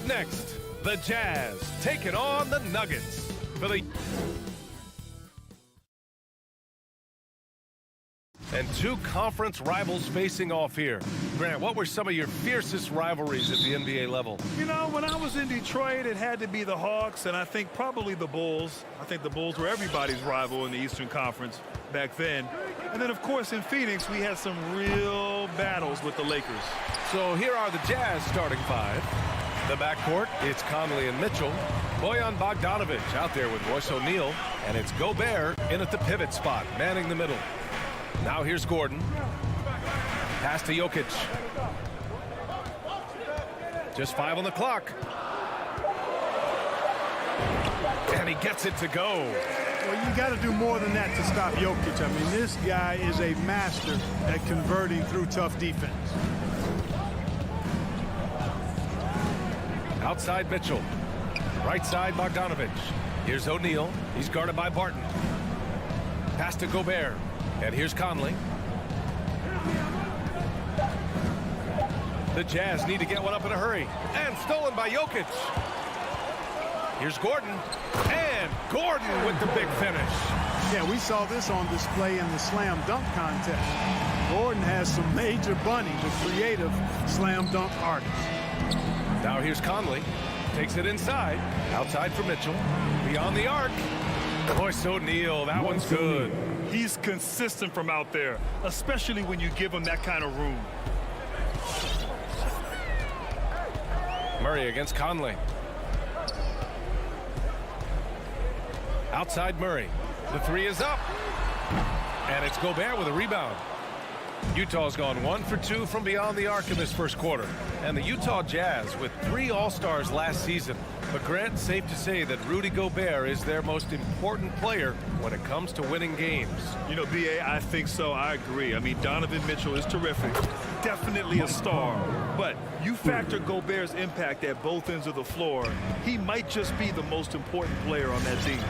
Up next, the Jazz taking on the Nuggets for the... And two conference rivals facing off here. Grant, what were some of your fiercest rivalries at the NBA level? You know, when I was in Detroit, it had to be the Hawks, and I think probably the Bulls. I think the Bulls were everybody's rival in the Eastern Conference back then. And then, of course, in Phoenix, we had some real battles with the Lakers. So here are the Jazz starting five. The backcourt, it's Conley and Mitchell. Bojan Bogdanovic out there with Royce O'Neal. And it's Gobert in at the pivot spot, manning the middle. Now here's Gordon. Pass to Jokic. Just 5 on the clock. And he gets it to go. Well, you got to do more than that to stop Jokic. I mean, this guy is a master at converting through tough defense. Outside Mitchell. Right side Bogdanovic. Here's O'Neal. He's guarded by Barton. Pass to Gobert. And here's Conley. The Jazz need to get one up in a hurry. And stolen by Jokic. Here's Gordon. And Gordon with the big finish. Yeah, we saw this on display in the slam dunk contest. Gordon has some major bunny, the creative slam dunk artist. Now here's Conley. Takes it inside. Outside for Mitchell. Beyond the arc. Royce O'Neal. That one's good. He's consistent from out there, especially when you give him that kind of room. Murray against Conley. Outside Murray. The three is up. And it's Gobert with a rebound. Utah's gone 1 for 2 from beyond the arc in this first quarter. And the Utah Jazz with 3 All-Stars last season. But Grant, safe to say that Rudy Gobert is their most important player when it comes to winning games. You know, B.A., I think so. I agree. I mean, Donovan Mitchell is terrific. Definitely a star. But you factor Gobert's impact at both ends of the floor, he might just be the most important player on that team.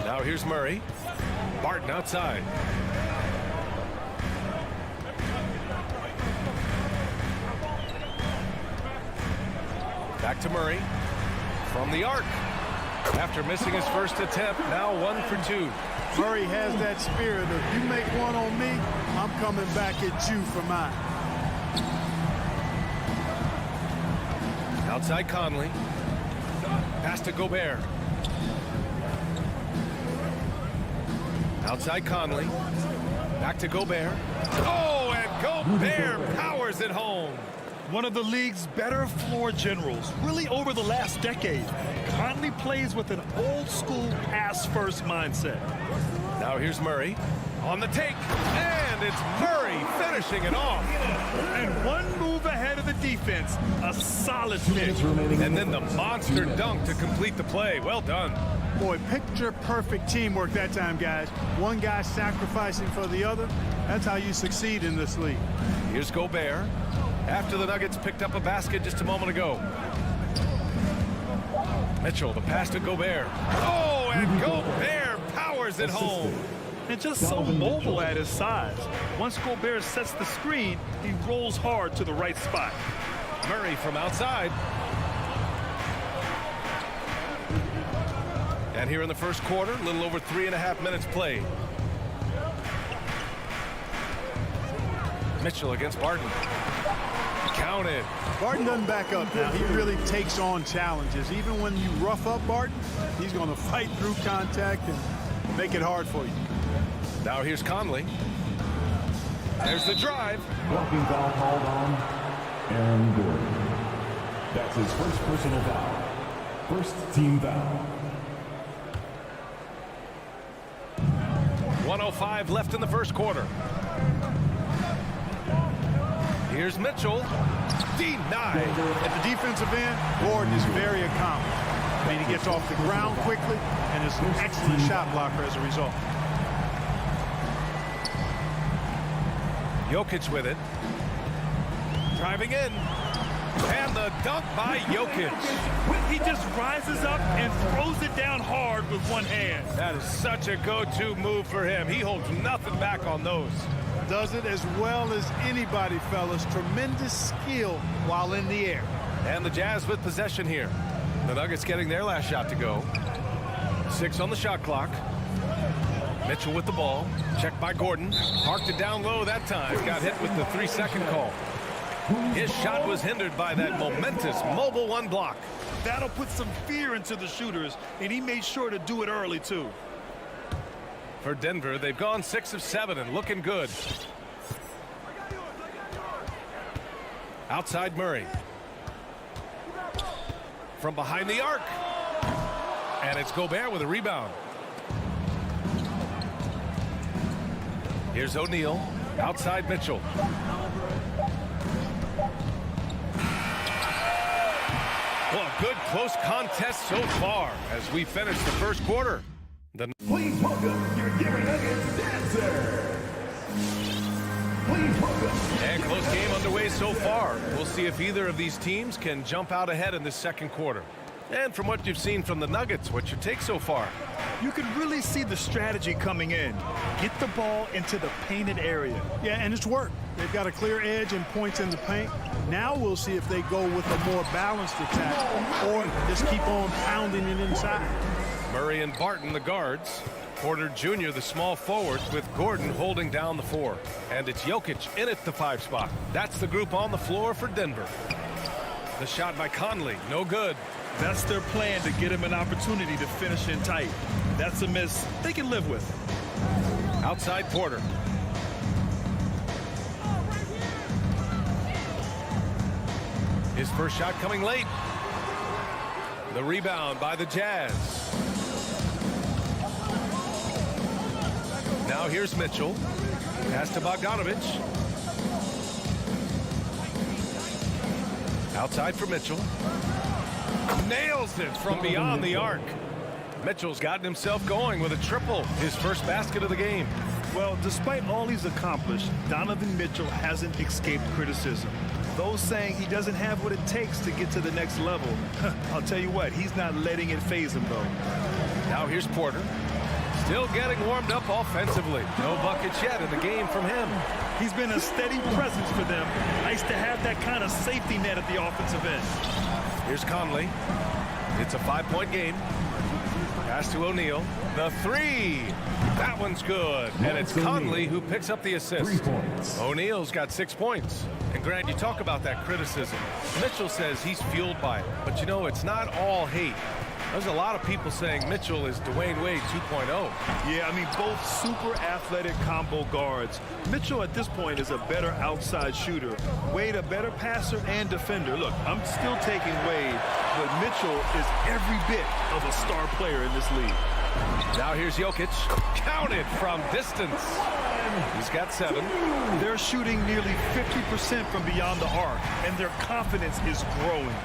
Now here's Murray. Barton outside. Back to Murray. From the arc. After missing his first attempt, now 1 for 2. Murray has that spirit of, you make one on me, I'm coming back at you for mine. Outside Conley. Pass to Gobert. Outside Conley. Back to Gobert. Oh, and Gobert powers it home. One of the league's better floor generals, really over the last decade. Conley plays with an old-school pass-first mindset. Now here's Murray on the take, and it's Murray finishing it off. And one move ahead of the defense, a solid finish. And then the monster dunk to complete the play. Well done. Boy, picture-perfect teamwork that time, guys. One guy sacrificing for the other. That's how you succeed in this league. Here's Gobert. After the Nuggets picked up a basket just a moment ago. Mitchell, the pass to Gobert. Oh, and Gobert powers it home. And just so mobile at his size. Once Gobert sets the screen, he rolls hard to the right spot. Murray from outside. And here in the first quarter, a little over 3.5 minutes played. Mitchell against Barton. Counted. Barton doesn't back up now. He really takes on challenges. Even when you rough up Barton, he's going to fight through contact and make it hard for you. Now here's Conley. There's the drive. Blocking foul called on Aaron Gordon. That's his first personal foul. First team foul. 1:05 left in the first quarter. Here's Mitchell. Denied. At the defensive end, Gordon is very accomplished. I mean, he gets off the ground quickly and is an excellent shot blocker as a result. Jokic with it. Driving in. And the dunk by Jokic. He just rises up and throws it down hard with one hand. That is such a go-to move for him. He holds nothing back on those. Does it as well as anybody, fellas. Tremendous skill while in the air. And the Jazz with possession here. The Nuggets getting their last shot to go. 6 on the shot clock. Mitchell with the ball. Checked by Gordon. Parked it down low that time. Got hit with the 3-second call. His shot was hindered by that momentous mobile 1 block. That'll put some fear into the shooters, and he made sure to do it early, too. For Denver, they've gone 6 of 7 and looking good. Outside Murray. From behind the arc. And it's Gobert with a rebound. Here's O'Neal. Outside Mitchell. Well, a good close contest so far as we finish the first quarter. Please welcome your Denver Nuggets dancer. Please welcome. And close game underway so far. We'll see if either of these teams can jump out ahead in this second quarter. And from what you've seen from the Nuggets, what's your take so far? You can really see the strategy coming in. Get the ball into the painted area. Yeah, and it's worked. They've got a clear edge and points in the paint. Now we'll see if they go with a more balanced attack or just keep on pounding it inside. Murray and Barton, the guards. Porter Jr., the small forward, with Gordon holding down the 4. And it's Jokic in at the 5 spot. That's the group on the floor for Denver. The shot by Conley, no good. That's their plan, to get him an opportunity to finish in tight. That's a miss they can live with. Outside Porter. His first shot coming late. The rebound by the Jazz. Now here's Mitchell. Pass to Bogdanovich. Outside for Mitchell. Nails it from beyond the arc. Mitchell's gotten himself going with a triple. His first basket of the game. Well, despite all he's accomplished, Donovan Mitchell hasn't escaped criticism. Those saying he doesn't have what it takes to get to the next level. I'll tell you what, he's not letting it faze him, though. Now here's Porter. Still getting warmed up offensively. No buckets yet in the game from him. He's been a steady presence for them. Nice to have that kind of safety net at the offensive end. Here's Conley. It's a 5-point game. Pass to O'Neal. The 3. That one's good. And it's Conley who picks up the assist. 3 points. O'Neal's got 6 points. And Grant, you talk about that criticism. Mitchell says he's fueled by it. But you know, it's not all hate. There's a lot of people saying Mitchell is Dwayne Wade 2.0. Yeah, I mean, both super athletic combo guards. Mitchell at this point is a better outside shooter. Wade a better passer and defender. Look, I'm still taking Wade, but Mitchell is every bit of a star player in this league. Now here's Jokic. Counted from distance. He's got 7. They're shooting nearly 50% from beyond the arc, and their confidence is growing.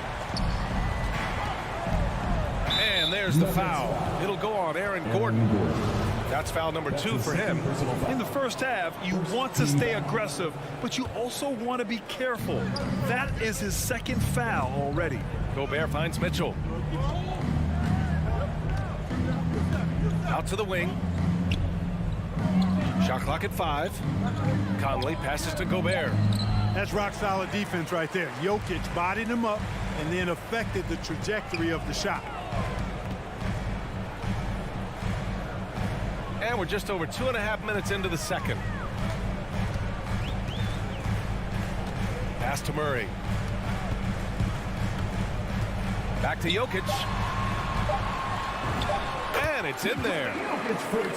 And there's the foul. It'll go on Aaron Gordon. That's foul number 2 for him. In the first half, you want to stay aggressive, but you also want to be careful. That is his 2nd foul already. Gobert finds Mitchell. Out to the wing. Shot clock at 5. Conley passes to Gobert. That's rock-solid defense right there. Jokic bodied him up and then affected the trajectory of the shot. And we're just over 2.5 minutes into the second. Pass to Murray. Back to Jokic. And it's in there.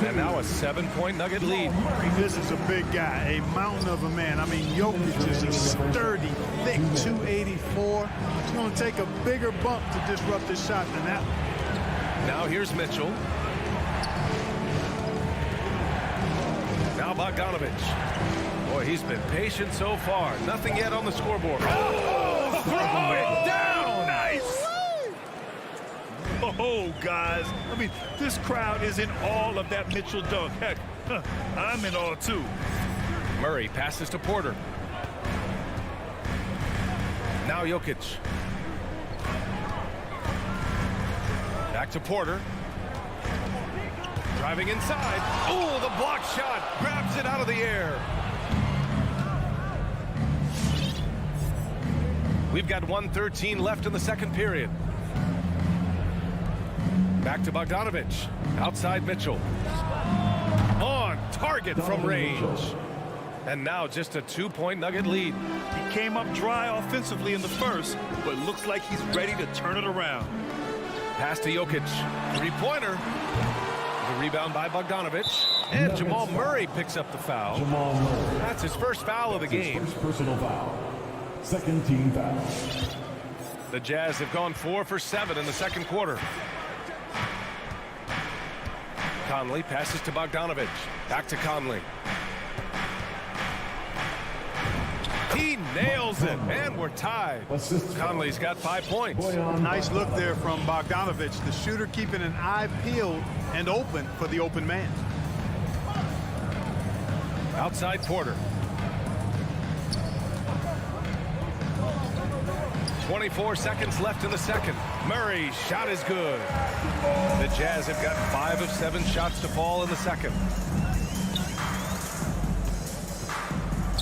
And now a 7-point Nugget lead. This is a big guy, a mountain of a man. I mean, Jokic is a sturdy, thick 284. It's going to take a bigger bump to disrupt this shot than that. Now here's Mitchell. Now Bogdanovich. Boy, he's been patient so far. Nothing yet on the scoreboard. Oh, throw it down. Nice. Oh, guys. I mean, this crowd is in awe of that Mitchell dunk. Heck, I'm in awe, too. Murray passes to Porter. Now Jokic. Back to Porter. Driving inside. Oh, the block shot. Grabs it out of the air. We've got 1:13 left in the second period. Back to Bogdanovich. Outside Mitchell. On target from range. And now just a 2-point Nugget lead. He came up dry offensively in the first, but looks like he's ready to turn it around. Pass to Jokic. Three-pointer. The rebound by Bogdanovich. And Jamal Murray picks up the foul. That's his first foul of the game. First personal foul. Second team foul. The Jazz have gone 4 for 7 in the second quarter. Conley passes to Bogdanovich. Back to Conley. He nails it, and we're tied. Conley's got 5 points. Nice look there from Bogdanovich, the shooter keeping an eye peeled and open for the open man. Outside Porter. 24 seconds left in the second. Murray's shot is good. The Jazz have got 5 of 7 shots to fall in the second.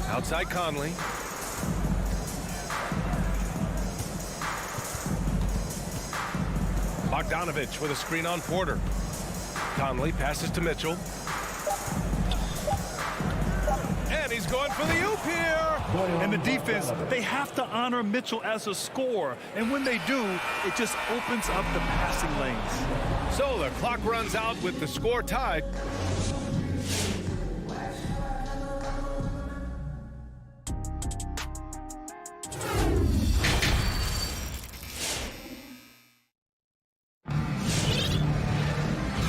Outside Conley. Bogdanovich with a screen on Porter. Conley passes to Mitchell. And he's going for the oop here. And the defense, they have to honor Mitchell as a scorer. And when they do, it just opens up the passing lanes. So the clock runs out with the score tied.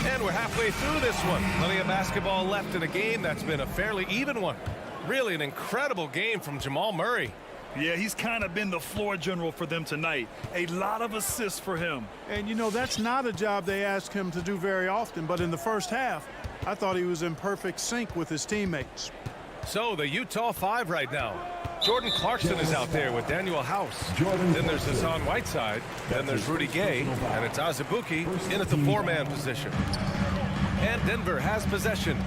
And we're halfway through this one. Plenty of basketball left in a game that's been a fairly even one. Really an incredible game from Jamal Murray. Yeah, he's kind of been the floor general for them tonight. A lot of assists for him. And, you know, that's not a job they ask him to do very often. But in the first half, I thought he was in perfect sync with his teammates. So the Utah 5 right now. Jordan Clarkson is out there with Daniel House. Then there's Hassan Whiteside. Then there's Rudy Gay. And it's Azubuike in at the 4-man position. And Denver has possession.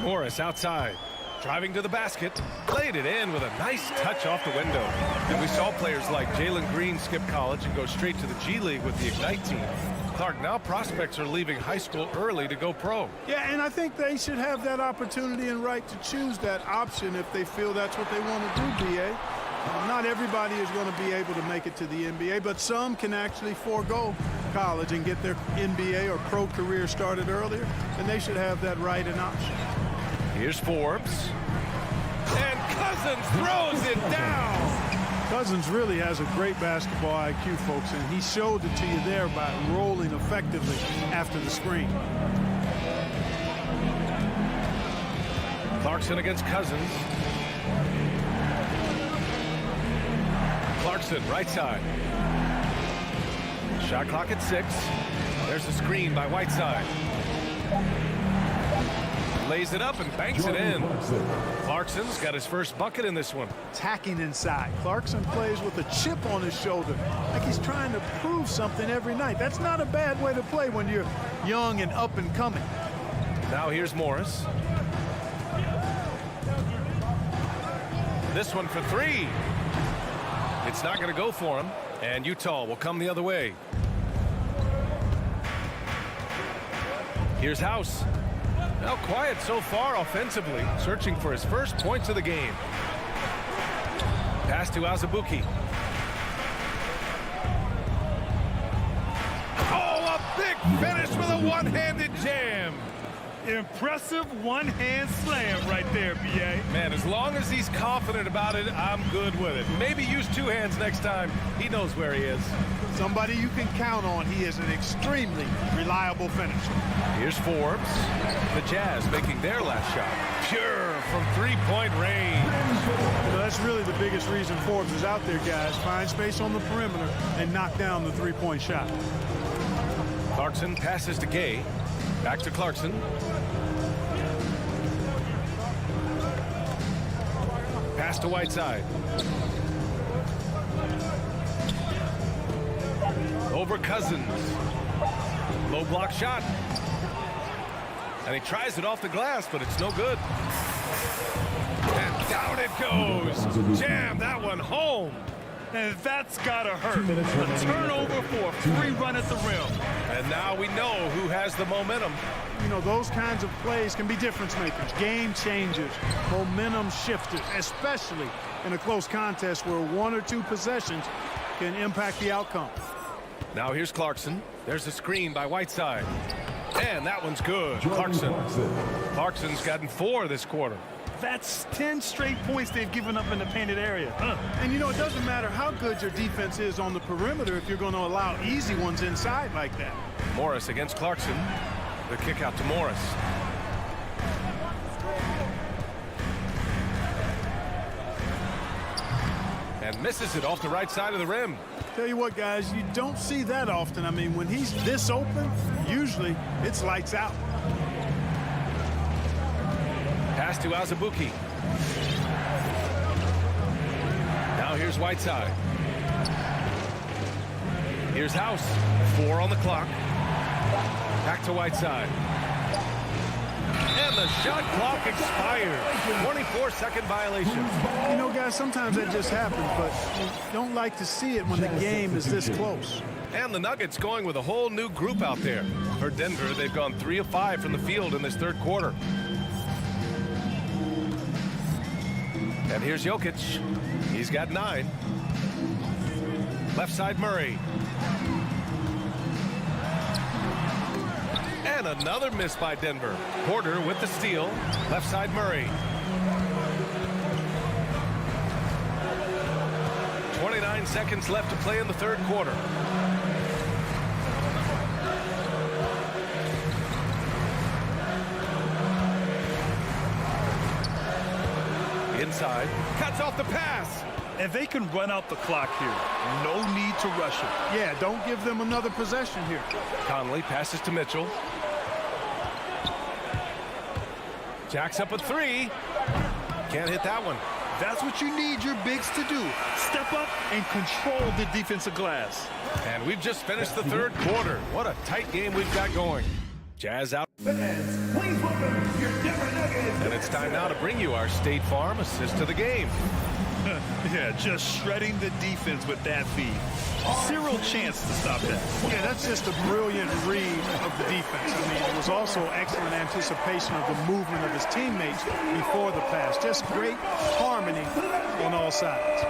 Morris outside. Driving to the basket. Played it in with a nice touch off the window. And we saw players like Jalen Green skip college and go straight to the G League with the Ignite team. Clark, now prospects are leaving high school early to go pro. Yeah, and I think they should have that opportunity and right to choose that option if they feel that's what they want to do, B.A. Not everybody is going to be able to make it to the NBA, but some can actually forego college and get their NBA or pro career started earlier, and they should have that right and option. Here's Forbes. And Cousins throws it down. Cousins really has a great basketball IQ, folks, and he showed it to you there by rolling effectively after the screen. Clarkson against Cousins. Clarkson, right side. Shot clock at 6. There's a screen by Whiteside. Lays it up and banks it in. Clarkson's got his first bucket in this one. Attacking inside. Clarkson plays with a chip on his shoulder, like he's trying to prove something every night. That's not a bad way to play when you're young and up and coming. Now here's Morris. This one for 3. It's not going to go for him, and Utah will come the other way. Here's House. Now quiet so far offensively, searching for his first points of the game. Pass to Azubuike. Oh, a big finish with a one-handed jam. Impressive one-hand slam right there, B.A. Man, as long as he's confident about it, I'm good with it. Maybe use 2 hands next time. He knows where he is. Somebody you can count on. He is an extremely reliable finisher. Here's Forbes. The Jazz making their last shot. Pure from 3-point range. You know, that's really the biggest reason Forbes is out there, guys. Find space on the perimeter and knock down the 3-point shot. Clarkson passes to Gay. Back to Clarkson. Pass to Whiteside. Over Cousins. Low block shot. And he tries it off the glass, but it's no good. And Down it goes. Jam that one home. And that's got to hurt. A turnover for a free run at the rim. And now we know who has the momentum. You know, those kinds of plays can be difference makers, game changers, momentum shifters, especially in a close contest where 1 or 2 possessions can impact the outcome. Now here's Clarkson. There's a screen by Whiteside. And that one's good. Clarkson's gotten 4 this quarter. That's 10 straight points they've given up in the painted area. And, you know, it doesn't matter how good your defense is on the perimeter if you're going to allow easy ones inside like that. Morris against Clarkson. The kick out to Morris. And misses it off the right side of the rim. Tell you what, guys, you don't see that often. I mean, when he's this open, usually it's lights out. Pass to Azubuike. Now here's Whiteside. Here's House. 4 on the clock. Back to Whiteside. And the shot clock expires. 24-second violation. You know, guys, sometimes that just happens, but you don't like to see it when the game is this close. And the Nuggets going with a whole new group out there. For Denver, they've gone 3 of 5 from the field in this third quarter. And here's Jokic. He's got 9. Left side Murray. And another miss by Denver. Porter with the steal. Left side Murray. 29 seconds left to play in the third quarter. Inside, cuts off the pass. And they can run out the clock here. No need to rush it. Yeah, don't give them another possession here. Conley passes to Mitchell. Jacks up a 3. Can't hit that one. That's what you need your bigs to do. Step up and control the defensive glass. And we've just finished the third quarter. What a tight game we've got going. Jazz out. Fans, please welcome your Denver Nuggets. And it's time now to bring you our State Farm assist to the game. Yeah, just shredding the defense with that feed. Zero chance to stop that. Yeah, that's just a brilliant read of the defense. I mean, it was also excellent anticipation of the movement of his teammates before the pass. Just great harmony on all sides.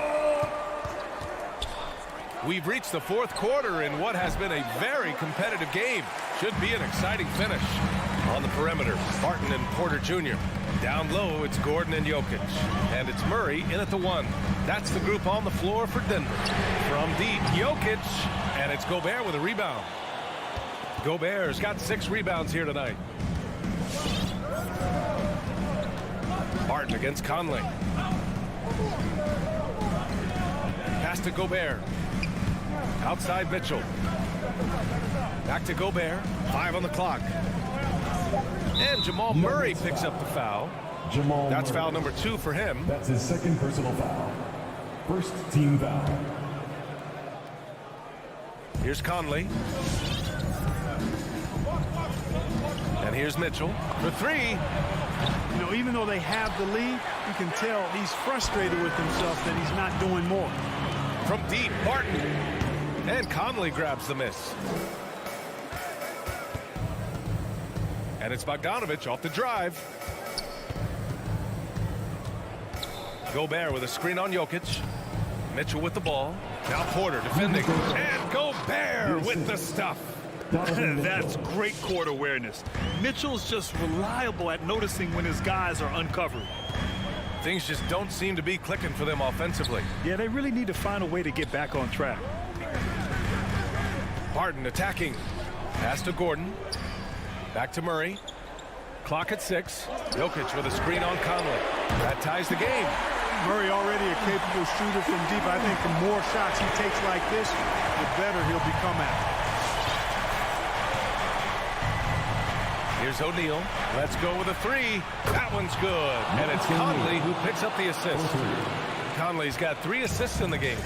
We've reached the fourth quarter in what has been a very competitive game. Should be an exciting finish. On the perimeter, Barton and Porter Jr. Down low, it's Gordon and Jokic. And it's Murray in at the 1. That's the group on the floor for Denver. From deep, Jokic. And it's Gobert with a rebound. Gobert's got 6 rebounds here tonight. Barton against Conley. Pass to Gobert. Outside Mitchell. Back to Gobert. 5 on the clock. And Jamal Murray picks up the foul. That's foul number 2 for him. That's his second personal foul. First team foul. Here's Conley. And here's Mitchell for 3. You know, even though they have the lead, you can tell he's frustrated with himself that he's not doing more. From deep, Barton. And Conley grabs the miss. And it's Bogdanovich off the drive. Gobert with a screen on Jokic. Mitchell with the ball. Now Porter defending. And Gobert with the stuff. That's great court awareness. Mitchell's just reliable at noticing when his guys are uncovered. Things just don't seem to be clicking for them offensively. Yeah, they really need to find a way to get back on track. Barton attacking. Pass to Gordon. Back to Murray. Clock at 6. Jokic with a screen on Conley. That ties the game. Murray already a capable shooter from deep. I think the more shots he takes like this, the better he'll become at it. Here's O'Neal. Let's go with a 3. That one's good. And it's Conley who picks up the assist. Conley's got 3 assists in the game.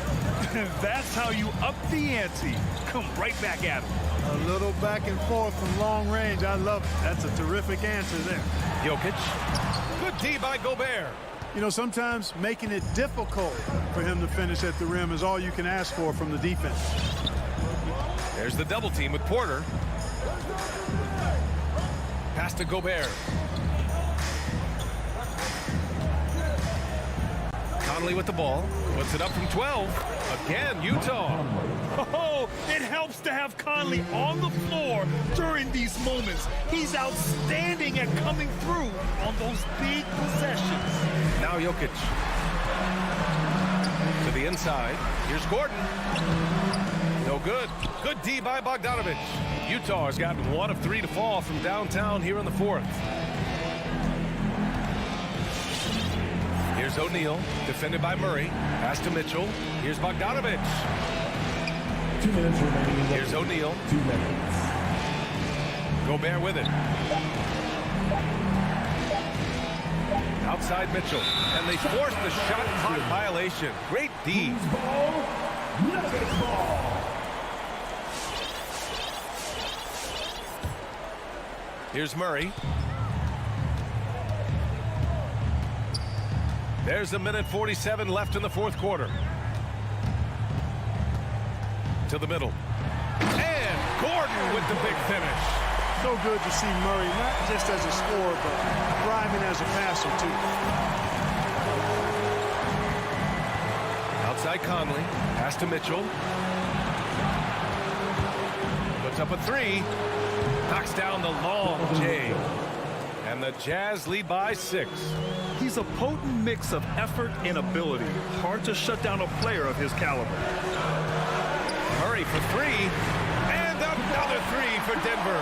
That's how you up the ante. Come right back at him. A little back and forth from long range. I love it. That's a terrific answer there. Jokic. Good D by Gobert. You know, sometimes making it difficult for him to finish at the rim is all you can ask for from the defense. There's the double team with Porter. Pass to Gobert. Conley with the ball. Puts it up from 12. Again, Utah. Oh, it helps to have Conley on the floor during these moments. He's outstanding at coming through on those big possessions. Now Jokic. To the inside. Here's Gordon. No good. Good D by Bogdanovic. Utah has gotten 1 of 3 to fall from downtown here in the 4th. Here's O'Neal, defended by Murray. Pass to Mitchell. Here's Bogdanovic. 2 minutes remaining. Here's O'Neal. 2 minutes. Gobert with it. Outside Mitchell. And they force the shot clock violation. Great D. Nuggets ball. Here's Murray. There's a minute 47 left in the 4th quarter. To the middle. And Gordon with the big finish. So good to see Murray, not just as a scorer, but thriving as a passer, too. Outside Conley. Pass to Mitchell. Puts up a 3. Knocks down the long J. And the Jazz lead by 6. He's a potent mix of effort and ability. Hard to shut down a player of his caliber. Murray for 3. And another 3 for Denver.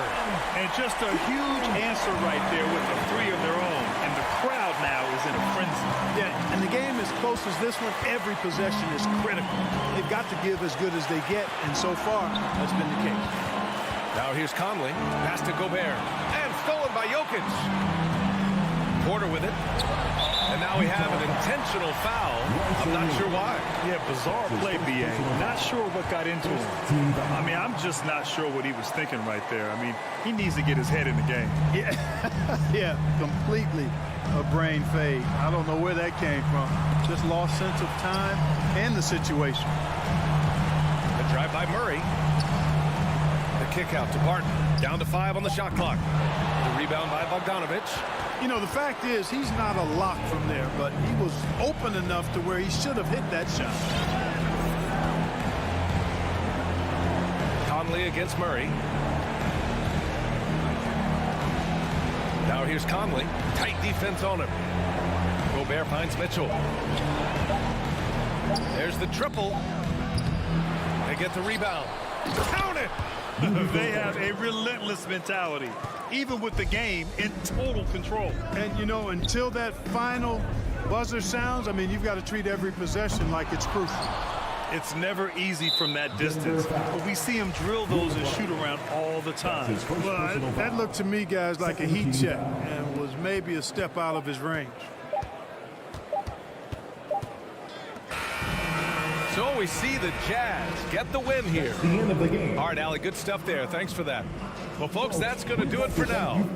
And just a huge answer right there with the 3 of their own. And the crowd now is in a frenzy. Yeah, and the game as close as this one, every possession is critical. They've got to give as good as they get, and so far, that's been the case. Now here's Conley. Pass to Gobert. And stolen by Jokic. Porter with it. And now we have an intentional foul. I'm not sure why. Yeah, bizarre play, B.A. Not sure what got into him. I mean, I'm just not sure what he was thinking right there. I mean, he needs to get his head in the game. Yeah, completely a brain fade. I don't know where that came from. Just lost sense of time and the situation. The drive by Murray. The kick out to Barton. Down to 5 on the shot clock. The rebound by Bogdanovic. You know, the fact is he's not a lock from there, but he was open enough to where he should have hit that shot. Conley against Murray. Now here's Conley. Tight defense on him. Gobert finds Mitchell. There's the triple. They get the rebound. Count it! They have a relentless mentality, even with the game in total control. And, you know, until that final buzzer sounds, I mean, you've got to treat every possession like it's crucial. It's never easy from that distance, but we see him drill those and shoot around all the time. Well, that looked to me, guys, like a heat check and was maybe a step out of his range. So we see the Jazz get the win here. The end of the game. All right, Allie, good stuff there. Thanks for that. Well, folks, that's going to do it for now.